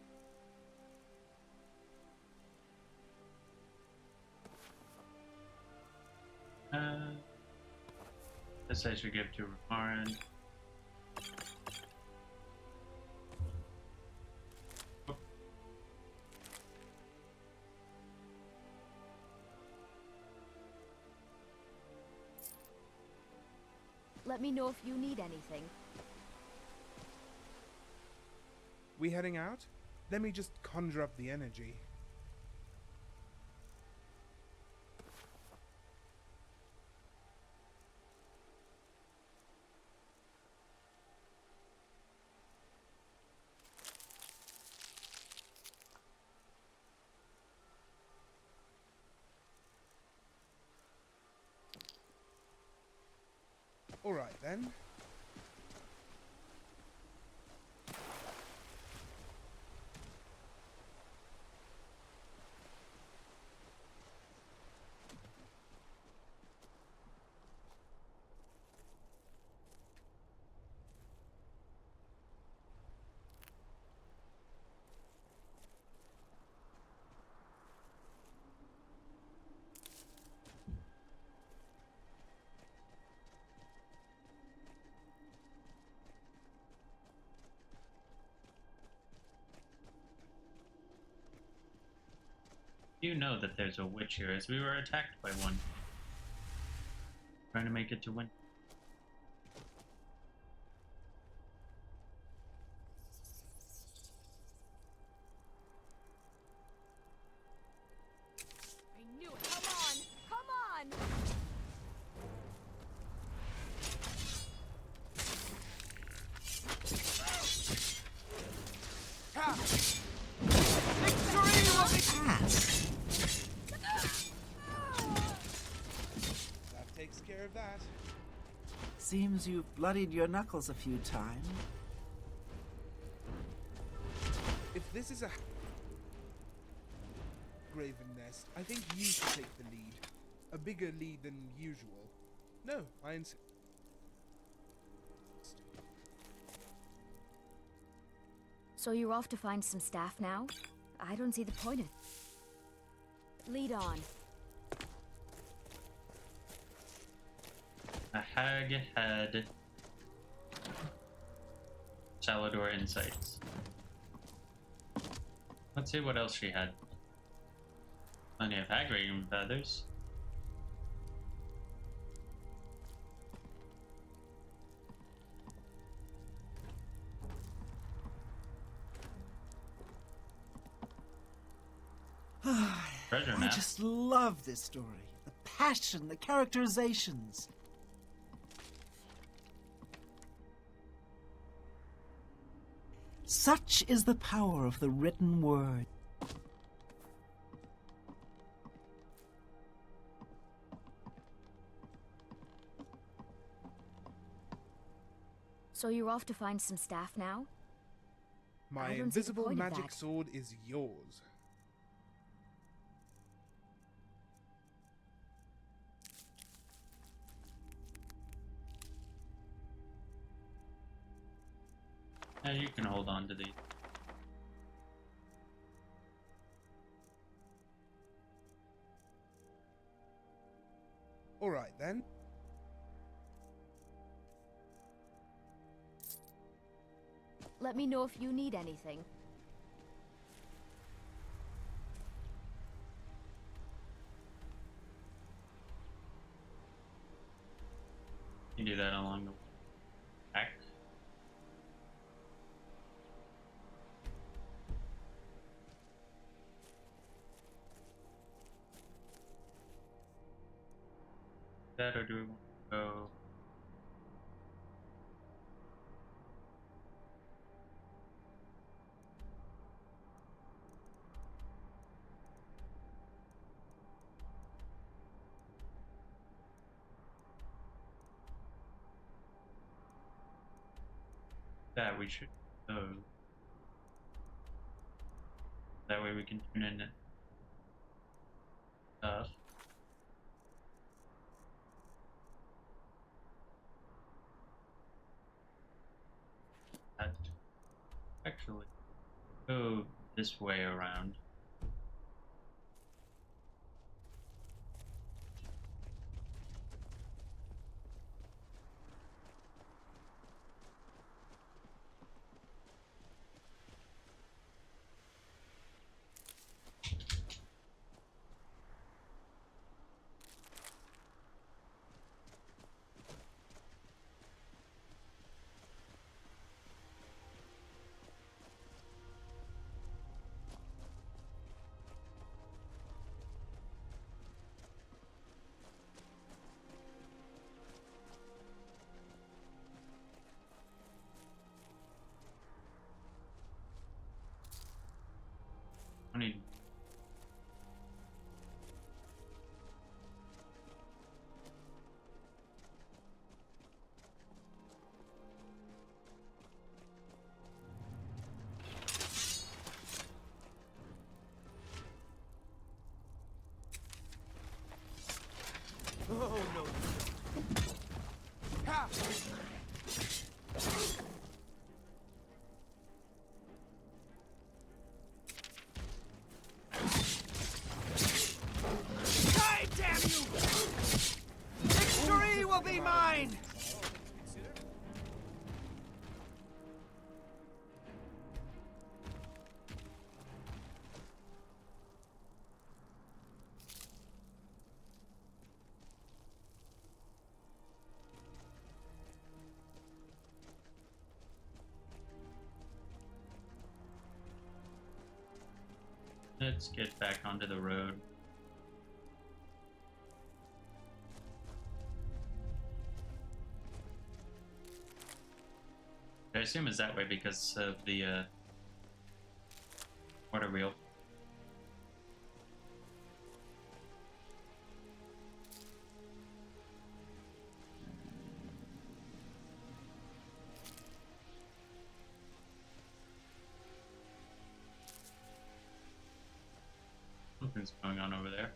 This I should give to Ramaran. Let me know if you need anything. We heading out? Let me just conjure up the energy. All right then. You know that there's a witch here, as we were attacked by one. Trying to make it to win. I knew it. Come on! Come on! Victory will be past! That takes care of that. Seems you've bloodied your knuckles a few times. If this is a graven nest, I think you should take the lead. A bigger lead than usual. No, I insist. So you're off to find some staff now? I don't see the point of... Lead on. A hag had Salador insights. Let's see what else she had. Plenty of hag ring feathers. Treasure I map. just love this story. The passion, the characterizations. Such is the power of the written word. So you're off to find some staff now? My I don't see the invisible point of magic that. sword is yours. Yeah, you can hold on to these. All right then. Let me know if you need anything. You do that along the back. That, or do we want to go? That we should go. That way we can turn in stuff. That actually go this way around. Let's get back onto the road. I assume it's that way because of the water wheel. Something's going on over there.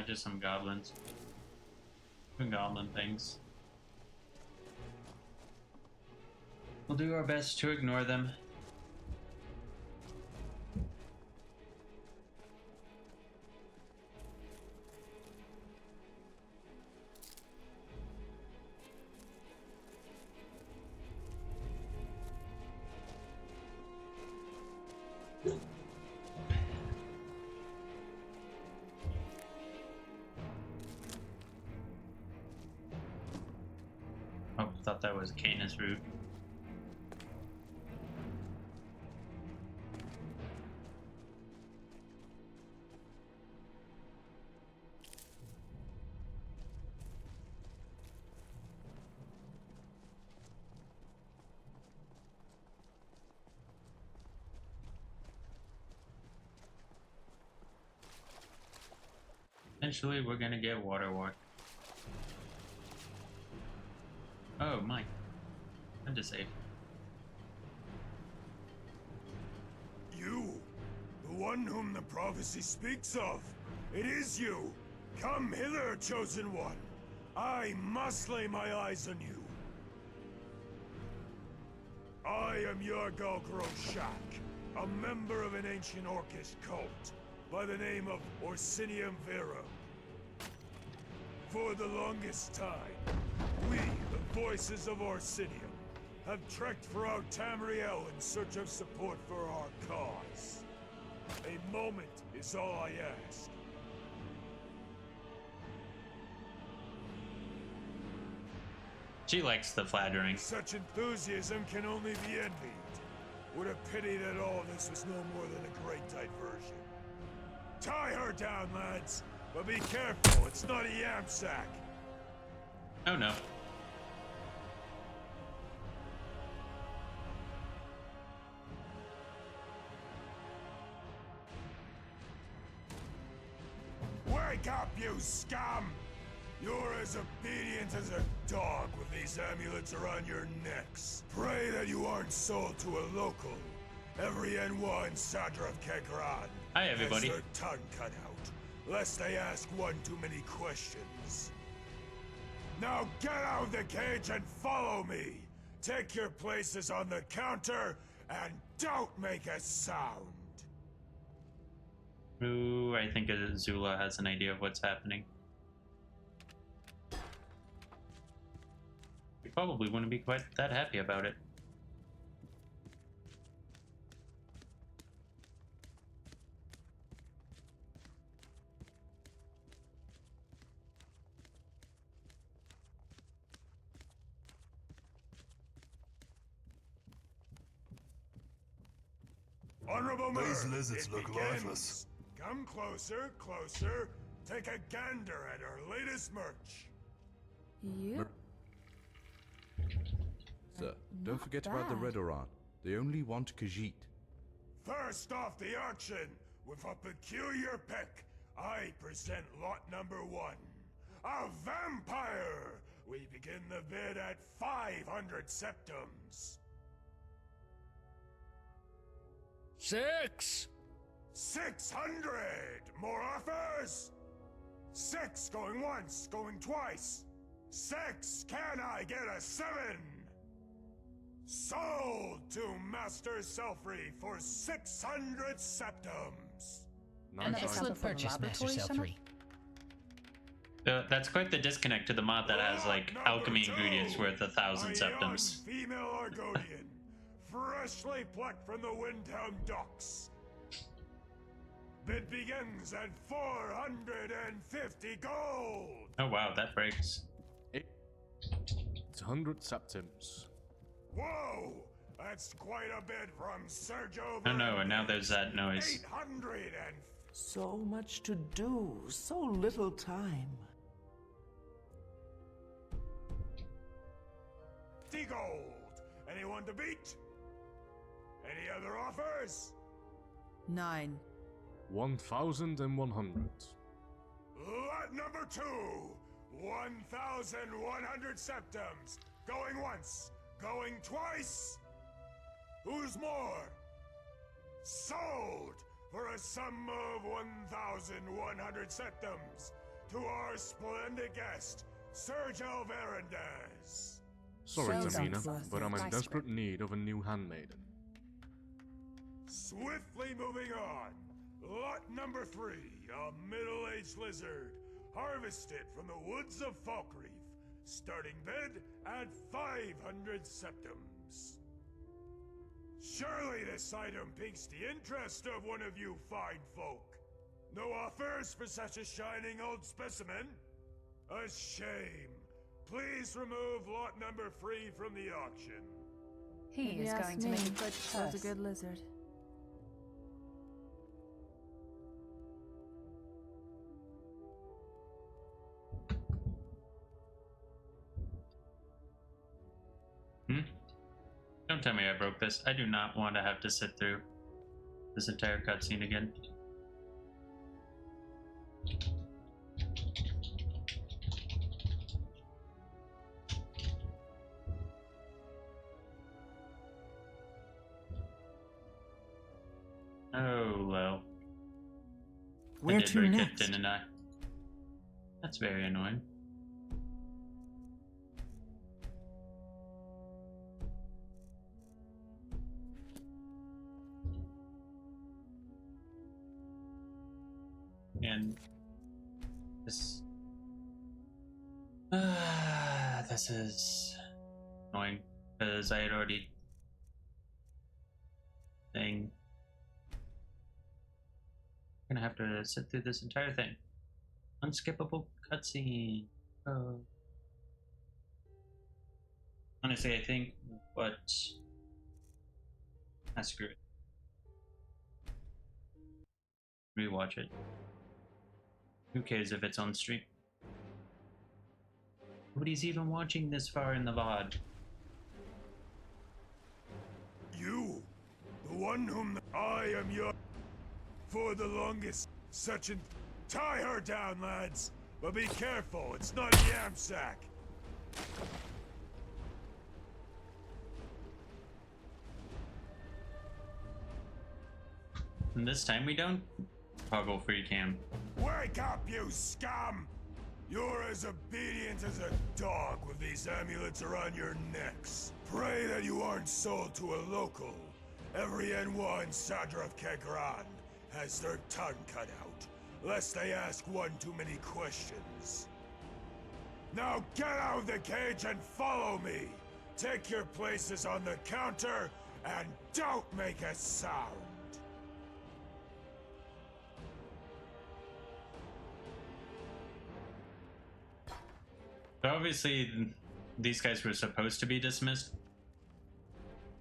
Just some goblins. Doing goblin things. We'll do our best to ignore them. Oh, thought that was Canis root. Eventually, we're gonna get water walk. Oh, Mike. I'm just safe. You, the one whom the prophecy speaks of. It is you. Come hither, chosen one. I must lay my eyes on you. I am Yargal Groshak, a member of an ancient Orcish cult by the name of Orsinium Vera. For the longest time, we, the voices of Orsinium, have trekked throughout Tamriel in search of support for our cause. A moment is all I ask. She likes the flattering. Such enthusiasm can only be envied. What a pity that all this was no more than a great diversion. Tie her down, lads, but be careful, it's not a yam sack. Oh no. Wake up, you scum! You're as obedient as a dog with these amulets around your necks. Pray that you aren't sold to a local. Every N1 Sadra of Kekran Hi, everybody. has their tongue cut out, lest they ask one too many questions. Now get out of the cage and follow me! Take your places on the counter, and don't make a sound! Ooh, I think Zula has an idea of what's happening. We probably wouldn't be quite that happy about it. Honorable These Mer, lizards it look begins. lifeless. Come closer, closer. Take a gander at our latest merch. Yep. Sir, don't forget about the Red Oran. They only want Khajiit. First off the auction, with a peculiar pick, I present lot number 1. A vampire! We begin the bid at 500 septums. 6! 600! More offers? 6 going once, going twice. 6! Can I get a 7? Sold to Master Selfree for 600 septums. An excellent purchase, Master Selfree. That's quite the disconnect to the mod that has like alchemy ingredients worth 1,000 septums. Female Argonian. freshly plucked from the Windhelm docks. Bid begins at 450 gold! Oh wow, that breaks. 800 septims. Whoa! That's quite a bit from Sergio. Oh no, and now there's that noise. 800 and... So much to do, so little time. 50 gold! Anyone to beat? Any other offers? 9. 1,100. Lot number 2! 1,100 septims! Going once, going twice! Who's more? Sold! For a sum of 1,100 septims to our splendid guest, Sergio Verandez. Sorry, So Tamina, worth but it. I'm in Nice desperate need of a new handmaiden. Swiftly moving on. Lot number 3, a middle-aged lizard, harvested from the woods of Falkreath, starting bid at 500 septims. Surely this item piques the interest of one of you fine folk. No offers for such a shining old specimen? A shame. Please remove lot number 3 from the auction. He is going to make a good purse. That's a good lizard. Don't tell me I broke this. I do not want to have to sit through this entire cutscene again. Oh well. Where I did to break next? it, didn't I? That's very annoying. And this this is annoying because I had already thing. I'm gonna have to sit through this entire thing. Unskippable cutscene. Oh. Honestly, I think what screw it. Rewatch it. Who cares if it's on stream? Nobody's even watching this far in the VOD. You, the one whom I am your... For the longest, such an... Tie her down, lads! But be careful, it's not a yam sack! And this time we don't toggle free cam. Wake up, you scum! You're as obedient as a dog with these amulets around your necks. Pray that you aren't sold to a local. Every Enwa in Sadra of Kegran has their tongue cut out, lest they ask one too many questions. Now get out of the cage and follow me! Take your places on the counter, and don't make a sound! So obviously, these guys were supposed to be dismissed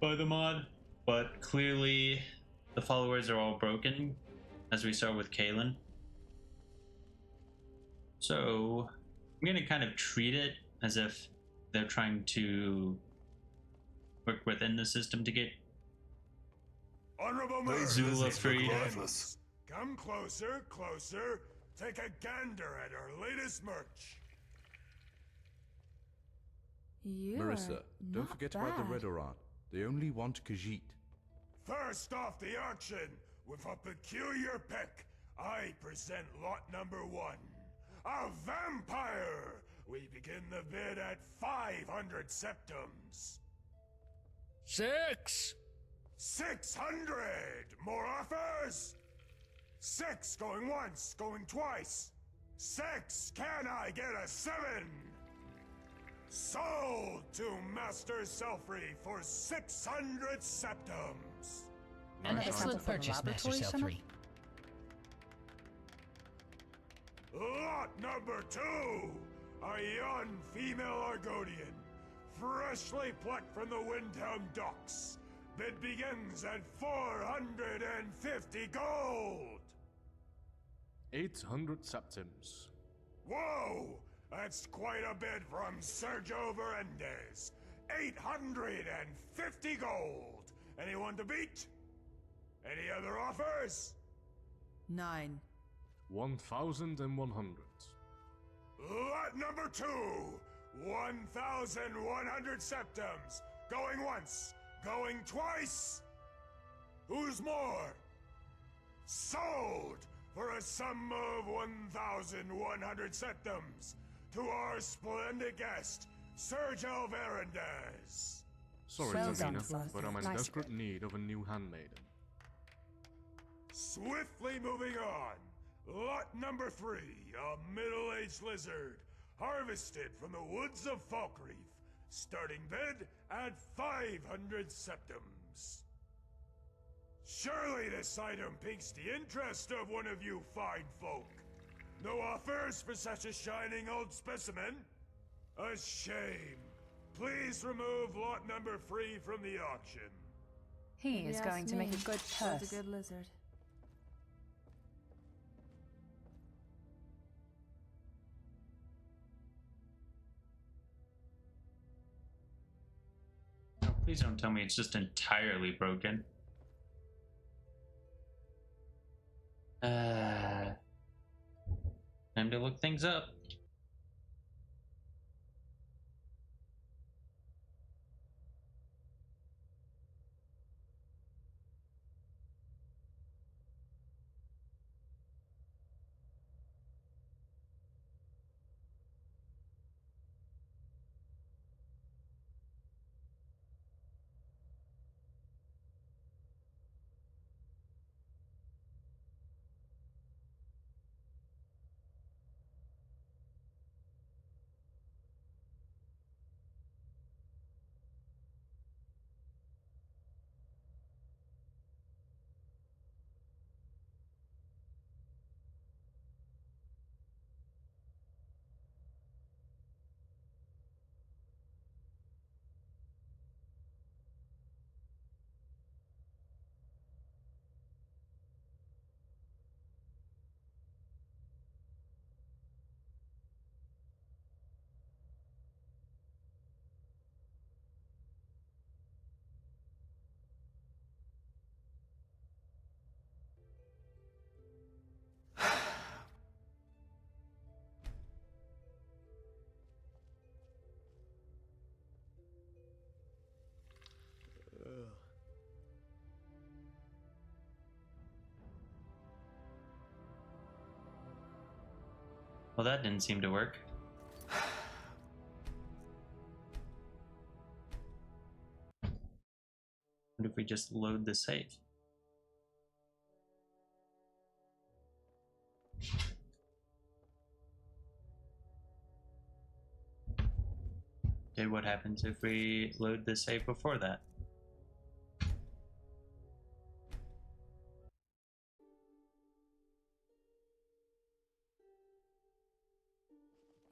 by the mod, but clearly the followers are all broken, as we saw with Kalen. So I'm gonna kind of treat it as if they're trying to work within the system to get Honorable members, Zula free. Come closer, closer. Take a gander at our latest merch. Marissa, don't forget about the Redoran. They only want Khajiit. First off the auction, with a peculiar pick, I present lot number 1. A vampire! We begin the bid at 500 septims. 6! 600! More offers? 6 going once, going twice. 6! Can I get a 7? Sold to Master Selfrey for 600 septums. An excellent purchase, Master Selfrey. Lot number 2! A young female Argonian, freshly plucked from the Windhelm docks. Bid begins at 450 gold! 800 septims. Whoa! That's quite a bid from Sergio Verendes. 850 gold! Anyone to beat? Any other offers? 9. 1,100. Lot number 2! 1,100 septums! Going once, going twice! Who's more? Sold for a sum of 1,100 septums to our splendid guest, Sergio Verendes. Sorry, Well Davina, done, but I'm in Nice desperate need of a new handmaiden. Swiftly moving on. Lot number 3, a middle-aged lizard, harvested from the woods of Falkreath. Starting bid at 500 septums. Surely this item piques the interest of one of you fine folk. No offers for such a shining old specimen? A shame. Please remove lot number 3 from the auction. He is going to make a good purse. That's a good lizard. Oh, please don't tell me it's just entirely broken. Time to look things up. Well, that didn't seem to work. What if we just load the save? Okay, what happens if we load the save before that?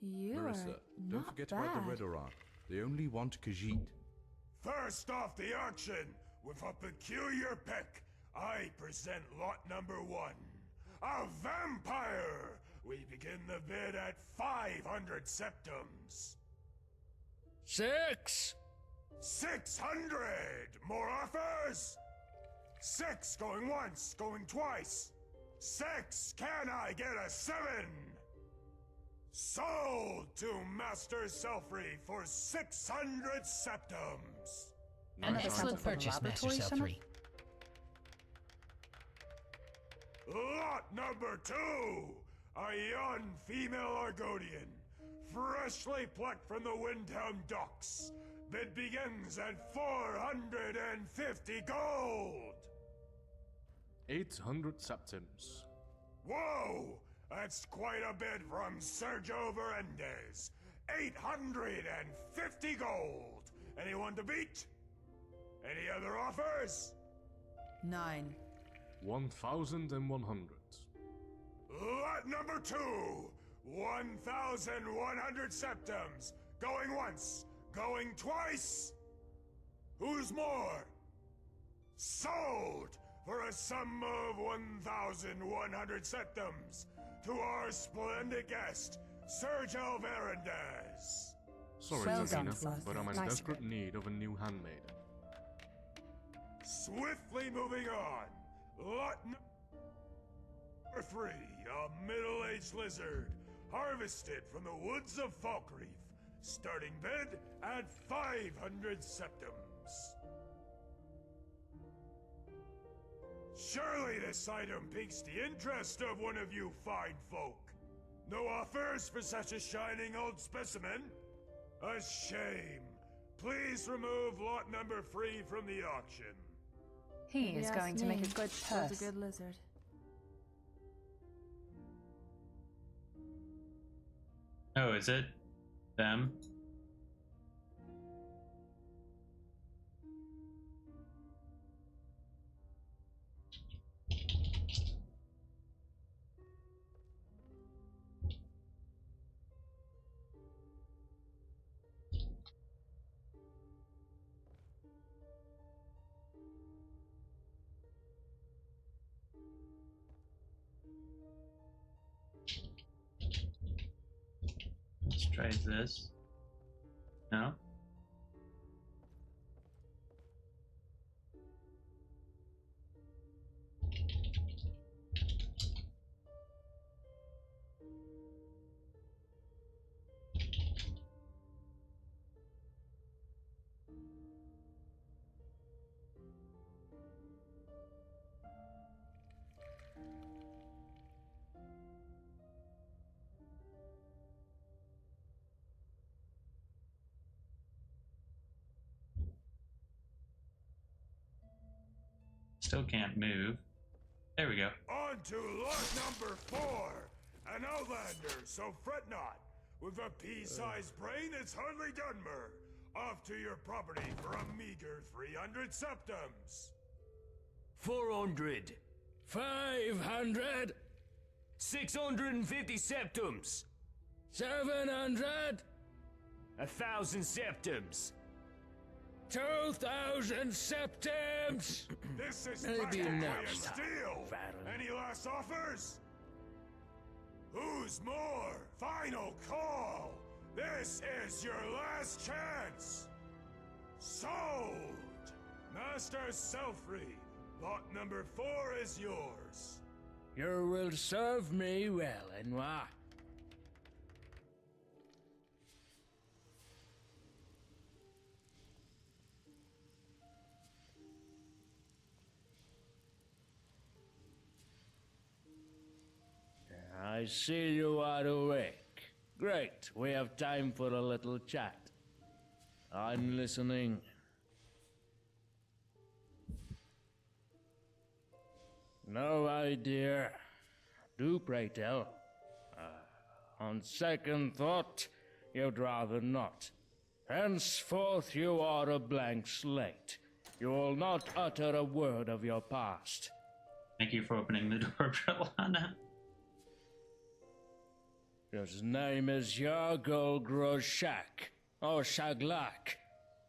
Marissa, don't forget about the Redoran. They only want Khajiit. First off the auction, with a peculiar pick, I present lot number 1. A vampire! We begin the bid at 500 septums. 6! 600! More offers? 6 going once, going twice. 6! Can I get a 7? Sold to Master Selfrey for 600 septums. An excellent purchase, Master Selfrey. Lot number 2! A young female Argonian, freshly plucked from the Windhelm docks. Bid begins at 450 gold! 800 septims. Whoa! That's quite a bid from Sergio Verendes. 850 gold. Anyone to beat? Any other offers? 9. 1,100. Lot number 2. 1,100 septums. Going once. Going twice. Who's more? Sold for a sum of 1,100 septums to our splendid guest, Sergio Verandez. Sorry, Well Tina, done, but I'm in nice desperate need of a new handmaiden. Swiftly moving on. Lot number 3, a middle-aged lizard, harvested from the woods of Falkreath, starting bid at 500 septums. Surely this item piques the interest of one of you fine folk. No offers for such a shining old specimen? A shame. Please remove lot number 3 from the auction. He is going to make a good purse. Was a good lizard. Oh, is it them? Let's try this. No? Still can't move. There we go. On to lot number 4. An Outlander, so fret not. With a pea-sized brain, it's hardly Dunmer. Off to your property for a meager 300 septums. 400. 500. 650 septums. 700. 1,000 septums. 2,000 septums. This is Maybe enough. steal. Any last offers? Who's more? Final call. This is your last chance. Sold. Master Selfrey, lot number 4 is yours. You will serve me well, Enwa. I see you are awake. Great, we have time for a little chat. I'm listening. No idea. Do pray tell. On second thought, you'd rather not. Henceforth you are a blank slate. You will not utter a word of your past. Thank you for opening the door, Brelana. His name is Yargol Groshak, or Shaglak.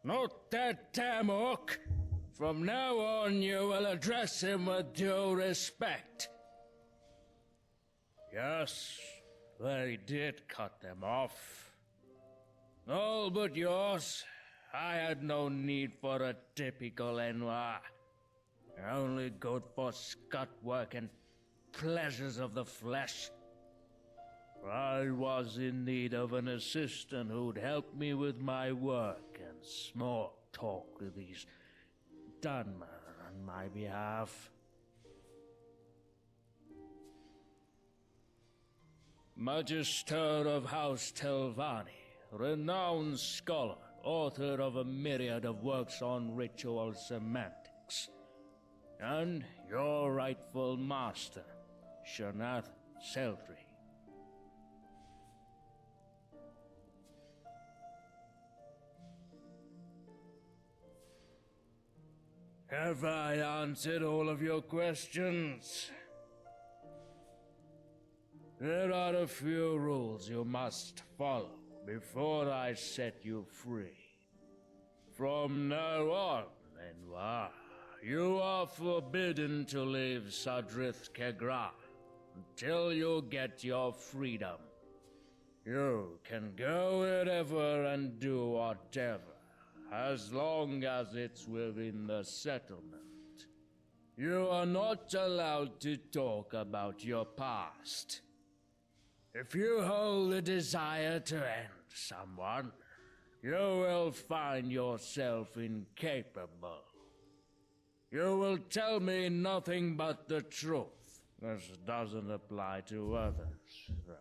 Not that damn orc. From now on, you will address him with due respect. Yes, they did cut them off. All but yours. I had no need for a typical Enwa. Only good for scut work and pleasures of the flesh. I was in need of an assistant who'd help me with my work and small talk with these Dunmer on my behalf. Magister of House Telvanni, renowned scholar, author of a myriad of works on ritual semantics. And your rightful master, Shanath Seltry. Have I answered all of your questions? There are a few rules you must follow before I set you free. From now on, Lenoir, you are forbidden to leave Sadrith Kegra until you get your freedom. You can go wherever and do whatever, as long as it's within the settlement. You are not allowed to talk about your past. If you hold a desire to end someone, you will find yourself incapable. You will tell me nothing but the truth. This doesn't apply to others, though.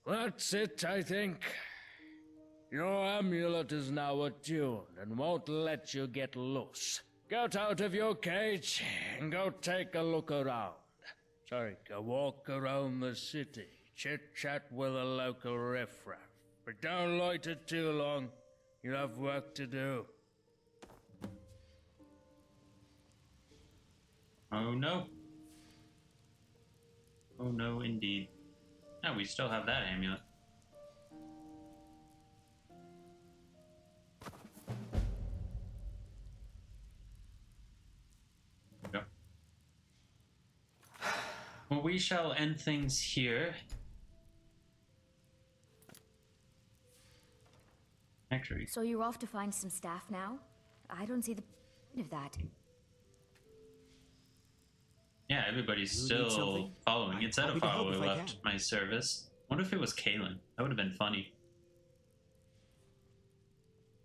That's it, I think. Your amulet is now attuned and won't let you get loose. Get out of your cage and go take a look around. Take a walk around the city. Chit-chat with a local riffraff. But don't loiter too long. You have work to do. Oh no. Oh no, indeed. No, we still have that amulet. Go. Well, we shall end things here. Actually. So you're off to find some staff now? I don't see the point of that. Yeah, everybody's still following. It said a follower left my service. Wonder if it was Kalen. That would have been funny.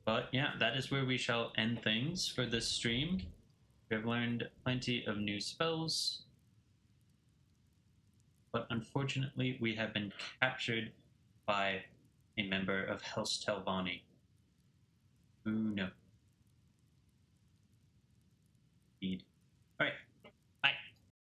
But yeah, that is where we shall end things for this stream. We have learned plenty of new spells. But unfortunately, we have been captured by a member of House Telvanni. Who knows?